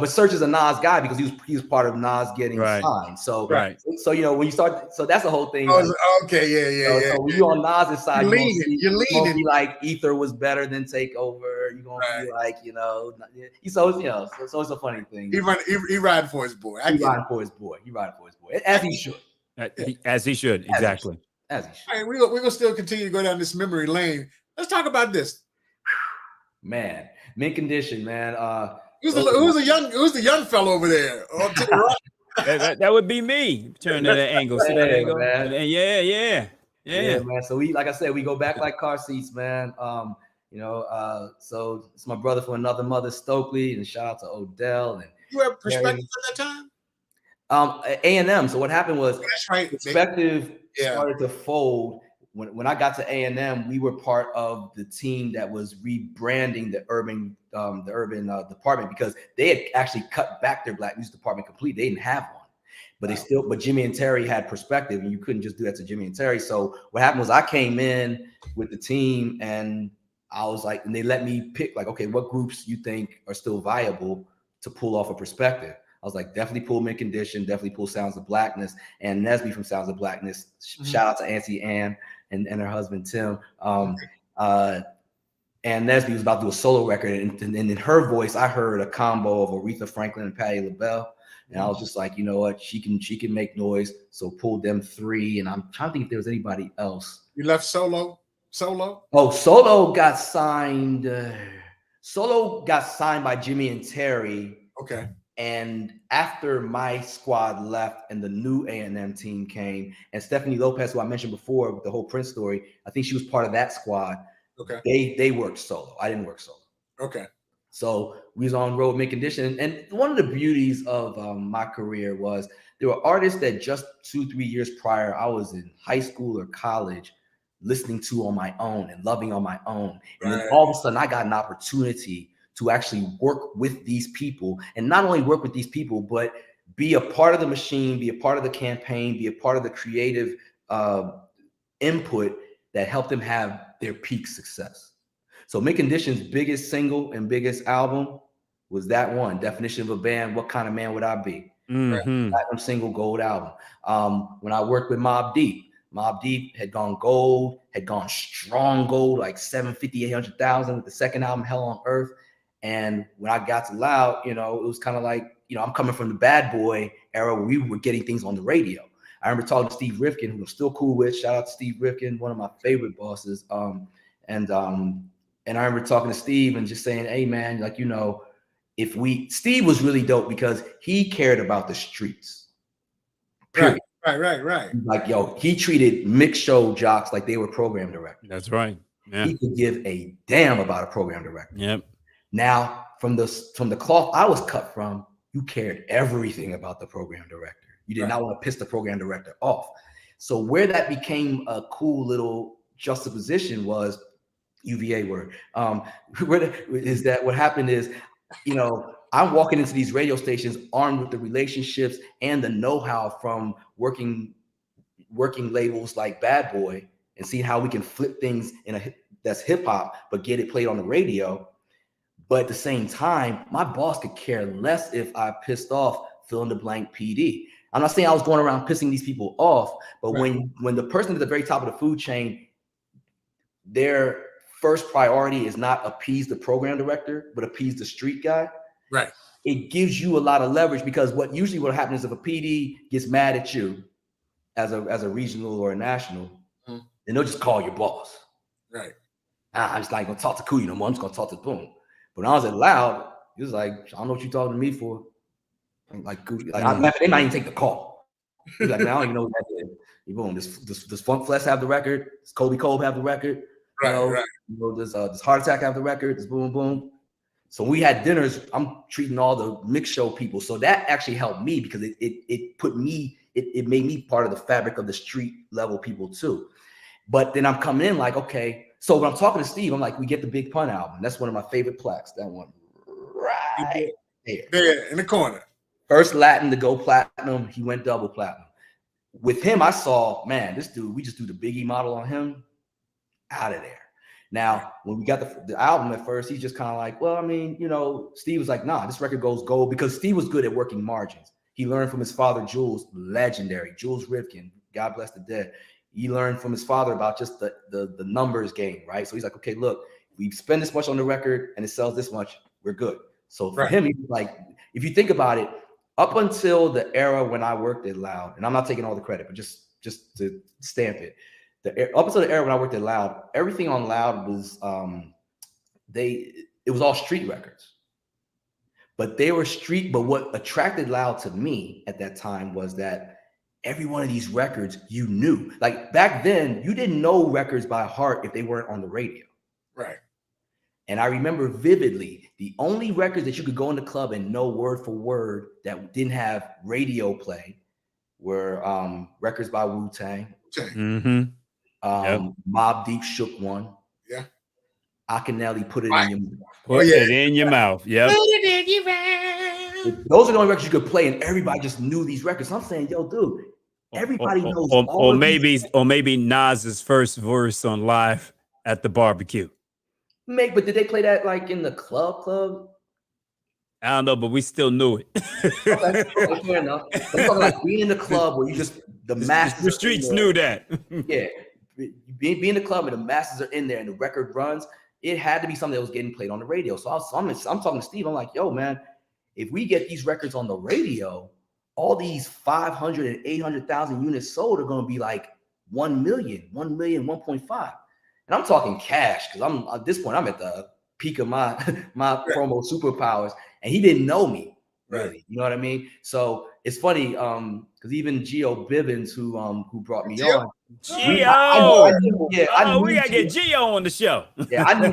Search is a Nas guy because he was part of Nas getting signed. So when you start, so that's the whole thing. Okay, yeah. So when you're on Nas's side, you're leaning. Be like Ether was better than Takeover. You're gonna be like, so it's a funny thing. He riding for his boy. He riding for his boy. As he should. As he should, exactly. As he should. All right, we're gonna still continue to go down this memory lane. Let's talk about this. Man, mint condition, man. Who's the young fellow over there? That would be me. Turn to the angle. See that angle? Man. Yeah, man. So we go back like car seats, man. So it's my brother from another mother, Stokely, and shout out to Odell. And you have Perspective at that time? A&M. So what happened was Perspective started to fold. When I got to A&M, we were part of the team that was rebranding the urban department because they had actually cut back their black music department completely. They didn't have one, but Jimmy and Terry had Perspective, and you couldn't just do that to Jimmy and Terry. So what happened was I came in with the team, and I was like, and they let me pick like, okay, what groups you think are still viable to pull off a Perspective? I was like, definitely pull Mint Condition, definitely pull Sounds of Blackness, and Nesby from Sounds of Blackness. Shout out to Auntie Ann and her husband Tim. And Nesby was about to do a solo record, and in her voice, I heard a combo of Aretha Franklin and Patti LaBelle, and I was just like, you know what, she can make noise, so pulled them 3. And I'm trying to think if there was anybody else. You left Solo? Oh, Solo got signed. Solo got signed by Jimmy and Terry. Okay. And after my squad left and the new A&M team came, and Stephanie Lopez, who I mentioned before with the whole Prince story, I think she was part of that squad. Okay. They worked solo. I didn't work solo. Okay. So we was on road Mint Condition. And one of the beauties of my career was there were artists that just 2-3 years prior, I was in high school or college listening to on my own and loving on my own. And then all of a sudden I got an opportunity to actually work with these people, and not only work with these people, but be a part of the machine, be a part of the campaign, be a part of the creative input that helped them have their peak success. So Mint Condition's biggest single and biggest album was that one, Definition of a Band, What Kind of Man Would I Be? Platinum single, gold album. When I worked with Mobb Deep had gone gold, had gone strong gold, like 750, 800,000 with the second album, Hell on Earth. And when I got to Loud, it was kind of like, I'm coming from the Bad Boy era where we were getting things on the radio. I remember talking to Steve Rifkin, who I'm still cool with. Shout out to Steve Rifkin, one of my favorite bosses. And I remember talking to Steve and just saying, hey man, like, Steve was really dope because he cared about the streets. Period. Right. Like, he treated mix show jocks like they were program directors. That's right. Yeah. He could give a damn about a program director. Yep. Now, from the cloth I was cut from, you cared everything about the program director. You did not want to piss the program director off. So where that became a cool little juxtaposition was UVA word. What happened is, I'm walking into these radio stations armed with the relationships and the know-how from working labels like Bad Boy and seeing how we can flip things that's hip hop, but get it played on the radio. But at the same time, my boss could care less if I pissed off fill in the blank PD. I'm not saying I was going around pissing these people off, but when the person at the very top of the food chain, their first priority is not appease the program director, but appease the street guy. Right. It gives you a lot of leverage because what happens is if a PD gets mad at you as a regional or a national, then they'll just call your boss. Right. I'm just not gonna talk to Kuti no more. I'm just gonna talk to Boom. But when I was at Loud, he was like, I don't know what you're talking to me for. Like they might even take the call. He's like, man, I don't even know what that is. Boom, does Funk Flesh have the record? Does Kobe Cole have the record? Right. Does Heart Attack have the record? Does Boom Boom? So when we had dinners, I'm treating all the mix show people. So that actually helped me because it made me part of the fabric of the street level people too. But then I'm coming in like, okay. So when I'm talking to Steve, I'm like, we get the Big Pun album. That's one of my favorite plaques. That one right there in the corner. First Latin to go platinum. He went double platinum. With him, I saw, man, this dude, we just do the Biggie model on him. Out of there. Now, when we got the album at first, he's just kind of like, well, I mean, Steve was like, nah, this record goes gold because Steve was good at working margins. He learned from his father, Jules, legendary, Jules Rifkin, God bless the dead. He learned from his father about just the numbers game, right? So he's like, okay, look, we spend this much on the record and it sells this much, we're good. So for him, he's like, if you think about it, up until the era when I worked at Loud, and I'm not taking all the credit, but just to stamp it, up until the era when I worked at Loud, everything on Loud was it was all street records. But they were street, but what attracted Loud to me at that time was that every one of these records you knew. Like back then, you didn't know records by heart if they weren't on the radio. Right. And I remember vividly, the only records that you could go in the club and know word for word that didn't have radio play were records by Wu-Tang. Mm-hmm. Mobb Deep Shook One. Yeah. Akinelli Put It in Your Mouth. Put it in your mouth. Yep. Those are the only records you could play, and everybody just knew these records. I'm saying, yo, dude, everybody knows. Or maybe Nas's first verse on Live at the Barbecue. But did they play that like in the club? I don't know, but we still knew it. Okay, fair enough. I'm talking like being in the club where you just the masses. The streets knew that. Yeah, being in the club and the masses are in there and the record runs. It had to be something that was getting played on the radio. So I'm talking to Steve. I'm like, yo, man, if we get these records on the radio, all these 500 and 800,000 units sold are going to be like 1 million, 1.5. And I'm talking cash because I'm at this point, I'm at the peak of my promo superpowers. And he didn't know me, really. You know what I mean? So it's funny, because even Gio Bibbins, who brought me on. Gio! We gotta get Gio on the show. Yeah, I knew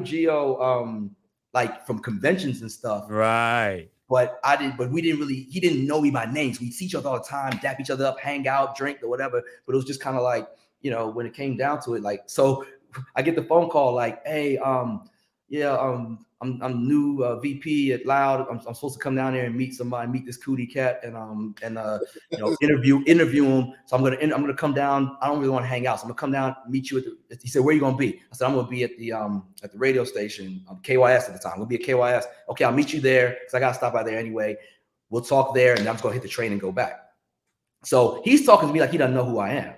Gio like from conventions and stuff. Right. But he didn't know me by name. So we see each other all the time, dap each other up, hang out, drink or whatever. But it was just kind of like, when it came down to it, like, so I get the phone call like, hey, I'm new VP at Loud. I'm supposed to come down there and meet somebody, meet this Kuti cat, and interview him. So I'm gonna come down. I don't really want to hang out, so I'm gonna come down, meet you at he said, where are you gonna be? I said, I'm gonna be at the radio station, KYS at the time. We'll be at KYS. Okay, I'll meet you there because I gotta stop by there anyway. We'll talk there, and I'm just gonna hit the train and go back. So he's talking to me like he doesn't know who I am.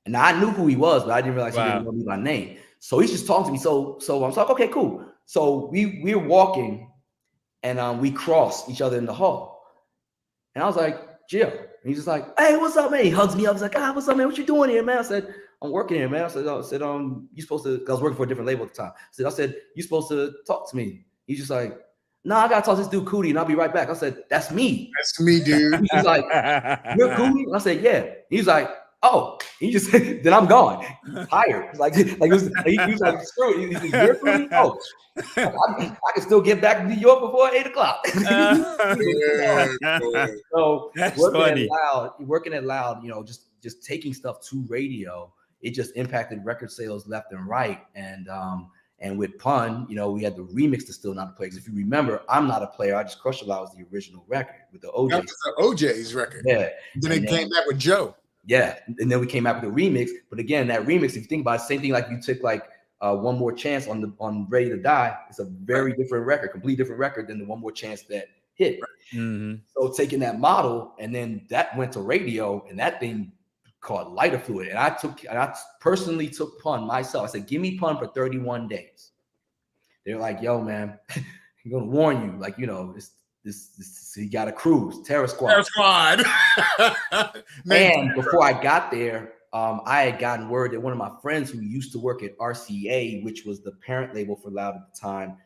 And I knew who he was, but I didn't realize he didn't know me by name. So he's just talking to me. So I'm like, okay, cool. So we're walking, and we crossed each other in the hall. And I was like, Gio. And he's just like, hey, what's up, man? He hugs me up. He's like, what's up, man? What you doing here, man? I said, I'm working here, man. I said, you supposed to, because I was working for a different label at the time. I said, you supposed to talk to me. He's just like, I gotta talk to this dude Kuti, and I'll be right back. I said, that's me. That's me, dude. He's like, you're Kuti? And I said, yeah. He's like, oh, he just said, then I'm gone. Tired. Like he was like, screw it. He said, you're Kuti? Oh, I can still get back to New York before 8 o'clock. So that's working at Loud, just taking stuff to radio, it just impacted record sales left and right. And with Pun, we had the remix to Still Not a Player. Because if you remember, I'm Not a Player, I Just Crushed a Lot was the original record with the OJ. That was the OJ's record. Yeah. Then it came back with Joe. Yeah. And then we came out with the remix. But again, that remix, if you think about it, same thing like you took like One More Chance on Ready to Die. It's a very different record, completely different record than the One More Chance that hit. Mm-hmm. So taking that model, and then that went to radio, and that thing called Lighter Fluid. And I personally took Pun myself. I said, give me Pun for 31 days. They're like, yo, man, I'm gonna warn you, like, this he got a cruise, Terror Squad. And before I got there, I had gotten word that one of my friends who used to work at RCA, which was the parent label for Loud at the time,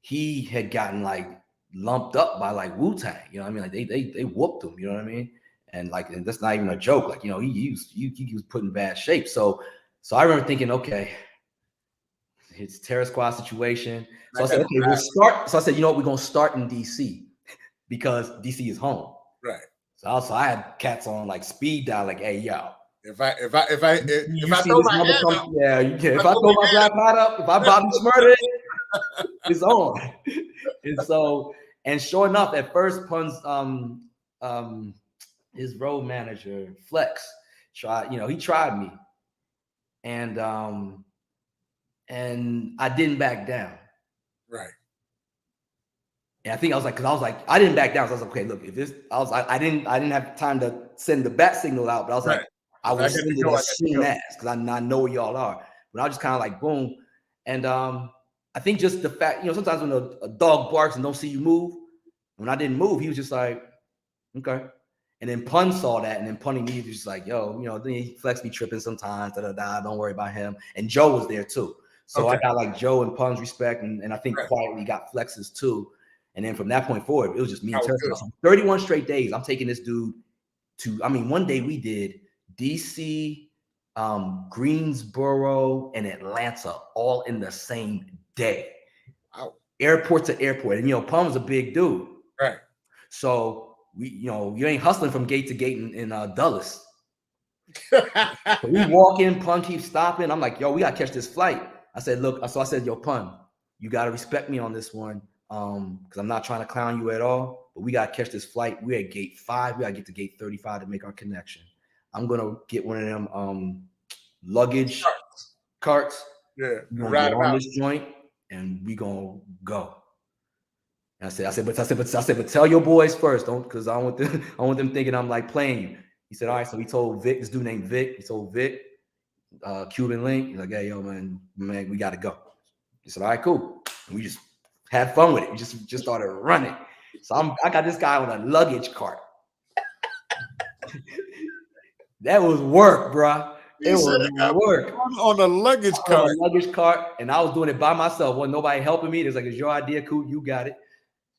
he had gotten like lumped up by like Wu-Tang. You know what I mean? Like they whooped him, you know what I mean? And that's not even a joke. Like, he was put in bad shape. So I remember thinking, okay, it's Terror Squad situation. So I said, okay, we'll start. So I said, you know what, we're gonna start in DC because DC is home. Right. So I had cats on like speed dial, like, hey, yo. If I throw my hat up, if I throw my black hat up, if I Bobby Shmurda, it's on. And sure enough, at first, Pun's his road manager, Flex, he tried me. And I didn't back down. Right. And I think I didn't back down. So I was like, okay, look, I didn't have time to send the bat signal out, but I was like, I was sending it as soon as, because I know where y'all are. But I was just kind of like, boom. And I think just the fact, sometimes when a dog barks and don't see you move, when I didn't move, he was just like, okay. And then Pun saw that, and then Pun immediately was just like, yo, then he Flex be tripping sometimes, don't worry about him. And Joe was there too. So I got like Joe and Pun's respect, and I think quietly got Flex's too. And then from that point forward, it was just me and Terror. 31 straight days, I'm taking this dude to, one day we did DC, Greensboro, and Atlanta all in the same day. Wow. Airport to airport. And, Pun was a big dude. Right. So you ain't hustling from gate to gate in Dulles. So we walk in, Pun keeps stopping. I'm like, yo, we got to catch this flight. I said, look, so I said, yo, Pun, you got to respect me on this one. Because I'm not trying to clown you at all, but we got to catch this flight. We're at gate 5. We got to get to gate 35 to make our connection. I'm going to get one of them luggage carts. Yeah. We're going to get on this joint, and we going to go. And I said, but tell your boys first, don't, because I want them thinking I'm like playing you. He said, all right. So he told Vic, this dude named Vic. He told Vic, Cuban Link. He's like, hey, yo, man, we got to go. He said, all right, cool. And we just had fun with it. We just started running. So I got this guy on a luggage cart. That was work, bro. It was work on a luggage cart. On a luggage cart, and I was doing it by myself. Wasn't nobody helping me. It was like, it's your idea, cool. You got it.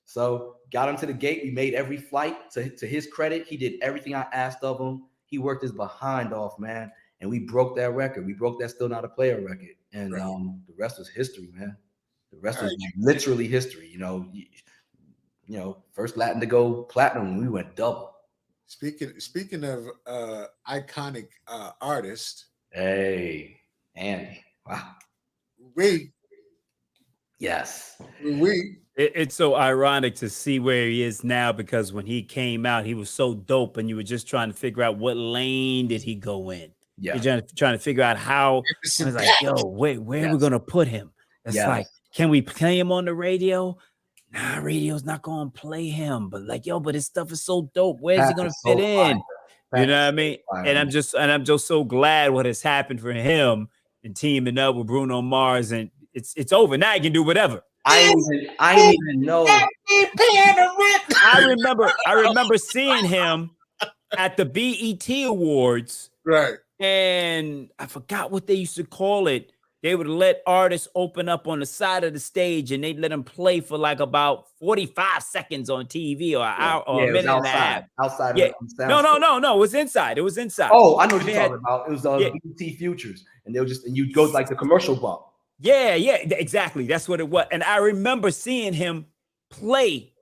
So got him to the gate. We made every flight. To his credit, he did everything I asked of him. He worked his behind off, man. And we broke that record. We broke that Still Not a Player record. And the rest was history, man. The rest was literally history. You know, first Latin to go platinum, we went double. Speaking of iconic artists. Hey, Andy. Wow. Yes. It's so ironic to see where he is now, because when he came out, he was so dope, and you were just trying to figure out what lane did he go in. Yeah. You're trying to figure out how. I was like, yo, where are we gonna put him? It's like, can we play him on the radio? Nah, radio's not gonna play him. But like, yo, but his stuff is so dope. Where's he gonna fit in? You know what I mean? And I'm just so glad what has happened for him and teaming up with Bruno Mars, and it's over. Now he can do whatever. I didn't even know. I remember seeing him at the BET Awards. Right. And I forgot what they used to call it. They would let artists open up on the side of the stage, and they'd let them play for like about 45 seconds on TV or an hour or a minute and a half. Outside. Yeah. No. It was inside. It was inside. Oh, I know what you're talking about. It was BET Futures, and they were and you'd go like the commercial bump. Yeah, exactly. That's what it was. And I remember seeing him play.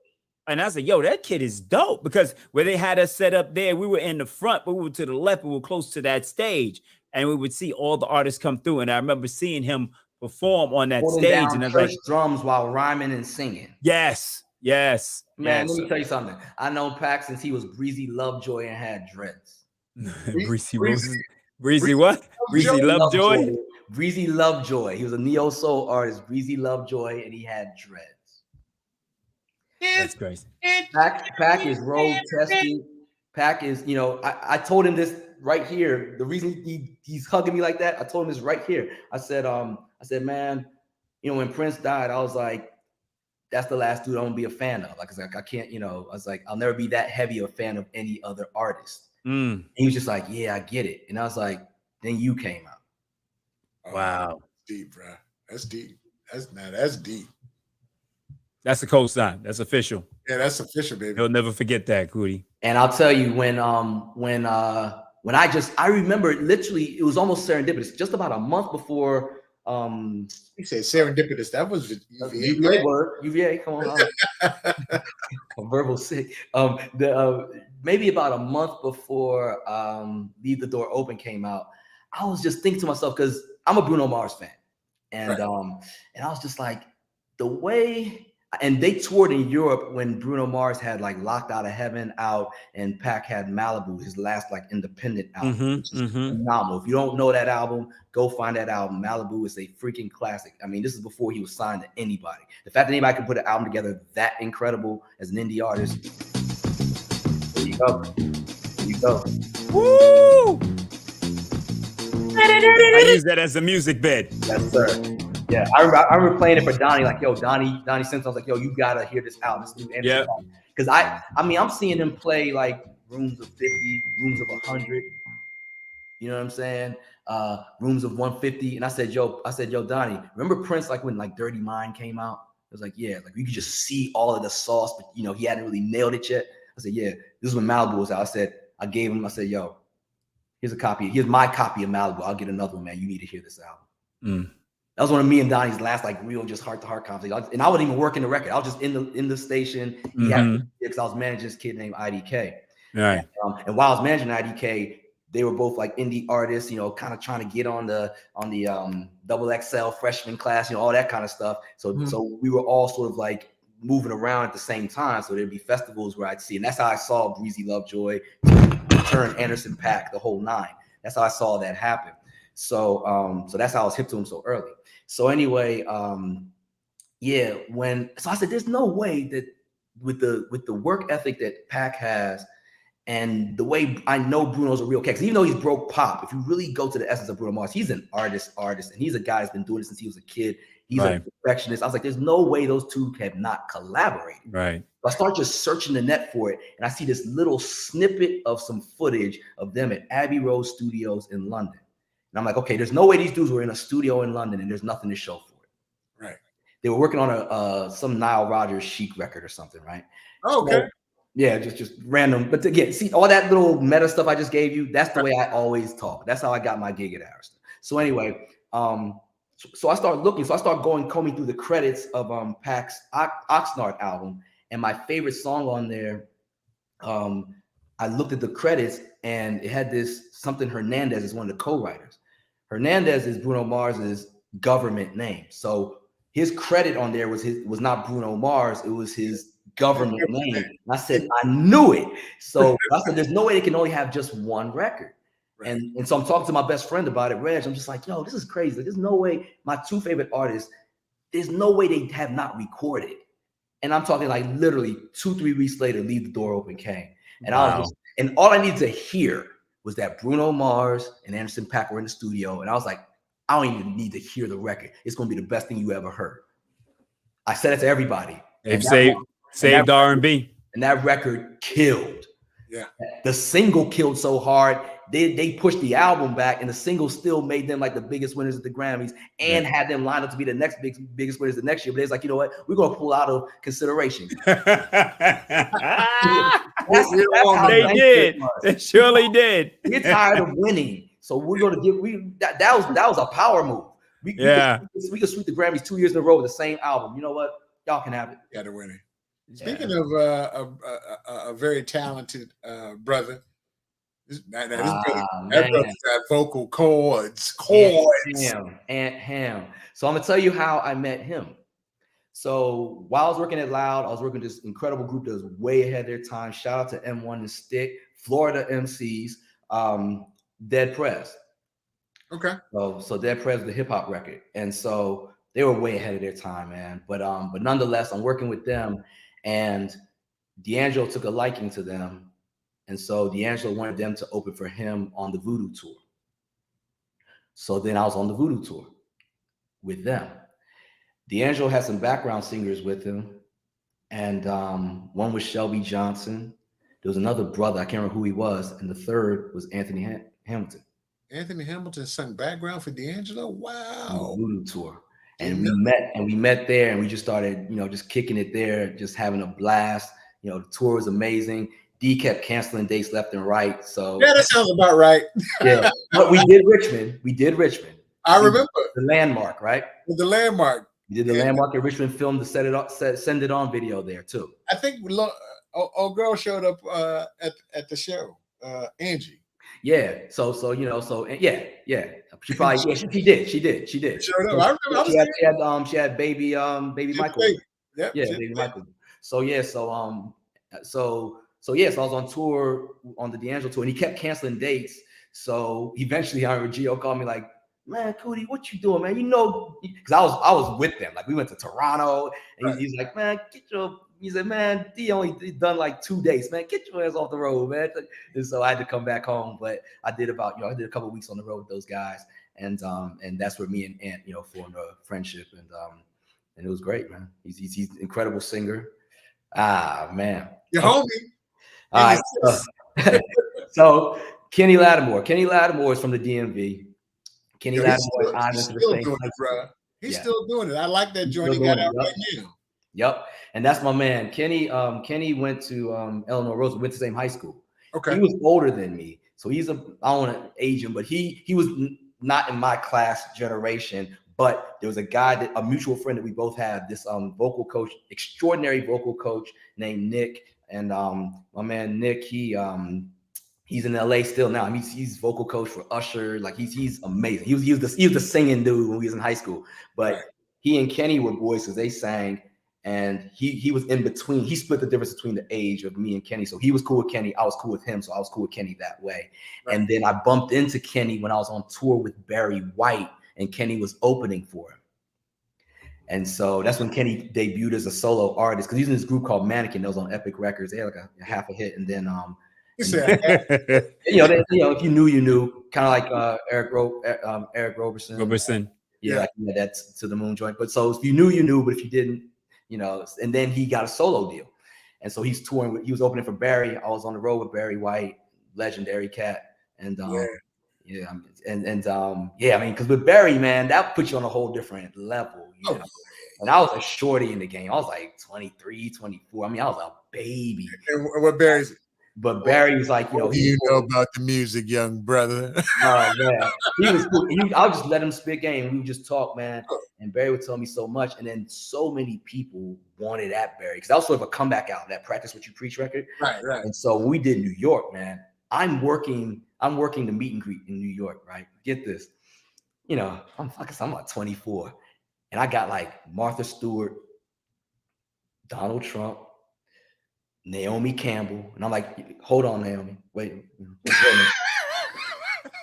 And I said, yo, that kid is dope, because where they had us set up there, we were in the front, but we were to the left, we were close to that stage, and we would see all the artists come through. And I remember seeing him perform on that stage, and I was like, drums while rhyming and singing. Yes. Man, let me tell you something. I know Pac since he was Breezy Lovejoy and had dreads. Breezy what? Breezy Lovejoy? Breezy Lovejoy. He was a neo soul artist, Breezy Lovejoy, and he had dreads. That's crazy. Pac is road tested. Pac is, I told him this right here. The reason he's hugging me like that, I told him this right here. I said, man, when Prince died, I was like, that's the last dude I'm gonna be a fan of. Like, I can't, I was like, I'll never be that heavy a fan of any other artist. And he was just like, yeah, I get it. And I was like, then you came out. Wow. Deep, bro. That's deep. That's deep. That's a cosign. That's official. Yeah, that's official, baby. He'll never forget that, Kuti. And I'll tell you, when I remember literally, it was almost serendipitous. Just about a month before. You said serendipitous. That was UVA. Come on, I'm verbal sick. Maybe about a month before Leave the Door Open came out, I was just thinking to myself, because I'm a Bruno Mars fan, and and I was just like, the way. And they toured in Europe when Bruno Mars had like Locked Out of Heaven out, and Pac had Malibu, his last like independent album, which is phenomenal. If you don't know that album, go find that album. Malibu is a freaking classic. I mean, this is before he was signed to anybody. The fact that anybody can put an album together that incredible as an indie artist. There you go. Woo! I use that as a music bed. Yes, sir. Yeah, I remember playing it for Donnie, like, yo, Donnie Simpson. I was like, yo, you gotta hear this album. This new energy. Because I'm seeing him play like rooms of 50, rooms of 100. You know what I'm saying? Rooms of 150. And I said, yo, Donnie, remember Prince, like when like Dirty Mind came out? It was like, yeah, like you could just see all of the sauce, but he hadn't really nailed it yet. I said, yeah, this is when Malibu was out. I said, yo, here's a copy. Here's my copy of Malibu. I'll get another one, man. You need to hear this album. That was one of me and Donnie's last like real just heart-to-heart conversation. And I wasn't even working the record. I was just in the station. Because I was managing this kid named IDK. Right. And while I was managing IDK, they were both like indie artists, kind of trying to get on the double XL freshman class, all that kind of stuff. So we were all sort of like moving around at the same time. So there'd be festivals where I'd see, and that's how I saw Breezy Lovejoy turn Anderson .Paak, the whole nine. That's how I saw that happen. So that's how I was hip to him so early. So anyway, yeah, so I said, there's no way that with the work ethic that Pac has and the way I know Bruno's a real cat, because even though he's broke pop, if you really go to the essence of Bruno Mars, he's an artist, and he's a guy that's been doing it since he was a kid. He's a perfectionist. I was like, there's no way those two have not collaborated. Right. So I start just searching the net for it, and I see this little snippet of some footage of them at Abbey Road Studios in London. And I'm like, okay, there's no way these dudes were in a studio in London and there's nothing to show for it. Right. They were working on some Nile Rodgers Chic record or something, right? Oh, okay. So, yeah, just random. But again, see all that little meta stuff I just gave you. That's the way I always talk. That's how I got my gig at Arista. So anyway, so I start looking. So I start combing through the credits of Pac's Oxnard album, and my favorite song on there. I looked at the credits, and it had this something Hernandez is one of the co-writers. Hernandez is Bruno Mars's government name. So his credit on there was not Bruno Mars. It was his government name. And I said, I knew it. So I said, there's no way they can only have just one record. Right. And so I'm talking to my best friend about it, Reg. I'm just like, yo, this is crazy. Like, there's no way my two favorite artists, there's no way they have not recorded. And I'm talking like literally 2-3 weeks later, Leave the Door Open came. And and all I needed to hear was that Bruno Mars and Anderson .Paak were in the studio. And I was like, I don't even need to hear the record. It's going to be the best thing you ever heard. I said it to everybody. They've saved R&B. And that record killed. Yeah. The single killed so hard, they pushed the album back, and the single still made them like the biggest winners at the Grammys and had them lined up to be the next biggest winners the next year. But it's like, you know what? We're going to pull out of consideration. They did. They surely did. We're tired of winning. So we're going to give that was a power move. We could sweep the Grammys 2 years in a row with the same album. You know what? Y'all can have it. Got to win it. Speaking of a very talented brother, this brother's got vocal chords. Aunt Ham. So I'm gonna tell you how I met him. So while I was working at Loud, I was working with this incredible group that was way ahead of their time. Shout out to M1 and Stick, Florida MCs, Dead Prez. Okay. So Dead Prez was the hip hop record, and so they were way ahead of their time, man. But nonetheless, I'm working with them, and D'Angelo took a liking to them. And so D'Angelo wanted them to open for him on the Voodoo tour. So then I was on the Voodoo tour with them. D'Angelo had some background singers with him. And one was Shelby Johnson. There was another brother, I can't remember who he was. And the third was Anthony Hamilton. Anthony Hamilton sung background for D'Angelo? Wow. On the Voodoo tour. And we met there, and we just started, just kicking it there, just having a blast. The tour was amazing. D kept canceling dates left and right. So yeah, that sounds about right. Yeah, but we did Richmond. I remember the Landmark, right? The Landmark. We did the Landmark at Richmond, filmed the Send It On video there too. I think old girl showed up at the show, Angie. Yeah. So yeah. She probably she did. She showed up. I remember. She had baby Michael. Yeah, baby Michael. So I was on tour on the D'Angelo tour, and he kept canceling dates. So eventually, I remember Gio called me like, "Man, Kuti, what you doing, man? Because I was with them. Like we went to Toronto, and he's like, "Man, he said, man, D only done like 2 days, man. Get your ass off the road, man." And so I had to come back home, but I did I did a couple of weeks on the road with those guys, and that's where me and Ant, formed a friendship, and it was great, man. He's an incredible singer. Man, your homie. All right. So Kenny Lattimore. Kenny Lattimore is from the DMV. Kenny Lattimore is still doing it, bro. He's still doing it. I like that joint he got out right now. Yep. And that's my man. Kenny went to Eleanor Roosevelt, went to the same high school. Okay. He was older than me. So I don't want to age him, but he was not in my class generation. But there was a mutual friend that we both had, this vocal coach, extraordinary vocal coach named Nick. And my man Nick, he's in LA still now. I mean, he's vocal coach for Usher. Like he's amazing. He was the singing dude when we was in high school. But he and Kenny were boys because they sang, and he was in between. He split the difference between the age of me and Kenny. So he was cool with Kenny. I was cool with him. So I was cool with Kenny that way. Right. And then I bumped into Kenny when I was on tour with Barry White, and Kenny was opening for him. And so that's when Kenny debuted as a solo artist because he's in this group called Mannequin that was on Epic Records. They had like a half a hit, and then if you knew, you knew, kind of like Eric Roberson. Yeah, like that's To the Moon joint. But so if you knew, you knew, but if you didn't, and then he got a solo deal. And so he's touring he was opening for Barry. I was on the road with Barry White, legendary cat. And I mean, because with Barry, man, that puts you on a whole different level, know. And I was a shorty in the game. I was like 23, 24. I mean, I was a baby. And what Barry's? But Barry was like, what do you know about the music, young brother? Oh man, he was cool. I'll just let him spit game. We would just talk, man. And Barry would tell me so much. And then so many people wanted at Barry because that was sort of a comeback out, that Practice What You Preach record. Right. And so when we did New York, man, I'm working the meet and greet in New York, right? Get this. I'm like 24. And I got like Martha Stewart, Donald Trump, Naomi Campbell, and I'm like, hold on, Naomi, wait.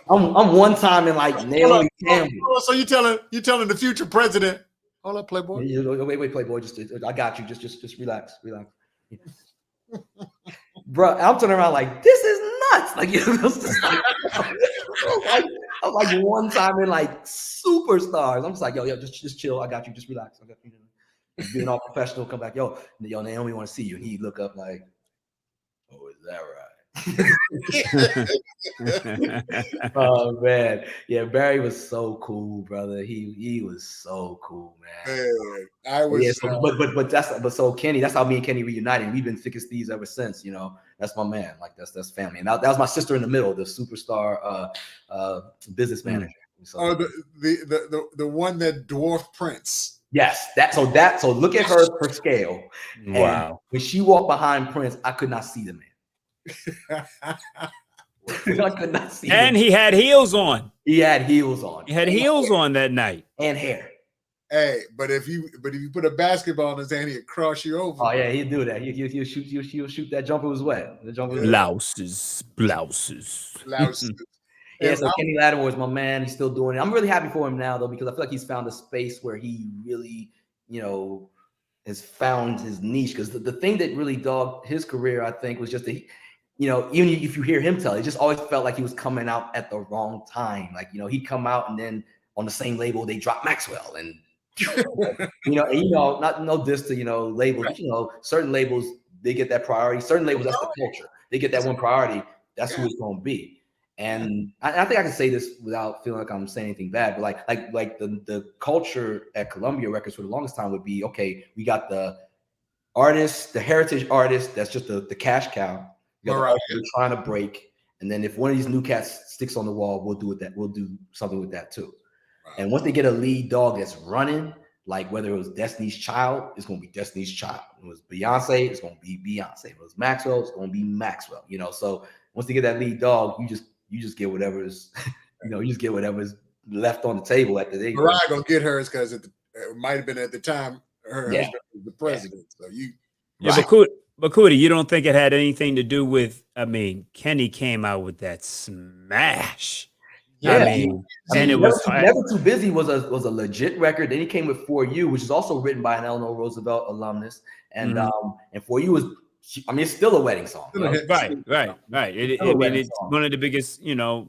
I'm one time in like Naomi Campbell. So you telling the future president? Hold up, Playboy. Wait, Playboy. I got you. Just relax. Bro, I'm turning around like this is nuts. Like I'm like one time in like superstars. I'm just like, yo, just chill. I got you. Just relax. I got you. Being all professional, come back, yo, Naomi want to see you. And he'd look up like, oh, is that right? Oh man, yeah, Barry was so cool, brother. He was so cool, man. I was, so Kenny, that's how me and Kenny reunited. We've been thick as thieves ever since. That's my man. Like that's family. And that was my sister in the middle, the superstar business manager. So, the one that dwarfed Prince. Yes, so look at her per scale. Wow. And when she walked behind Prince, I could not see the man. I could not see him. And he had heels on. He had heels on. He had heels on that night. And hair. Hey, but if you put a basketball in his hand, he'd cross you over. Oh yeah, he'd do that. He'll shoot that jumper was wet. The jumper was Blouses. Yeah, so Kenny Lattimore is my man. He's still doing it. I'm really happy for him now, though, because I feel like he's found a space where he really, has found his niche. Because the thing that really dogged his career, I think, was just that, even if you hear him tell, it just always felt like he was coming out at the wrong time. Like, he'd come out and then on the same label, they drop Maxwell. And, not no diss to, labels. Right. Certain labels, they get that priority. Certain labels, that's the culture. They get that one priority. That's who it's going to be. And I think I can say this without feeling like I'm saying anything bad, but like the culture at Columbia Records for the longest time would be, okay, we got the artist, the heritage artist, that's just the cash cow. You got the artist we're trying to break. And then if one of these new cats sticks on the wall, we'll do something with that too. Right. And once they get a lead dog that's running, like whether it was Destiny's Child, it's going to be Destiny's Child. If it was Beyonce, it's going to be Beyonce. If it was Maxwell, it's going to be Maxwell. So once they get that lead dog, you just get whatever's, you just get whatever's left on the table at the day. Mariah gonna get hers because it might have been at the time her husband was the president. So but Kuti, you don't think it had anything to do with? I mean, Kenny came out with that smash. Yeah, and it was Never Too Busy was a legit record. Then he came with For You, which is also written by an Eleanor Roosevelt alumnus, and and For You was. It's still a wedding song. Right. It's one of the biggest,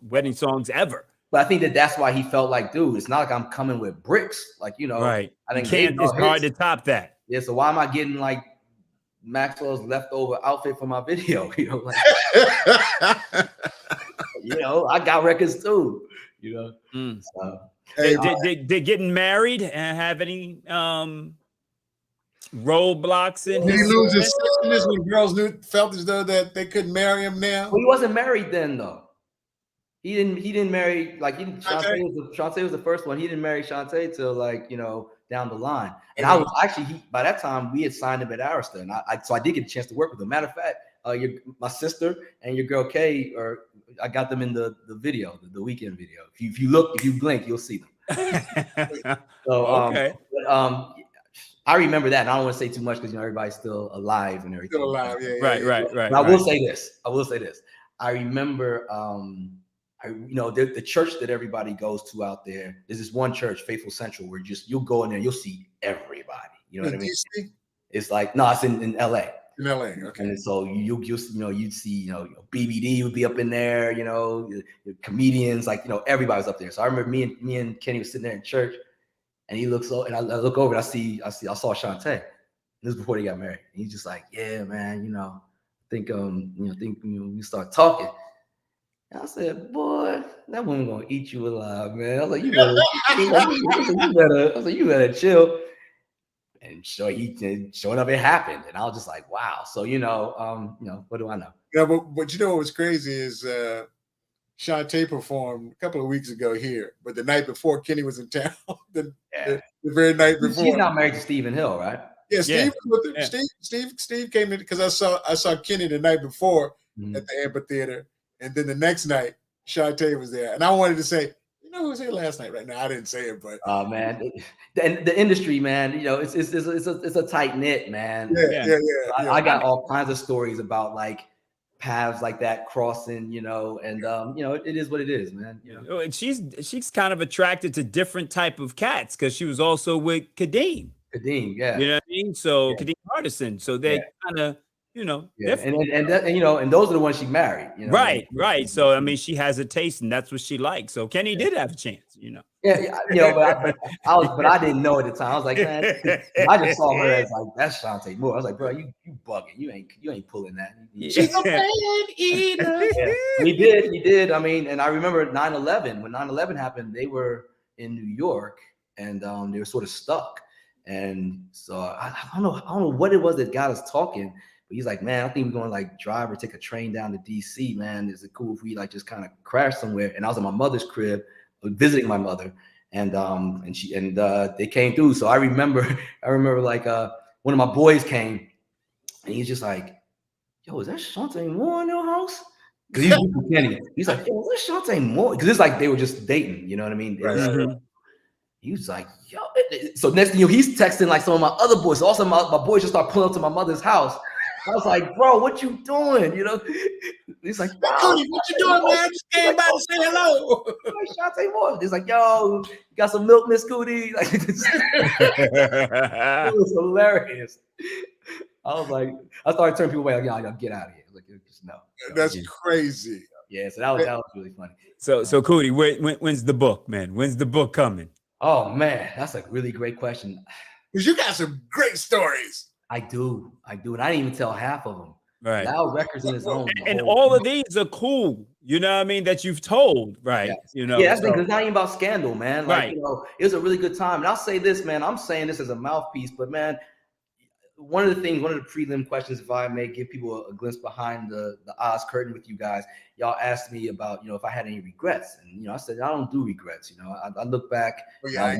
wedding songs ever. But I think that's why he felt like, dude, it's not like I'm coming with bricks. Like, right. I think it's hard to top that. Yeah. So why am I getting like Maxwell's leftover outfit for my video? I got records too. So, did getting married and have any roadblocks in Did he lose his sexiness when girls felt as though that they couldn't marry him now? Well, he wasn't married then, though. He didn't marry, like, Shantae was the first one. He didn't marry Shantae till down the line. And I was actually, by that time, we had signed him at Arista. And so I did get a chance to work with him. Matter of fact, my sister and your girl Kay, I got them in the video, the weekend video. If you blink, you'll see them. So, okay. I remember that, and I don't want to say too much because everybody's still alive and everything. Still alive, yeah. Right. But I will say this. I remember the church that everybody goes to out there. There's this one church, Faithful Central, where you'll go in there, you'll see everybody. You know what I mean? DC? It's like no, it's in LA. In LA, okay. And so you'd see BBD would be up in there. Comedians, like everybody's up there. So I remember me and Kenny was sitting there in church, and he looks and I look over and I saw Shantae. This was before they got married. And he's just like, yeah, man, think we start talking. And I said, boy, that woman gonna eat you alive, man. I was like, you better chill. And sure enough, it happened. And I was just like, wow. So what do I know? Yeah, but what was crazy is Shantae performed a couple of weeks ago here, but the night before Kenny was in town, the very night before. She's not married to Stephen Hill, right? Yeah, Steve was with her. Steve came in because I saw Kenny the night before at the amphitheater. And then the next night, Shantae was there. And I wanted to say, who was here last night? Right now, I didn't say it, but man, the industry, man, it's a tight knit, man. Yeah. I got all kinds of stories about like paths like that crossing, and it is what it is, man. And she's kind of attracted to different type of cats because she was also with Kadeem. Yeah. You know what I mean? So Kadeem Hardison. So they kind of. And those are the ones she married. Right. So I mean, she has a taste, and that's what she likes. So Kenny did have a chance, but I didn't know at the time. I was like, man, I just saw her as like that's Shantae Moore. I was like, bro, you bugging. You ain't pulling that. She's a man eater. He did. I mean, and I remember 9/11. When 9/11 happened, they were in New York, and they were sort of stuck. And so I don't know what it was that got us talking. But he's like, man, I think we're going to like drive or take a train down to DC, man. Is it cool if we like just kind of crash somewhere? And I was at my mother's crib visiting my mother, and they came through. So I remember like one of my boys came, and he's just like, yo, is that Shantae Moore in your house? Because he's with Kenny. He's like, yo, is that Shantae Moore? Because it's like they were just dating, you know what I mean? Right. He was like, yo. So next thing he's texting like some of my other boys. So also my boys just start pulling up to my mother's house. I was like, bro, what you doing? He's like, Cody, what you doing, man? I just came by to say hello. Like, Shantae Moore. He's like, yo, you got some milk, Miss Kuti? Like, it was hilarious. I was like, I started turning people away. Like, yo, I gotta get out of here. Like, just no. That's crazy. Yeah, so that was really funny. So Kuti, when's the book, man? When's the book coming? Oh man, that's a really great question. Because you got some great stories. I do. And I didn't even tell half of them. Right. Loud Records in his own. And all of these are cool. You know what I mean? That you've told, right? Yeah, that's because it's not even about scandal, man. Like, it was a really good time. And I'll say this, man. I'm saying this as a mouthpiece, but man, one of the prelim questions, if I may give people a glimpse behind the Oz curtain with you guys, y'all asked me about, if I had any regrets. And, I said, I don't do regrets. I look back. I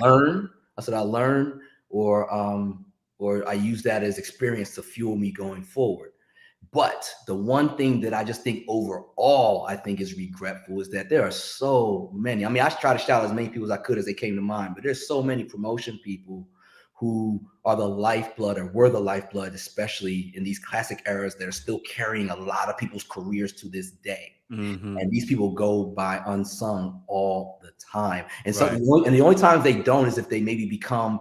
learned, or I use that as experience to fuel me going forward. But the one thing that I just think overall I think is regretful is that there are so many. I mean, I try to shout as many people as I could as they came to mind, but there's so many promotion people who are the lifeblood or were the lifeblood, especially in these classic eras that are still carrying a lot of people's careers to this day. Mm-hmm. And these people go by unsung all the time. And so, the only times they don't is if they maybe become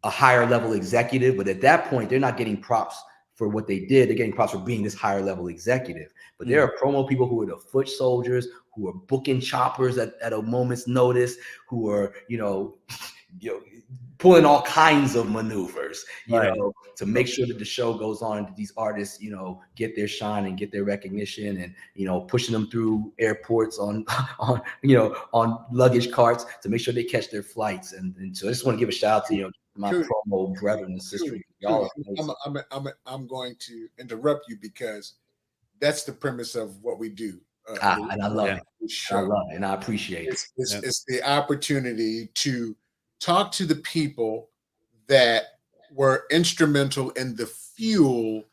a higher level executive, but at that point, they're not getting props for what they did. They're getting props for being this higher level executive. But there are promo people who are the foot soldiers, who are booking choppers at a moment's notice, who are, pulling all kinds of maneuvers, to make sure that the show goes on and these artists, get their shine and get their recognition, and, pushing them through airports on luggage carts to make sure they catch their flights. And so I just want to give a shout out to, my promo brethren and sisters. Y'all I'm going to interrupt you because that's the premise of what we do. And I love it. I love it, and I appreciate it. It's the opportunity to talk to the people that were instrumental in the fuel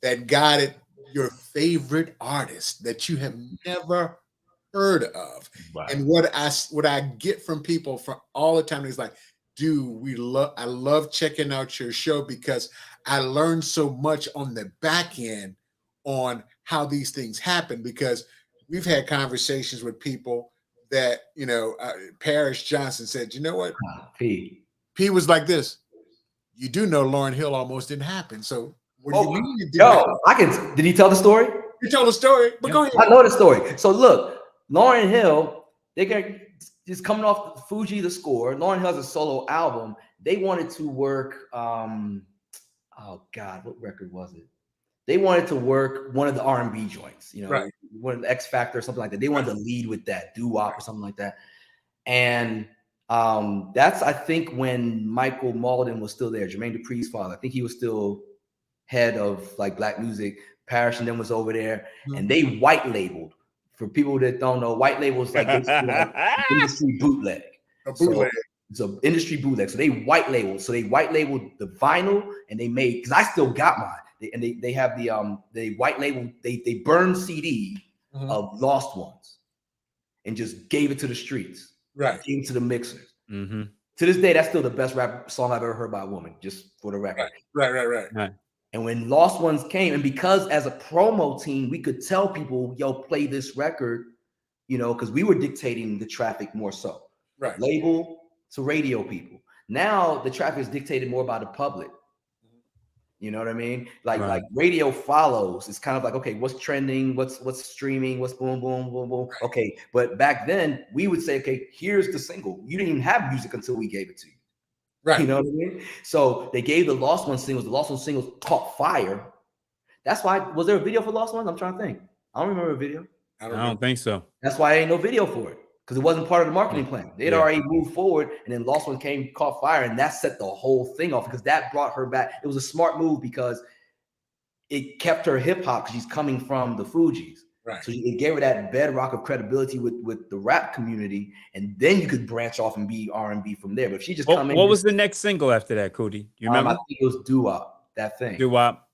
that guided your favorite artist that you have never heard of. Right. And what I get from people from all the time is like, dude, I love checking out your show because I learned so much on the back end on how these things happen. Because we've had conversations with people that, Paris Johnson said, you know what? P was like this. You do know Lauryn Hill almost didn't happen. So what do you mean it didn't yo, did he tell the story? He told the story, but go ahead. I know the story. So look, Lauryn Hill, they got just coming off the Fuji, the score. Lauryn Hill has a solo album. They wanted to work, oh God, what record was it? They wanted to work one of the R&B joints, right. One of the X Factor or something like that. They wanted to lead with that, doo-wop or something like that. And that's, I think, when Michael Malden was still there, Jermaine Dupri's father. I think he was still head of like Black music. Parrish and them was over there, and they white labeled. For people that don't know, white labels like industry bootleg. A bootleg. It's an industry bootleg. So they white labeled. So they white labeled the vinyl, and they made, because I still got mine. They have they white label, they burned CD of Lost Ones and just gave it to the streets. Right. Gave it to the mixers. To this day, that's still the best rap song I've ever heard by a woman, just for the record. Right. And when Lost Ones came, and because as a promo team, we could tell people, yo, play this record, because we were dictating the traffic more so. Right. Label to radio people. Now the traffic is dictated more by the public. You know what I mean? Like radio follows. It's kind of like, okay, what's trending? What's streaming? What's boom, boom, boom, boom. Okay. But back then we would say, okay, here's the single. You didn't even have music until we gave it to you. Right. You know what I mean? So they gave the Lost Ones singles. The Lost Ones singles caught fire. That's why, was there a video for Lost Ones? I'm trying to think. I don't remember a video. I don't think so. That's why ain't no video for it. Because it wasn't part of the marketing plan. They'd already moved forward, and then Lost One came, caught fire, and that set the whole thing off because that brought her back. It was a smart move because it kept her hip hop because she's coming from the Fugees. Right. So it gave her that bedrock of credibility with the rap community, and then you could branch off and be R&B from there. But if she just come in. What was the next single after that, Kuti? You remember? I think it was Doo-Wop, that thing. Doo-Wop.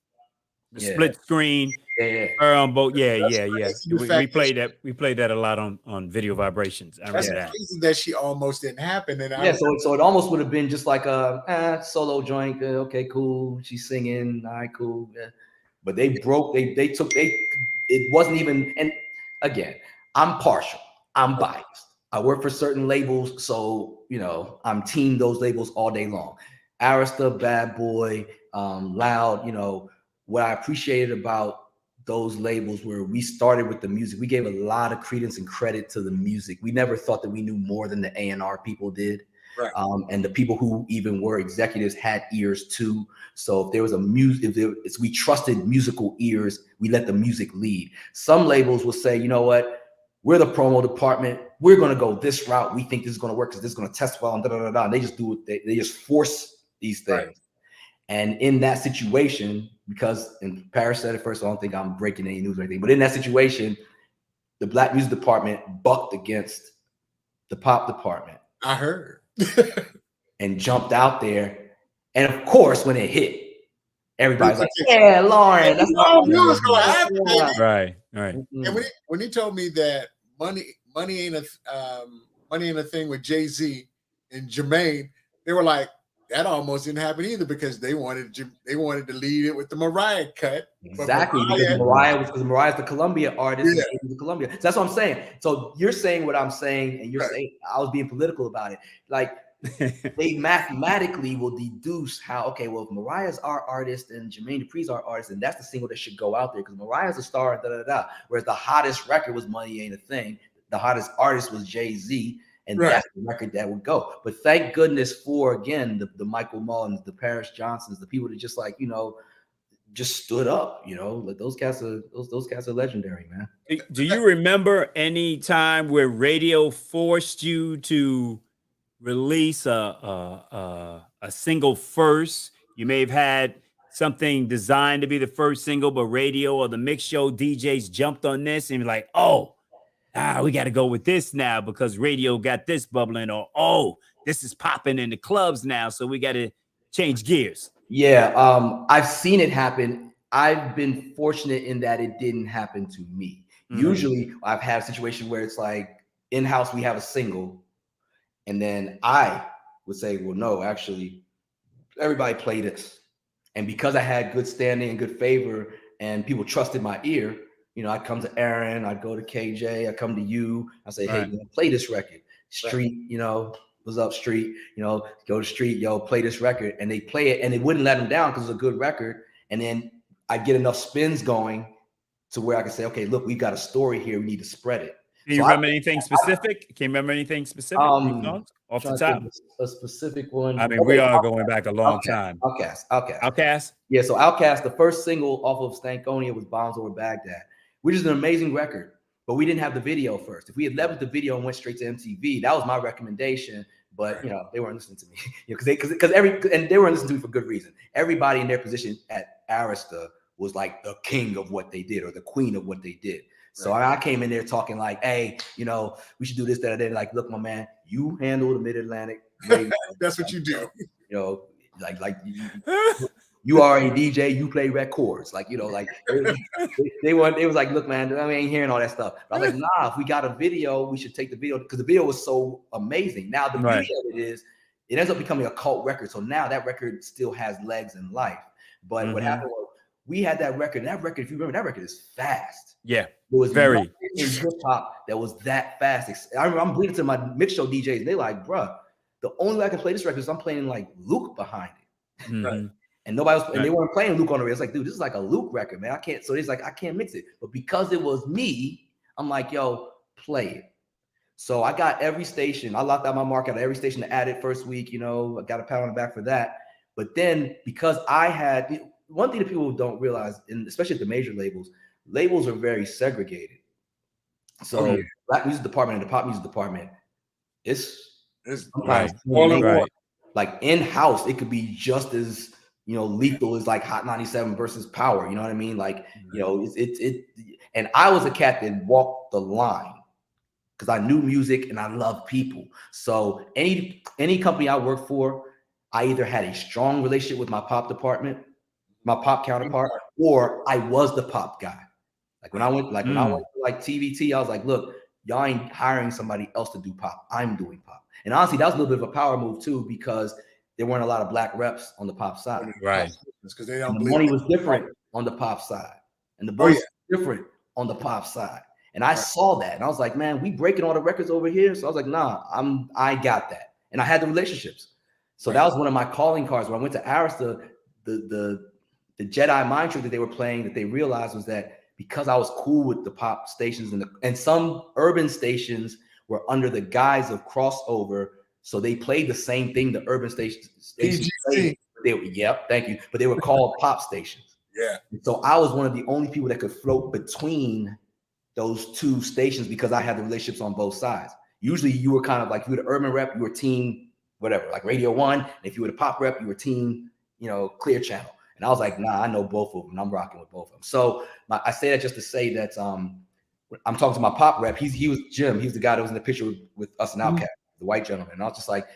The split screen. Yeah. We played that. We played that a lot on Video Vibrations. I remember that. Reason that she almost didn't happen. And so it almost would have been just like a solo joint. Okay, cool. She's singing. All right, cool. Yeah. But they broke. It wasn't even. And again, I'm partial. I'm biased. I work for certain labels, so I'm team those labels all day long. Arista, Bad Boy, Loud. What I appreciated about those labels where we started with the music, we gave a lot of credence and credit to the music. We never thought that we knew more than the A&R people did. Right. And the people who even were executives had ears too. So if there was we trusted musical ears, we let the music lead. Some labels will say, you know what, we're the promo department. We're going to go this route. We think this is going to work because this is going to test well. And they just do it. They just force these things. Right. And in that situation, because, and Paris said it first, so I don't think I'm breaking any news or anything, but in that situation, the Black music department bucked against the pop department. I heard. And jumped out there. And of course, when it hit, everybody's like, yeah, Lauren. That's what knew was going to happen. Right. And when he told me that money ain't a thing with Jay-Z and Jermaine, they were like, that almost didn't happen either because they wanted to lead it with the Mariah cut. Exactly, because Mariah's the Columbia artist. Yeah. The Columbia. So that's what I'm saying. So you're saying what I'm saying, and you're saying I was being political about it. Like they mathematically will deduce how, okay, well, if Mariah's our artist and Jermaine Dupri's our artist, and that's the single that should go out there because Mariah's a star, whereas the hottest record was Money Ain't a Thing. The hottest artist was Jay-Z. And that's the record that would go. But thank goodness for, again, the Michael Mullins, the Paris Johnsons, the people that just like, just stood up, like those cats are legendary, man. Do you remember any time where radio forced you to release a single first? You may have had something designed to be the first single, but radio or the mix show DJs jumped on this and be like, oh, we got to go with this now because radio got this bubbling, or this is popping in the clubs now, so we got to change gears. Yeah, I've seen it happen. I've been fortunate in that it didn't happen to me. Mm-hmm. Usually, I've had a situation where it's like in-house we have a single, and then I would say, well, no, actually, everybody play this, and because I had good standing and good favor, and people trusted my ear. You know, I come to Aaron, I go to KJ, I come to you. I say, hey, man, play this record. Street, you know, what's up, Street? You know, go to Street, yo, play this record. And they play it, and they wouldn't let them down because it's a good record. And then I get enough spins going to where I can say, okay, look, we've got a story here. We need to spread it. Can you remember anything specific? Can you remember anything specific? Off the top? A specific one. I mean, we are going back a long time. Outkast. Yeah, so Outkast, the first single off of Stankonia was Bombs Over Baghdad, which is an amazing record, but we didn't have the video first. If we had left with the video and went straight to MTV, that was my recommendation. But you know, they weren't listening to me, because they weren't listening to me for good reason. Everybody in their position at Arista was like the king of what they did or the queen of what they did. So I came in there talking like, hey, you know, we should do this, that, and then. Like, look, my man, you handle the Mid-Atlantic. That's what you do. You know, like you are a DJ, you play records. Like, you know, like they was like, look, man, I ain't hearing all that stuff. But I was like, nah, if we got a video, we should take the video, because the video was so amazing. Now the beauty of it ends up becoming a cult record. So now that record still has legs and life. But what happened was, we had that record. And that record, if you remember, that record is fast. Yeah. It was very in hip hop that was that fast. I remember I'm bleeding to my mix show DJs, and they're like, bruh, the only way I can play this record is I'm playing like Luke behind it. Mm-hmm. And nobody was, and they weren't playing Luke on the radio. It's like, dude, this is like a Luke record, man. I can't. So he's like, I can't mix it. But because it was me, I'm like, yo, play it. So I got every station. I locked out my market at every station to add it first week. You know, I got a pat on the back for that. But then because I had one thing that people don't realize, and especially at the major labels are very segregated. So black music department and the pop music department, it's right. Like in-house, it could be just as, you know, lethal as like Hot 97 versus Power. You know what I mean? Like, you know, and I was a cat that walked the line because I knew music and I love people. So any company I worked for, I either had a strong relationship with my pop department, my pop counterpart, or I was the pop guy. Like when I went to like TVT, I was like, look, y'all ain't hiring somebody else to do pop. I'm doing pop. And honestly, that was a little bit of a power move too, because there weren't a lot of black reps on the pop side. Right. Because they don't. The money was different on the pop side, and the voice was different on the pop side. And I saw that, and I was like, man, we breaking all the records over here. So I was like, nah, I got that, and I had the relationships. So that was one of my calling cards. When I went to Arista, the Jedi mind trick that they were playing, that they realized was that because I was cool with the pop stations and some urban stations were under the guise of crossover, so they played the same thing the urban stations played. Thank you. But they were called pop stations. Yeah. So I was one of the only people that could float between those two stations because I had the relationships on both sides. Usually you were kind of like, you were the urban rep, you were team whatever, like Radio 1. And if you were the pop rep, you were team, you know, Clear Channel. And I was like, nah, I know both of them, and I'm rocking with both of them. So I say that just to say that I'm talking to my pop rep. He was Jim. He was the guy that was in the picture with us and Outkast, the white gentleman. And I was like,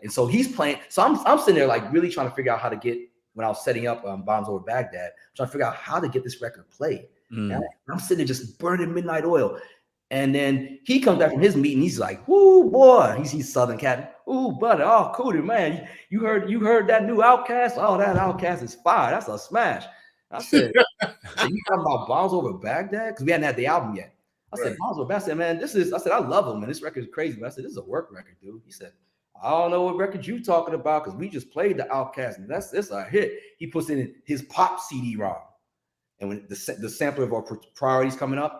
and so he's playing. So I'm sitting there like really trying to figure out how to get, when I was setting up Bombs Over Baghdad, trying to figure out how to get this record played. And I'm sitting there just burning midnight oil. And then he comes back from his meeting. He's like, "Woo, boy!" He's Southern cat. "Ooh, buddy, oh, Kuti, man, you heard that new Outkast? Oh, that Outkast is fire. That's a smash." I said, "You talking about Bombs Over Baghdad?" Because we hadn't had the album yet. I said, "Bombs Over Baghdad." I said, "Man, I said, I love him, and this record is crazy." But I said, "This is a work record, dude." He said, "I don't know what record you talking about because we just played the Outkast, and that's a hit." He puts in his pop CD-ROM, and when the sampler of our priorities coming up.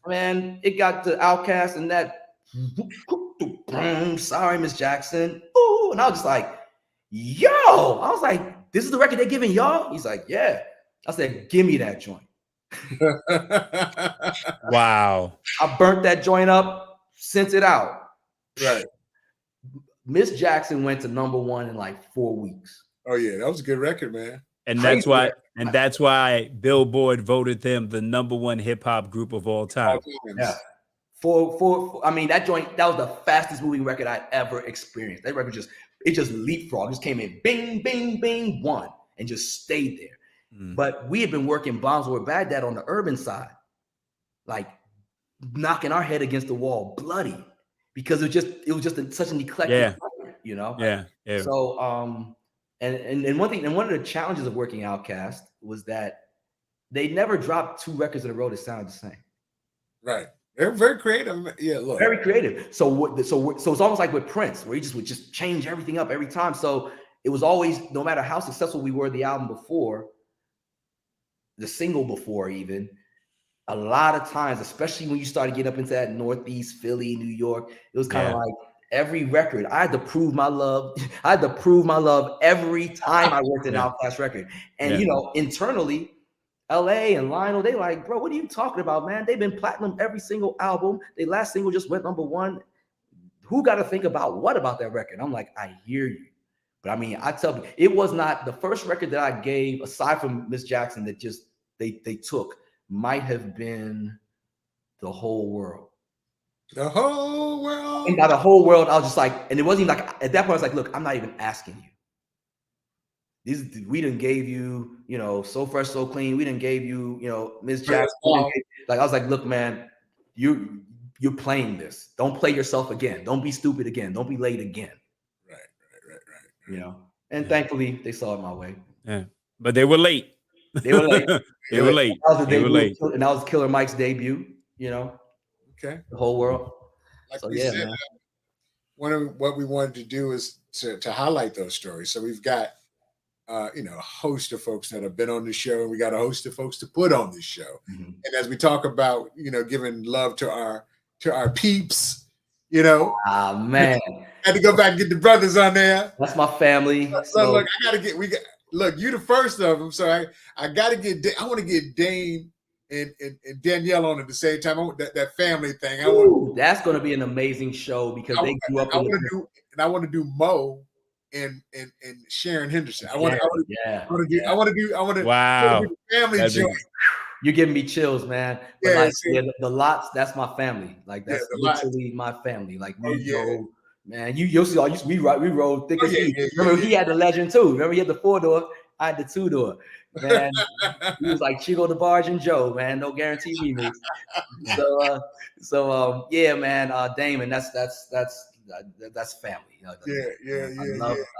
Man, it got the Outkast and that sorry, Miss Jackson. Ooh, and I was just like, yo, I was like, this is the record they're giving y'all? He's like, yeah. I said, give me that joint. Wow. I burnt that joint up, sent it out. Right. Miss Jackson went to #1 in like 4 weeks. Oh yeah, that was a good record, man. And that's why Billboard voted them the #1 hip hop group of all time. Yeah. I mean, that was the fastest moving record I ever experienced. That record just leapfrogged, just came in, bing, bing, bing, one, and just stayed there. But we had been working Bombs Over Baghdad on the urban side, like knocking our head against the wall, bloody, because it was just such an eclectic record, you know? Yeah. So, And one of the challenges of working Outkast was that they never dropped 2 records in a row that sounded the same. Right. They're very creative. Yeah, look. Very creative. So it's almost like with Prince, where he just would just change everything up every time. So it was always, no matter how successful we were the album before, the single before even, a lot of times, especially when you started getting up into that Northeast, Philly, New York, it was kind of like every record, I had to prove my love. I had to prove my love every time I worked an Outkast record. And, you know, internally, LA and Lionel, they like, bro, what are you talking about, man? They've been platinum every single album. Their last single just went #1. Who got to think about what about that record? I'm like, I hear you. But I mean, I tell you, it was not the first record that I gave, aside from Miss Jackson, that just they took, might have been The Whole World. The Whole World. And by The Whole World, I was just like, and it wasn't even like, at that point, I was like, look, I'm not even asking you. We done gave you, you know, So Fresh, So Clean. We done gave you, you know, Miss Jackson. Like, I was like, look, man, you're playing this. Don't play yourself again. Don't be stupid again. Don't be late again. Right. You know, and thankfully they saw it my way. Yeah, but they were late. They were late. They were late. They were late. And that was Killer Mike's debut, you know. Okay. The Whole World. Like so, we said, man. One of what we wanted to do is to highlight those stories. So we've got you know, a host of folks that have been on the show, and we got a host of folks to put on this show. Mm-hmm. And as we talk about, you know, giving love to our peeps, you know, man, had to go back and get the brothers on there. That's my family. So look, look, you the first of them. So I got to get, I want to get Dane and Danielle on at the same time. I want that family thing. That's going to be an amazing show because they grew up. I want to do Mo and Sharon Henderson. I want to do family joint. You're giving me chills, man. But the Lots, that's my family. Like that's literally my family. Like man, you'll see. We rode thick as heat. Remember, he had the Legend too. Remember, he had the 4-door. I had the 2-door. Man, he was like Chico the Barge and Joe. Man, no guarantee remix. So yeah, man. Damon, that's family. You know,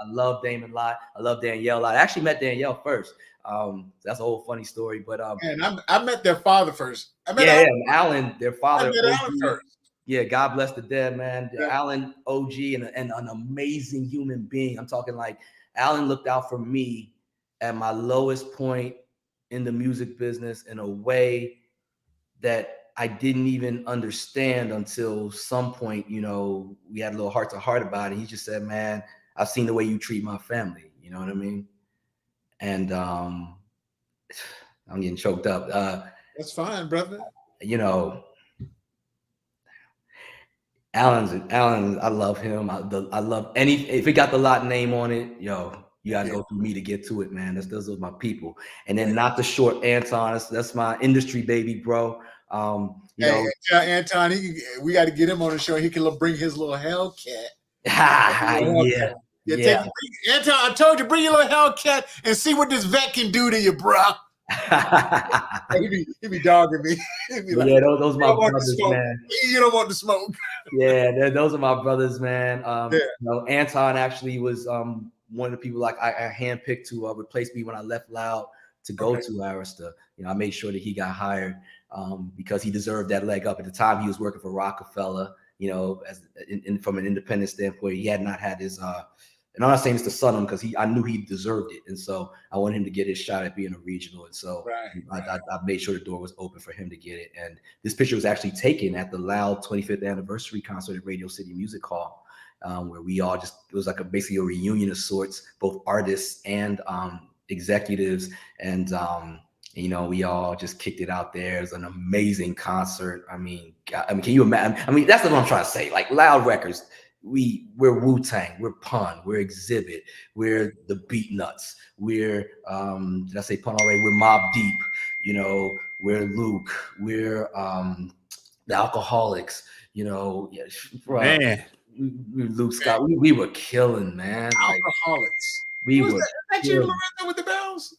I love Damon a lot. I love Danielle a lot. I actually met Danielle first. That's a whole funny story. But I met their father first. Alan, their father. I met Alan first. Yeah, God bless the dead, man. Alan, OG, and an amazing human being. I'm talking like Alan looked out for me at my lowest point in the music business in a way that I didn't even understand until some point. You know, we had a little heart to heart about it. He just said, man, I've seen the way you treat my family. You know what I mean? And I'm getting choked up. That's fine, brother. You know, Alan, I love him. I love if it got the Lot name on it, yo, you gotta go through me to get to it, man. Those are my people. And then not the short Anton. That's my industry baby, bro. You know, Anton, we got to get him on the show. He can bring his little Hellcat. Yeah. Anton, I told you, bring your little Hellcat and see what this vet can do to you, bro. he be dogging me. Be like, those are my brothers, man. You don't want to smoke. Those are my brothers, man. You know, Anton actually was one of the people like I handpicked to replace me when I left Loud to go to Arista. You know, I made sure that he got hired because he deserved that leg up. At the time, he was working for Rockefeller. You know, from an independent standpoint, he had not had his. And I'm not saying it's to son him because I knew he deserved it, and so I wanted him to get his shot at being a regional. And so I made sure the door was open for him to get it. And this picture was actually taken at the Loud 25th anniversary concert at Radio City Music Hall, where we all it was like basically a reunion of sorts, both artists and executives, and you know, we all just kicked it out there. It was an amazing concert. I mean, can you imagine? I mean, that's what I'm trying to say. Like Loud Records. We're Wu-Tang, we're Pun, we're Exhibit, we're the Beat Nuts, we're did I say Pun already? We're Mobb Deep, you know, we're Luke, we're the Alcoholics, you know, man. We're Luke Scott. We were killing, man. Alcoholics. We were. That you, Lorenzo, with the bells?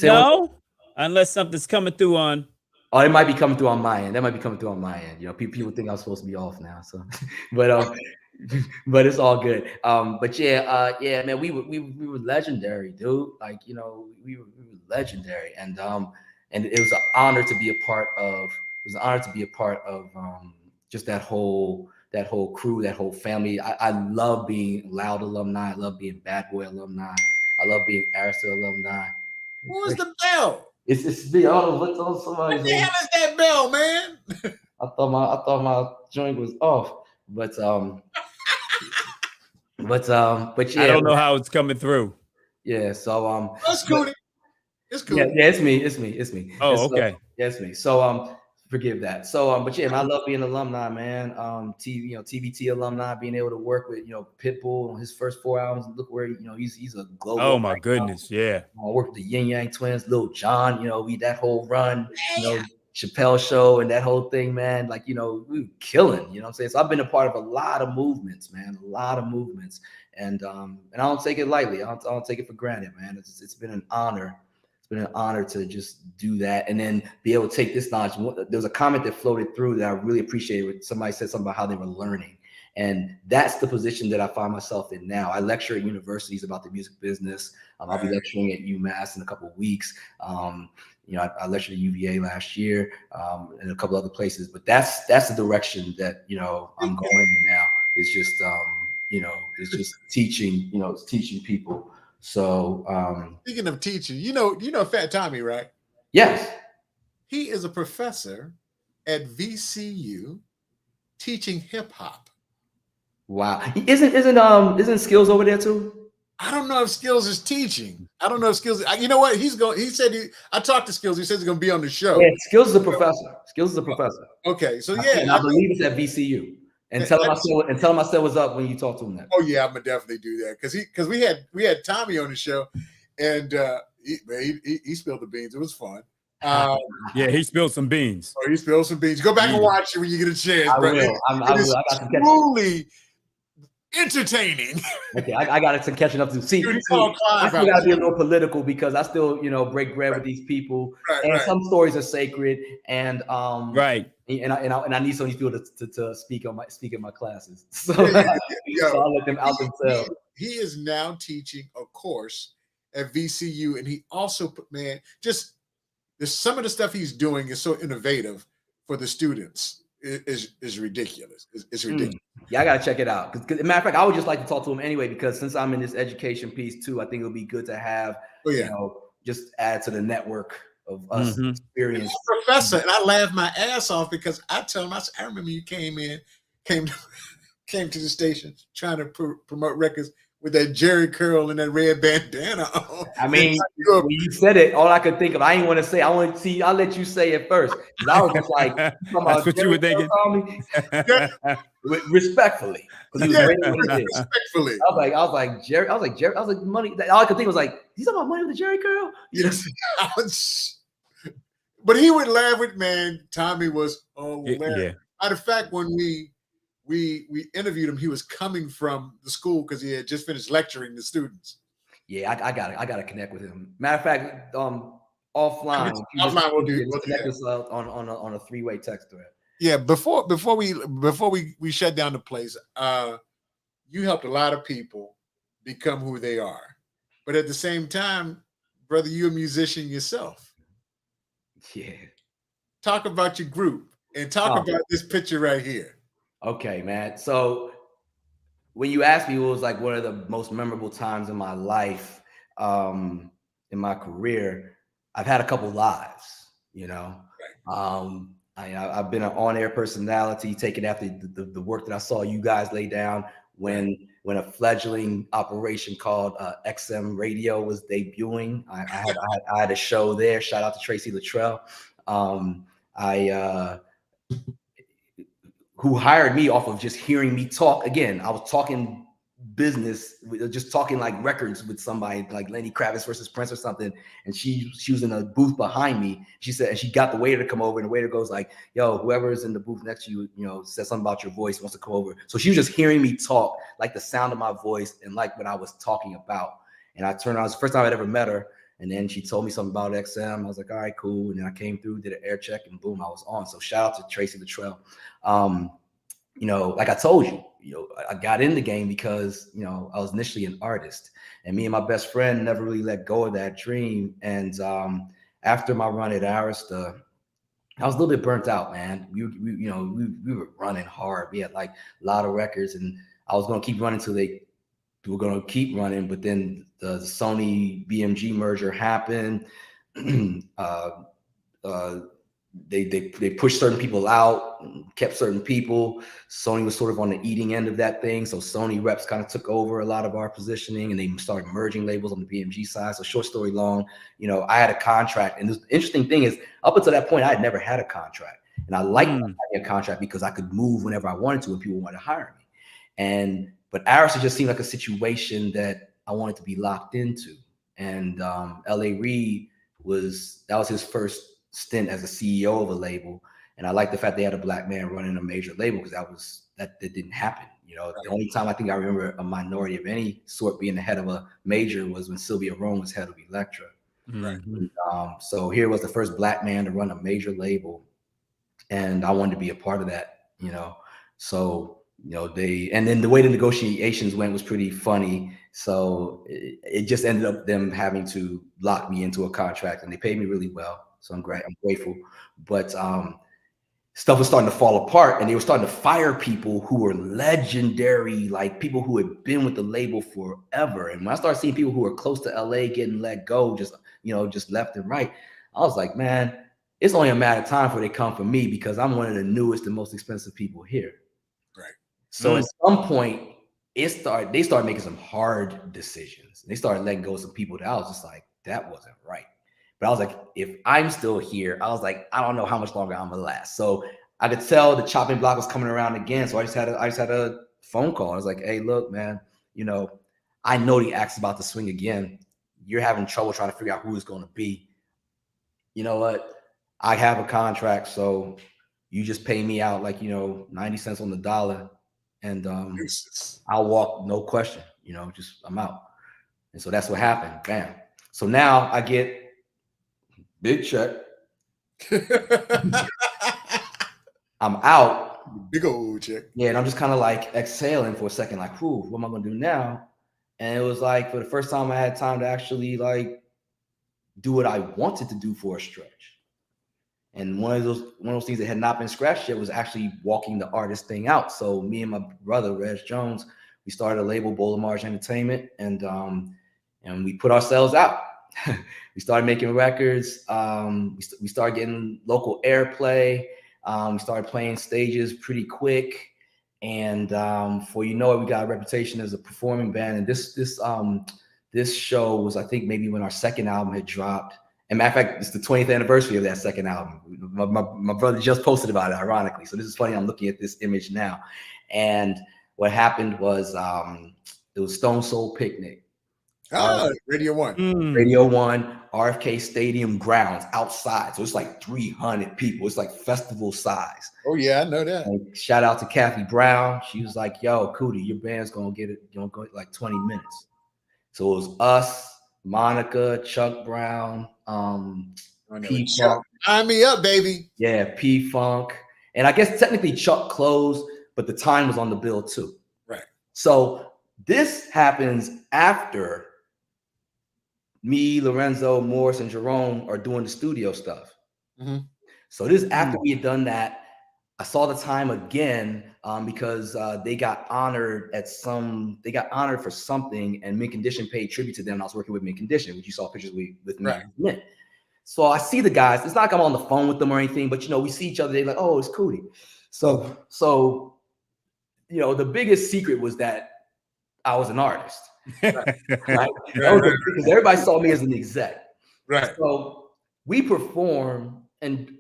No, unless something's coming through on. Oh, it might be coming through on my end. That might be coming through on my end. You know, people think I'm supposed to be off now. So, but but it's all good. But yeah, man, we were legendary, dude. Like, you know, we were legendary, and it was an honor to be a part of. It was an honor to be a part of just that whole crew, that whole family. I love being Loud alumni. I love being Bad Boy alumni. I love being Arista alumni. Where's the bell? It's the what's somebody's What the hell is that bell, man? I thought my joint was off, but yeah. I don't know how it's coming through. Yeah, so That's cool. It's cool. Yeah, it's me. Oh, okay. Yeah, it's me. So forgive that. So but yeah, man, I love being an alumni, man. TBT alumni, being able to work with Pitbull on his first 4 albums. Look where he's a global. Oh my goodness, yeah. I worked with the Yin Yang Twins, Lil Jon. We that whole run. Chappelle Show and that whole thing, man. Like, we were killing. You know what I'm saying? So I've been a part of a lot of movements, man. A lot of movements, and I don't take it lightly. I don't take it for granted, man. It's been an honor. It's been an honor to just do that and then be able to take this knowledge. There was a comment that floated through that I really appreciated. When somebody said something about how they were learning. And that's the position that I find myself in now. I lecture at universities about the music business. I'll be lecturing at UMass in a couple of weeks. I lectured at UVA last year and a couple other places. But that's the direction that I'm going in now. It's just it's just teaching. It's teaching people. So speaking of teaching, you know Fat Tommy, right? Yes. He is a professor at VCU teaching hip hop. Wow. Isn't Skills over there too? I don't know if Skills is teaching. I don't know if Skills. You know what? He said I talked to Skills. He says he's going to be on the show. Yeah, Skills is a professor. Skills is a professor. Okay, so I believe it's at VCU. And tell him I said what's up when you talk to him. That. Oh yeah, I'm gonna definitely do that because we had Tommy on the show, and he spilled the beans. It was fun. Yeah, he spilled some beans. Oh, he spilled some beans. Go back and watch it when you get a chance. I will. It is truly entertaining. Okay, I got some catching up to see. I still gotta be a little political because I still, break bread with these people, and some stories are sacred, and right. And I need some of these people to speak in my classes, so, so I'll let them out themselves. He is now teaching a course at VCU, and he also there's some of the stuff he's doing is so innovative for the students. Is ridiculous. It's ridiculous. Yeah, I gotta check it out. Because, matter of fact, I would just like to talk to him anyway because since I'm in this education piece too, I think it'll be good to have just add to the network of us experience. He's a professor, and I laughed my ass off because I tell him I remember you came to the station trying to promote records with that Jerry curl and that red bandana on. I mean, when you said it, all I could think of, I didn't want to say. I'll let you say it first. I was just like, that's what you were thinking. Respectfully. Respectfully. I was like, Jerry. I was like, money. All I could think was like, he's talking about money with the Jerry curl? Yes. But he would laugh with, man, Tommy was hilarious. Yeah. Matter of fact, when we interviewed him, he was coming from the school because he had just finished lecturing the students. Yeah, I got to connect with him. Matter of fact, offline we'll connect us on a 3-way text thread. Yeah, before we shut down the place, you helped a lot of people become who they are, but at the same time, brother, you're a musician yourself. Yeah. Talk about your group and talk about this picture right here. Okay, man. So when you asked me, it was like one of the most memorable times in my life, in my career. I've had a couple lives, I've been an on-air personality, taken after the work that I saw you guys lay down when a fledgling operation called XM Radio was debuting. I had a show there. Shout out to Tracy Luttrell. Who hired me off of just hearing me talk. Again, I was talking business, just talking like records with somebody like Lenny Kravitz versus Prince or something. And she was in a booth behind me. She said, and she got the waiter to come over, and the waiter goes like, yo, whoever's in the booth next to you, said something about your voice, wants to come over. So she was just hearing me talk, like the sound of my voice and like what I was talking about. And I turned around, it was the first time I'd ever met her. And then she told me something about XM. I was like, all right, cool. And then I came through, did an air check, and boom, I was on. So shout out to Tracy Luttrell. you know, like I told you, I got in the game because, I was initially an artist, and me and my best friend never really let go of that dream. And after my run at Arista, I was a little bit burnt out, man. We were running hard. We had like a lot of records, and I was going to keep running till they were going to keep running. But then the Sony BMG merger happened. They pushed certain people out, kept certain people. Sony was sort of on the eating end of that thing. So Sony reps kind of took over a lot of our positioning, and they started merging labels on the BMG side. So short story long, I had a contract. And the interesting thing is, up until that point, I had never had a contract. And I liked having a contract because I could move whenever I wanted to and people wanted to hire me. But Arista just seemed like a situation that I wanted to be locked into. And L.A. Reid was his first stint as a CEO of a label, and I like the fact they had a black man running a major label, because that didn't happen. The only time I think I remember a minority of any sort being the head of a major was when Sylvia Rome was head of Elektra. Mm-hmm. So here was the first black man to run a major label, and I wanted to be a part of that. So and then the way the negotiations went was pretty funny. So it just ended up them having to lock me into a contract, and they paid me really well. So I'm grateful. But stuff was starting to fall apart, and they were starting to fire people who were legendary, like people who had been with the label forever. And when I started seeing people who were close to LA getting let go, just left and right, I was like, man, it's only a matter of time before they come for me, because I'm one of the newest and most expensive people here. Right. So at some point, they started making some hard decisions. They started letting go of some people that I was just like, that wasn't right. But I was like, if I'm still here, I was like, I don't know how much longer I'm gonna last. So I could tell the chopping block was coming around again. So I just had a phone call. I was like, hey, look, man, I know the axe is about to swing again. You're having trouble trying to figure out who it's going to be. You know what? I have a contract, so you just pay me out like 90 cents on the dollar, and I'll walk, no question. Just I'm out. And so that's what happened. Bam. So now I get big check. I'm out. Big old check. Yeah, and I'm just kind of like exhaling for a second, like, whew, what am I gonna do now? And it was like, for the first time, I had time to actually like do what I wanted to do for a stretch. And one of those things that had not been scratched yet was actually walking the artist thing out. So me and my brother, Reg Jones, we started a label, Boulevard Entertainment, and we put ourselves out. We started making records. We started getting local airplay. We started playing stages pretty quick. And before you know it, we got a reputation as a performing band. And this show was, I think, maybe when our second album had dropped. And matter of fact, it's the 20th anniversary of that second album. My brother just posted about it, ironically. So this is funny. I'm looking at this image now. And what happened was it was Stone Soul Picnic. Radio 1. Radio 1, RFK Stadium grounds outside. So it's like 300 people. It's like festival size. Oh, yeah, I know that. And shout out to Kathy Brown. She was like, yo, Kuti, your band's going to get it. You're going to go like 20 minutes. So it was us, Monica, Chuck Brown, P-Funk. Sign me up, baby. Yeah, P-Funk. And I guess technically Chuck closed, but the time was on the bill too. Right. So this happens after me, Lorenzo, Morris, and Jerome are doing the studio stuff. Mm-hmm. So this is after we had done that. I saw the time again because they got honored for something, and Mint Condition paid tribute to them. I was working with Mint Condition, which you saw pictures with me. Right. So I see the guys. It's not like I'm on the phone with them or anything, but we see each other. They're like, oh, it's Kuti. So the biggest secret was that I was an artist. Right? Because everybody saw me as an exec. Right. So we perform, and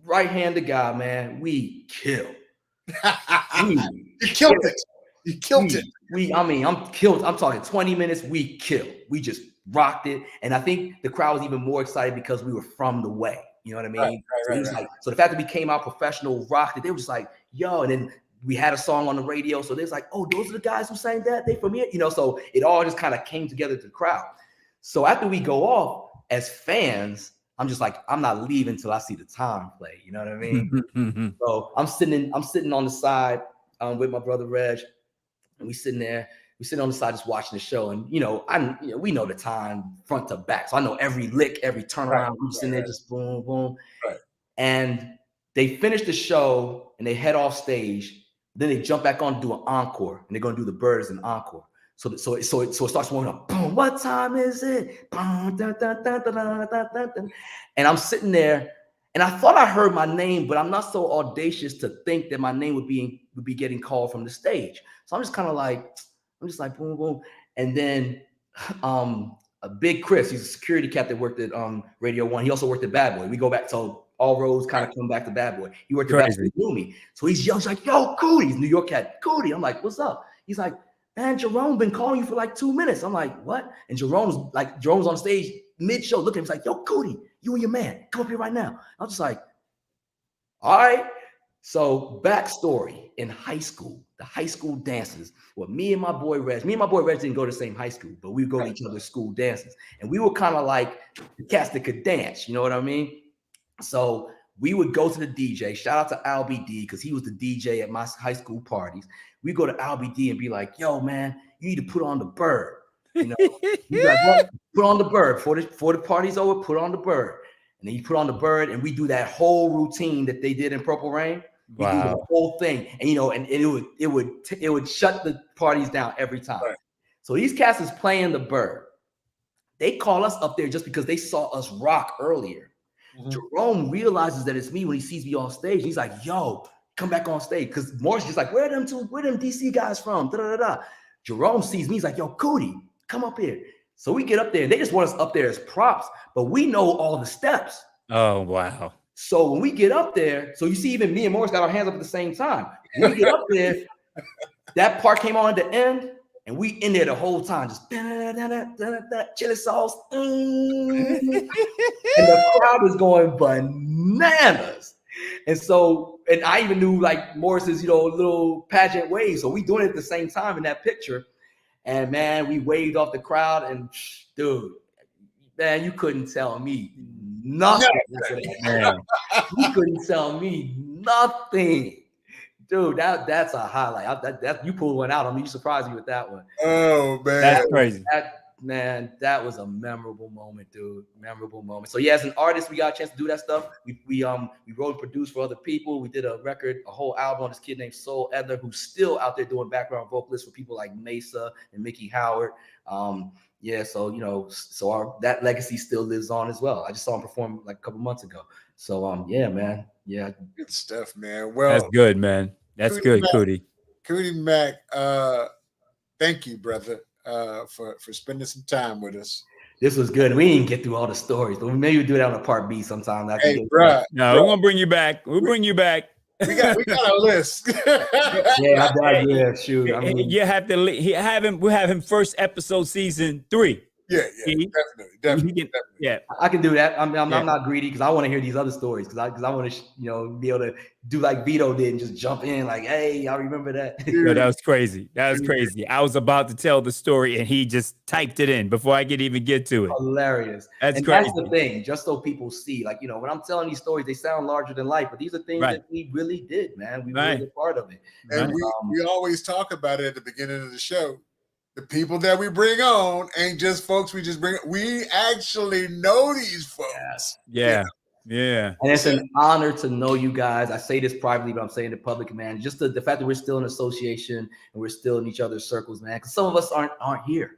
right hand to God, man, we kill. You killed it. You killed it. I'm talking 20 minutes. We killed. We just rocked it. And I think the crowd was even more excited because we were from the way. You know what I mean? So the fact that we came out professional, rocked it, they were just like, yo, and then we had a song on the radio. So there's like, oh, those are the guys who sang that. They from here, so it all just kind of came together to the crowd. So after we go off as fans, I'm just like, I'm not leaving until I see the time play. You know what I mean? So I'm sitting on the side with my brother Reg, and we sitting on the side just watching the show. And we know the time front to back. So I know every lick, every turnaround. We sitting there just boom, boom. Right. And they finish the show and they head off stage. Then they jump back on to do an encore, and they're gonna do the Birds in encore. So it starts warming up. Boom, what time is it? Boom, dun, dun, dun, dun, dun, dun, dun, dun. And I'm sitting there, and I thought I heard my name, but I'm not so audacious to think that my name would be getting called from the stage. So I'm just like boom, boom. And then a Big Chris, he's a security cat that worked at Radio 1. He also worked at Bad Boy. We go back to all roads kind of come back to Bad Boy. He worked at Bad Boy, he knew me. So he's young, he's like, yo, Kuti. He's New York cat, Kuti. I'm like, what's up? He's like, man, Jerome been calling you for like 2 minutes. I'm like, what? And Jerome's on stage mid-show looking at him. He's like, yo, Kuti, you and your man, come up here right now. I was just like, all right. So backstory, in high school, the high school dances, me and my boy Reg didn't go to the same high school, but we would go to each other's school dances. And we were kind of like the cats that could dance, you know what I mean? So we would go to the DJ. Shout out to Al BD, because he was the DJ at my high school parties. We go to Al BD and be like, yo, man, you need to put on the Bird. You know, like, well, put on the Bird. Before the party's over, put on the Bird. And then you put on the Bird, and we do that whole routine that they did in Purple Rain. We do the whole thing. And and it would shut the parties down every time. Right. So these cats is playing the Bird. They call us up there just because they saw us rock earlier. Mm-hmm. Jerome realizes that it's me when he sees me on stage. He's like, yo, come back on stage. Because Morris is like, where them DC guys from? Da, da, da, da. Jerome sees me. He's like, yo, Kuti, come up here. So we get up there. And they just want us up there as props. But we know all the steps. Oh, wow. So when we get up there, so you see even me and Morris got our hands up at the same time. When we get up there, that part came on at the end. And we in there the whole time, just chili sauce. And the crowd is going bananas. And I even knew like Morris's, little pageant wave. So we doing it at the same time in that picture. And man, we waved off the crowd, and dude, man, you couldn't tell me nothing. You couldn't tell me nothing. Dude, that's a highlight. That you pulled one out. I mean, you surprised me with that one. Oh man, that's crazy. That was a memorable moment, dude. Memorable moment. So yeah, as an artist, we got a chance to do that stuff. We wrote and produced for other people. We did a whole album on this kid named Soul Edler, who's still out there doing background vocalists for people like Mesa and Mickey Howard. Yeah, so that legacy still lives on as well. I just saw him perform like a couple months ago. So yeah, man. Yeah. Good stuff, man. Well, that's good, man. That's good, Kuti. Kuti Mack, thank you, brother, for spending some time with us. This was good. We didn't get through all the stories, but maybe we'll do that on a part B sometime. Hey, bro. No, we're gonna bring you back. We'll bring you back. We got a list. Shoot. I mean, you have to we'll have him first episode season 3. Yeah, definitely. Yeah, I can do that. I'm not greedy because I want to hear these other stories because I want to be able to do like Vito did and just jump in like, hey, I remember that. No, that was crazy. That was crazy. I was about to tell the story and he just typed it in before I could even get to it. Hilarious. That's crazy. That's the thing, just so people see, like, when I'm telling these stories, they sound larger than life, but these are things that we really did, man. We really were part of it. And we always talk about it at the beginning of the show. The people that we bring on ain't just folks we just bring. We actually know these folks. Yeah. And it's an honor to know you guys. I say this privately, but I'm saying it publicly, man. Just the fact that we're still in association and we're still in each other's circles, man. Because some of us aren't here,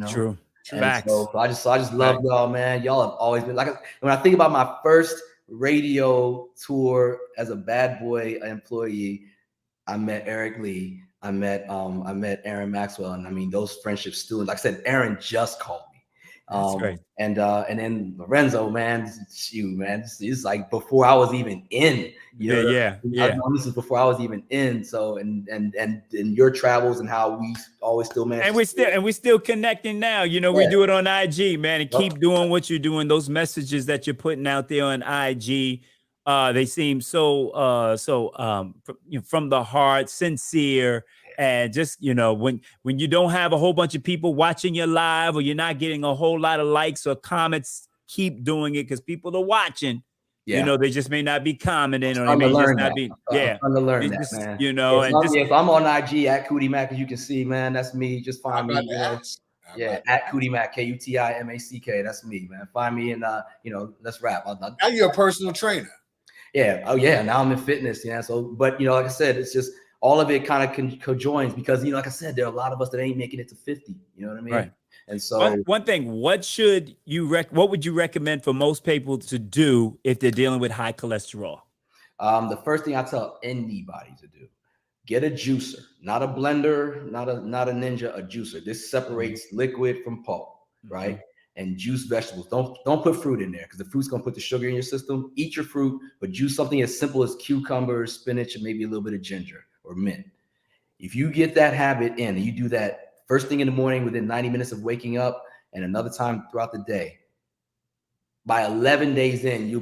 True. Facts. So I just love y'all, man. Y'all have always been like, when I think about my first radio tour as a Bad Boy employee, I met Eric Lee. I met Aaron Maxwell, and I mean those friendships still. Like I said, Aaron just called me. That's great. And then Lorenzo, man, it's like before I was even in. Yeah. This is before I was even in. So and your travels and how we always still manage. And we're still connecting now. We do it on IG, man, and keep doing what you're doing. Those messages that you're putting out there on IG. They seem so from the heart, sincere, and just when you don't have a whole bunch of people watching you live, or you're not getting a whole lot of likes or comments, keep doing it because people are watching. Yeah. You know, they just may not be commenting, or they I'm may gonna just learn not that. be. I'm trying to learn that, just, man. you know, if I'm on IG at Kuti Mack, as you can see, man, that's me. Just find me. At Kuti Mack, KUTIMACK. That's me, man. Find me and let's rap. Now you're a personal trainer. Yeah. Oh yeah. Now I'm in fitness. Yeah. So, but like I said, it's just all of it kind of conjoins because like I said, there are a lot of us that ain't making it to 50. You know what I mean? Right. And so one thing, what would you recommend for most people to do if they're dealing with high cholesterol? The first thing I tell anybody to do, get a juicer, not a blender, not a Ninja, a juicer. This separates liquid from pulp, right? And juice vegetables. Don't put fruit in there because the fruit's gonna put the sugar in your system. Eat your fruit, but juice something as simple as cucumbers, spinach, and maybe a little bit of ginger or mint. If you get that habit in and you do that first thing in the morning within 90 minutes of waking up and another time throughout the day, by 11 days in, you'll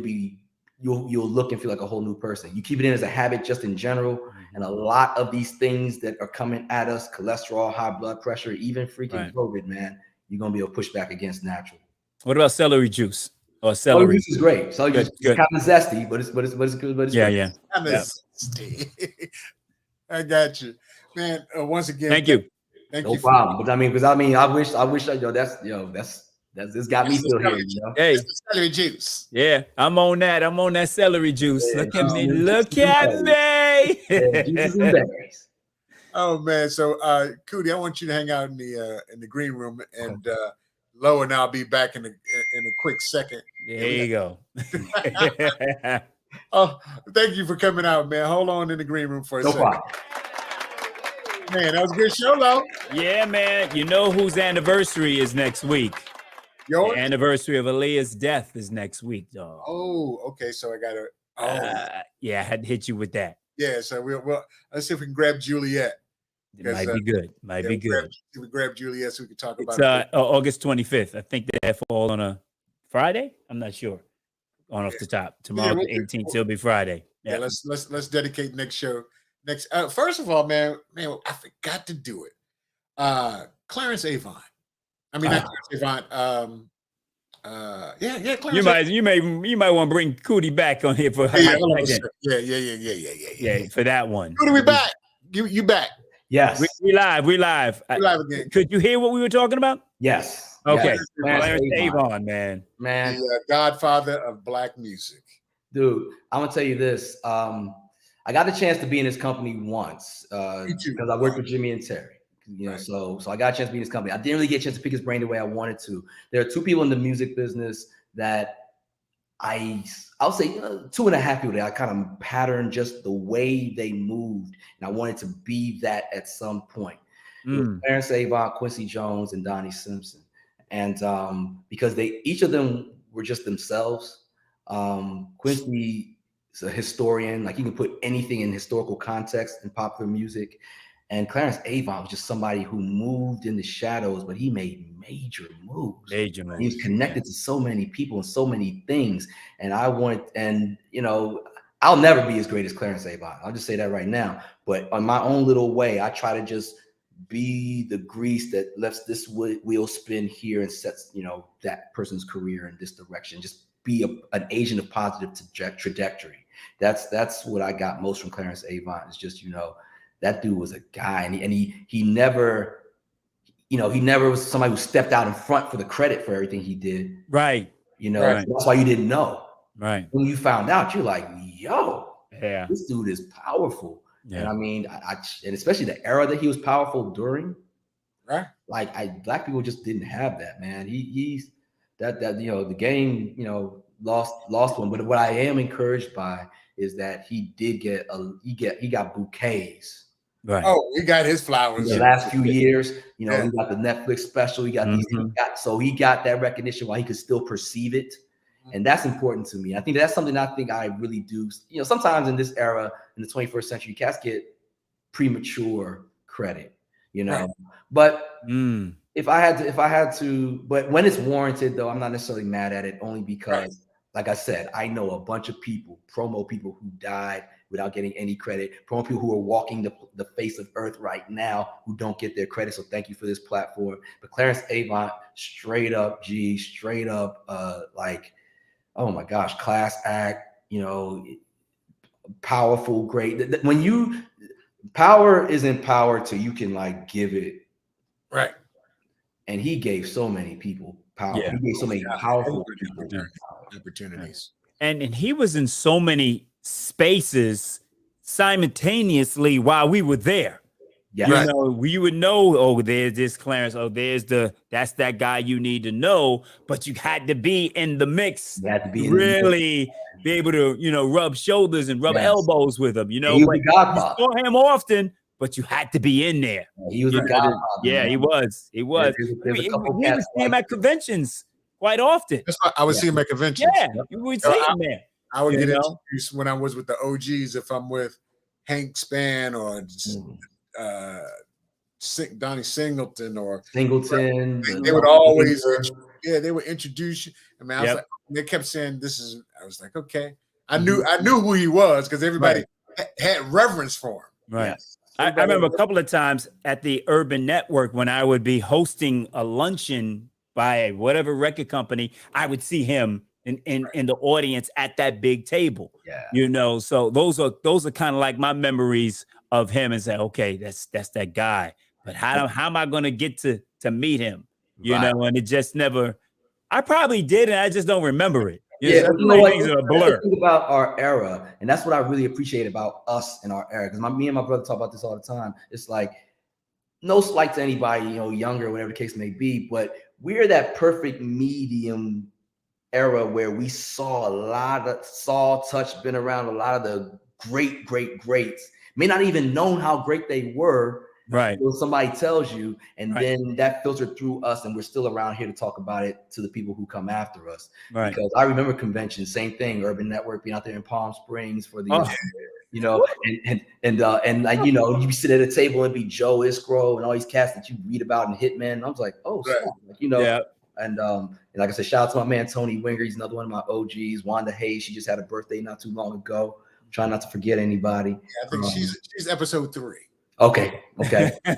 look and feel like a whole new person. You keep it in as a habit just in general. And a lot of these things that are coming at us, cholesterol, high blood pressure, even freaking COVID, man, you're going to be able to push back against natural. What about celery juice or celery? Celery juice is great. Celery juice is kind of zesty, but it's good. But it's yeah, great. yeah. Kind of zesty. I got you, man. Once again, thank you. No problem. But I wish this got me still here. Hey, celery juice. Yeah, I'm on that. I'm on that celery juice. Yeah, look at me. Look at me. Juices and berries. Oh man. So Kuti, I want you to hang out in the green room, and Lo and I'll be back in a quick second. There you go. Oh, thank you for coming out, man. Hold on in the green room for a second. Problem. Man, that was a good show, Lo. Yeah, man. You know whose anniversary is next week? Yours? The anniversary of Aaliyah's death is next week, dog. Oh, okay. So I gotta. Yeah, I had to hit you with that. Yeah. So we'll let's see if we can grab Juliet. It might be good. Might be good. We grab Juliet so we can talk about it. August 25th. I think that fall on a Friday. I'm not sure. Off the top. Tomorrow, the 18th, it'll be Friday. Yeah. Let's dedicate next show. First of all, man, I forgot to do it. Clarence Avant. I mean, not Clarence Avant. Clarence. You might want to bring Kuti back on here for yeah, for that one. Kuti, we back. You back? Yes. We live. We live again. Could you hear what we were talking about? Yes. Okay. Yes. Clarence Avant, man. The godfather of Black music. Dude, I'm gonna tell you this. I got a chance to be in his company once because I worked with Jimmy and Terry. So I got a chance to be in his company. I didn't really get a chance to pick his brain the way I wanted to. There are two people in the music business that I'll say 2.5 people that I kind of patterned just the way they moved, and I wanted to be that at some point. Clarence Avant, Quincy Jones, and Donnie Simpson, and because each of them were just themselves. Quincy is a historian, like he can put anything in historical context in popular music. And Clarence Avant was just somebody who moved in the shadows, but he made major moves. He was connected to so many people and so many things. And I'll never be as great as Clarence Avant. I'll just say that right now. But on my own little way, I try to just be the grease that lets this wheel spin here and sets, that person's career in this direction. Just be an agent of positive trajectory. That's what I got most from Clarence Avant. Is just, that dude was a guy, and he never was somebody who stepped out in front for the credit for everything he did. Right. Right. That's why you didn't know. Right. When you found out, you're like, yo, yeah, this dude is powerful. Yeah. And I mean, and especially the era that he was powerful during, right? Like Black people just didn't have that, man. He's that the game, lost one. But what I am encouraged by is that he got bouquets. Right. Oh, he got his flowers. In the last few years, he got the Netflix special. He got these. He got that recognition while he could still perceive it, and that's important to me. I think that's something I really do. Sometimes in this era, in the 21st century, cats get premature credit. Right. But if I had to, but when it's warranted, though, I'm not necessarily mad at it. Only because, like I said, I know a bunch of people, promo people who died without getting any credit, promoting people who are walking the face of earth right now who don't get their credit. So thank you for this platform. But Clarence Avant, straight up G, straight up like, oh my gosh, class act, you know, powerful, great. When you power isn't power till you can like give it. Right. And he gave so many people power. Yeah. He gave so many powerful people opportunities. And he was in so many spaces simultaneously while we were there. Yeah. You Right. know, we would know, oh, there's this Clarence, oh, that's that guy you need to know, but you had to be in the mix. You had to be really be able to, you know, rub shoulders and rub elbows with him, you know. He was but the godfather. you saw him often, but you had to be in there. He was the godfather. Yeah, he was. He was. There's a couple we would see him at conventions quite often. That's why I would see him at conventions. Yeah, you would see him there. I would get introduced when I was with the OGs. If I'm with Hank Spann or Donnie Singleton or Singleton, they would always, they would introduce you. I mean, I was like, they kept saying this is. I was like, okay, I knew who he was because everybody had reverence for him. Right. Yes. I remember a couple of times at the Urban Network when I would be hosting a luncheon by whatever record company, I would see him in the audience at that big table. Yeah. You know, so those are kind of like my memories of him and say, okay, that's that guy. But how am I going to get to meet him? You know, and it just never. I probably did, and I just don't remember it. You know what? Things are a blur. Think about our era, and that's what I really appreciate about us in our era. Because me and my brother talk about this all the time. It's like no slight to anybody, you know, younger, whatever the case may be, but we're that perfect medium era where we saw touched, been around a lot of the great greats. May not even known how great they were. Right. Until somebody tells you, and then that filtered through us, and we're still around here to talk about it to the people who come after us. Right. Because I remember conventions, same thing, Urban Network being out there in Palm Springs for the you know, and like, you know, you sit at a table and be Joe Iskro and all these cats that you snap. about in Hitman. And I was like, oh, snap. Like, you know, and like I said, shout out to my man Tony Winger. He's another one of my OGs. Wanda Hayes, she just had a birthday not too long ago. I'm trying not to forget anybody. Yeah, I think she's episode 3. Okay.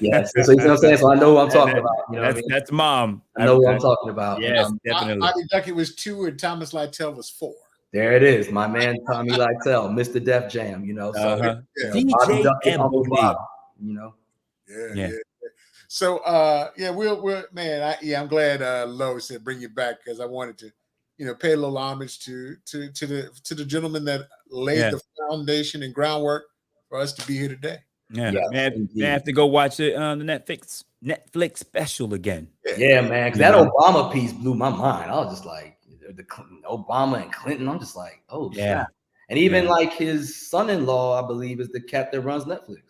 Yes. So you know what I'm saying? So I know what I'm talking about. You know that's mom. I know what I'm talking about. Yes, definitely. Bobby Duckett was 2 and Thomas Lytell was 4. There it is. My man Tommy Lytell, Mr. Def Jam, you know. So DJ Duckett, Uncle Bob, you know. Yeah. So we'll man, I'm glad Lo said bring you back because I wanted to, you know, pay a little homage to the gentleman that laid the foundation and groundwork for us to be here today. Yeah, man, I have to go watch it on the Netflix special again. Yeah, man, because that Obama piece blew my mind. I was just like, the Obama and Clinton. I'm just like, oh yeah. And even like his son-in-law, I believe, is the cat that runs Netflix.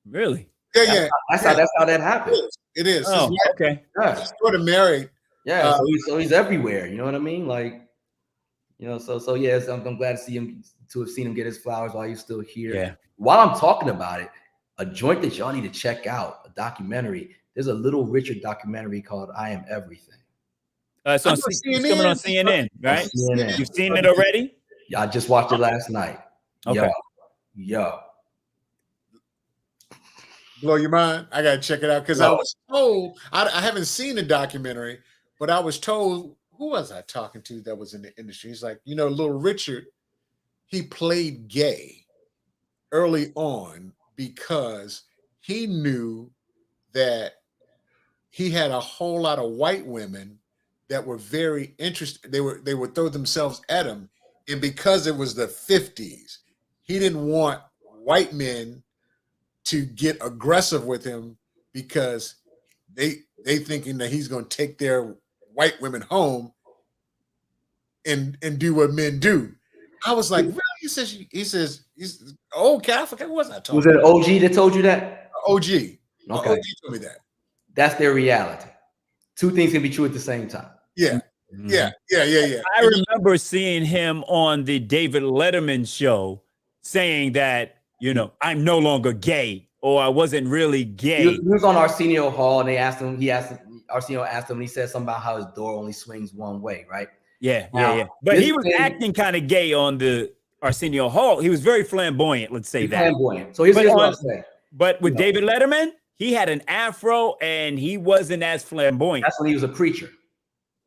Really? Yeah. That's how that happened. It is. Oh, okay. He's sort of married. Yeah. So he's everywhere. You know what I mean? Like, you know. So yes, I'm glad to have seen him get his flowers while he's still here. Yeah. While I'm talking about it, a joint that y'all need to check out, a documentary. There's a Little Richard documentary called "I Am Everything." So it's coming on CNN, right? CNN. You've seen it already? Yeah, I just watched it last night. Okay. Yo. Blow your mind? I gotta check it out because I was told I haven't seen the documentary, but I was told, who was I talking to that was in the industry? He's like, you know, Little Richard, he played gay early on because he knew that he had a whole lot of white women that were very interested. They would throw themselves at him, and because it was the 50s, he didn't want white men to get aggressive with him because they thinking that he's going to take their white women home and do what men do. I was like, really? He says he's old Catholic. What was I talking? Was it an OG that told you that? OG. Okay. OG told me that. That's their reality. Two things can be true at the same time. Yeah. I remember seeing him on the David Letterman show saying that, you know, I'm no longer gay, or I wasn't really gay. He was on Arsenio Hall, and Arsenio asked him, and he said something about how his door only swings one way, right? Yeah. But he was acting kind of gay on the Arsenio Hall, he was very flamboyant. Let's say that. Flamboyant. So here's what I'm saying. But with David Letterman, he had an afro and he wasn't as flamboyant. That's when he was a preacher.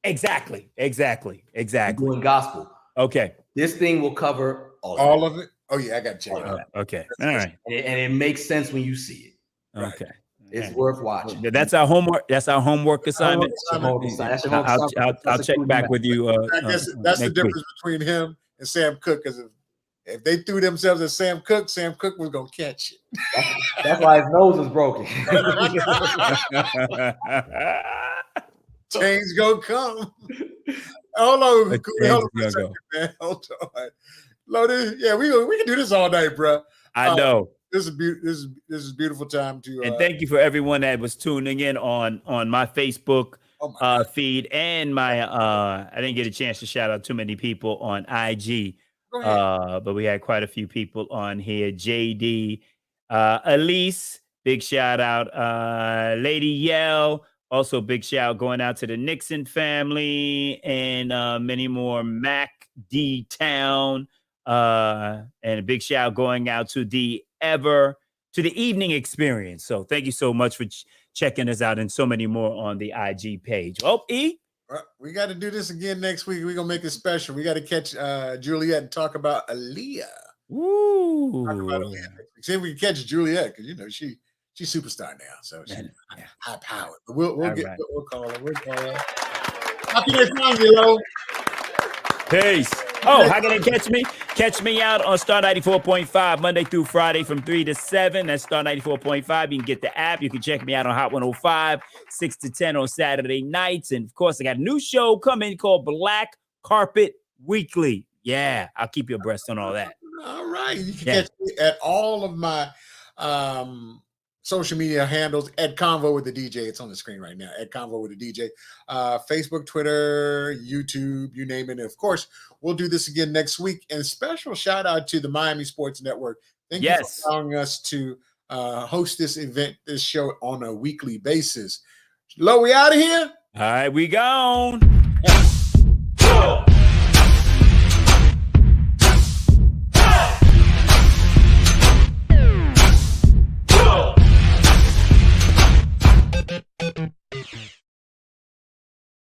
Exactly. Doing gospel. Okay. This thing will cover all of it. Oh yeah, I got to check it out. Okay. All right. And it makes sense when you see it. Okay. It's worth watching. That's our homework. That's our homework assignment. I'll check back with you. I guess that's the difference between him and Sam Cooke. Because if they threw themselves at Sam Cooke was gonna catch it. That's why his nose was broken. Change gonna come. Hold on, man. Hold on. Loaded. Yeah, we can do this all night, bro. I know. This is beautiful time to. And thank you for everyone that was tuning in on my Facebook feed and my. I didn't get a chance to shout out too many people on IG, but we had quite a few people on here. JD, Elise, big shout out. Lady Yell, also big shout going out to the Nixon family and many more. Mac D Town, and a big shout going out to the evening experience. So thank you so much for checking us out and so many more on the IG page. Oh, E? We got to do this again next week. We're going to make it special. We got to catch Juliet and talk about Aaliyah. Ooh. Talk about Aaliyah. See if we can catch Juliet because, she's superstar now. So she's high powered. We'll call her. We'll call her. How can they find you, Lo? Peace. Oh, how can they catch me? Catch me out on Star 94.5 Monday through Friday from 3 to 7. That's Star 94.5. You can get the app. You can check me out on Hot 105, 6 to 10 on Saturday nights. And, of course, I got a new show coming called Black Carpet Weekly. Yeah, I'll keep you abreast on all that. All right. You can catch me at all of my social media handles at Convo with the DJ. It's on the screen right now, at Convo with the DJ. Facebook, Twitter, YouTube, you name it. And of course, we'll do this again next week. And special shout out to the Miami Sports Network. Thank you for allowing us to host this event, this show on a weekly basis. Lo, we out of here? All right, we gone.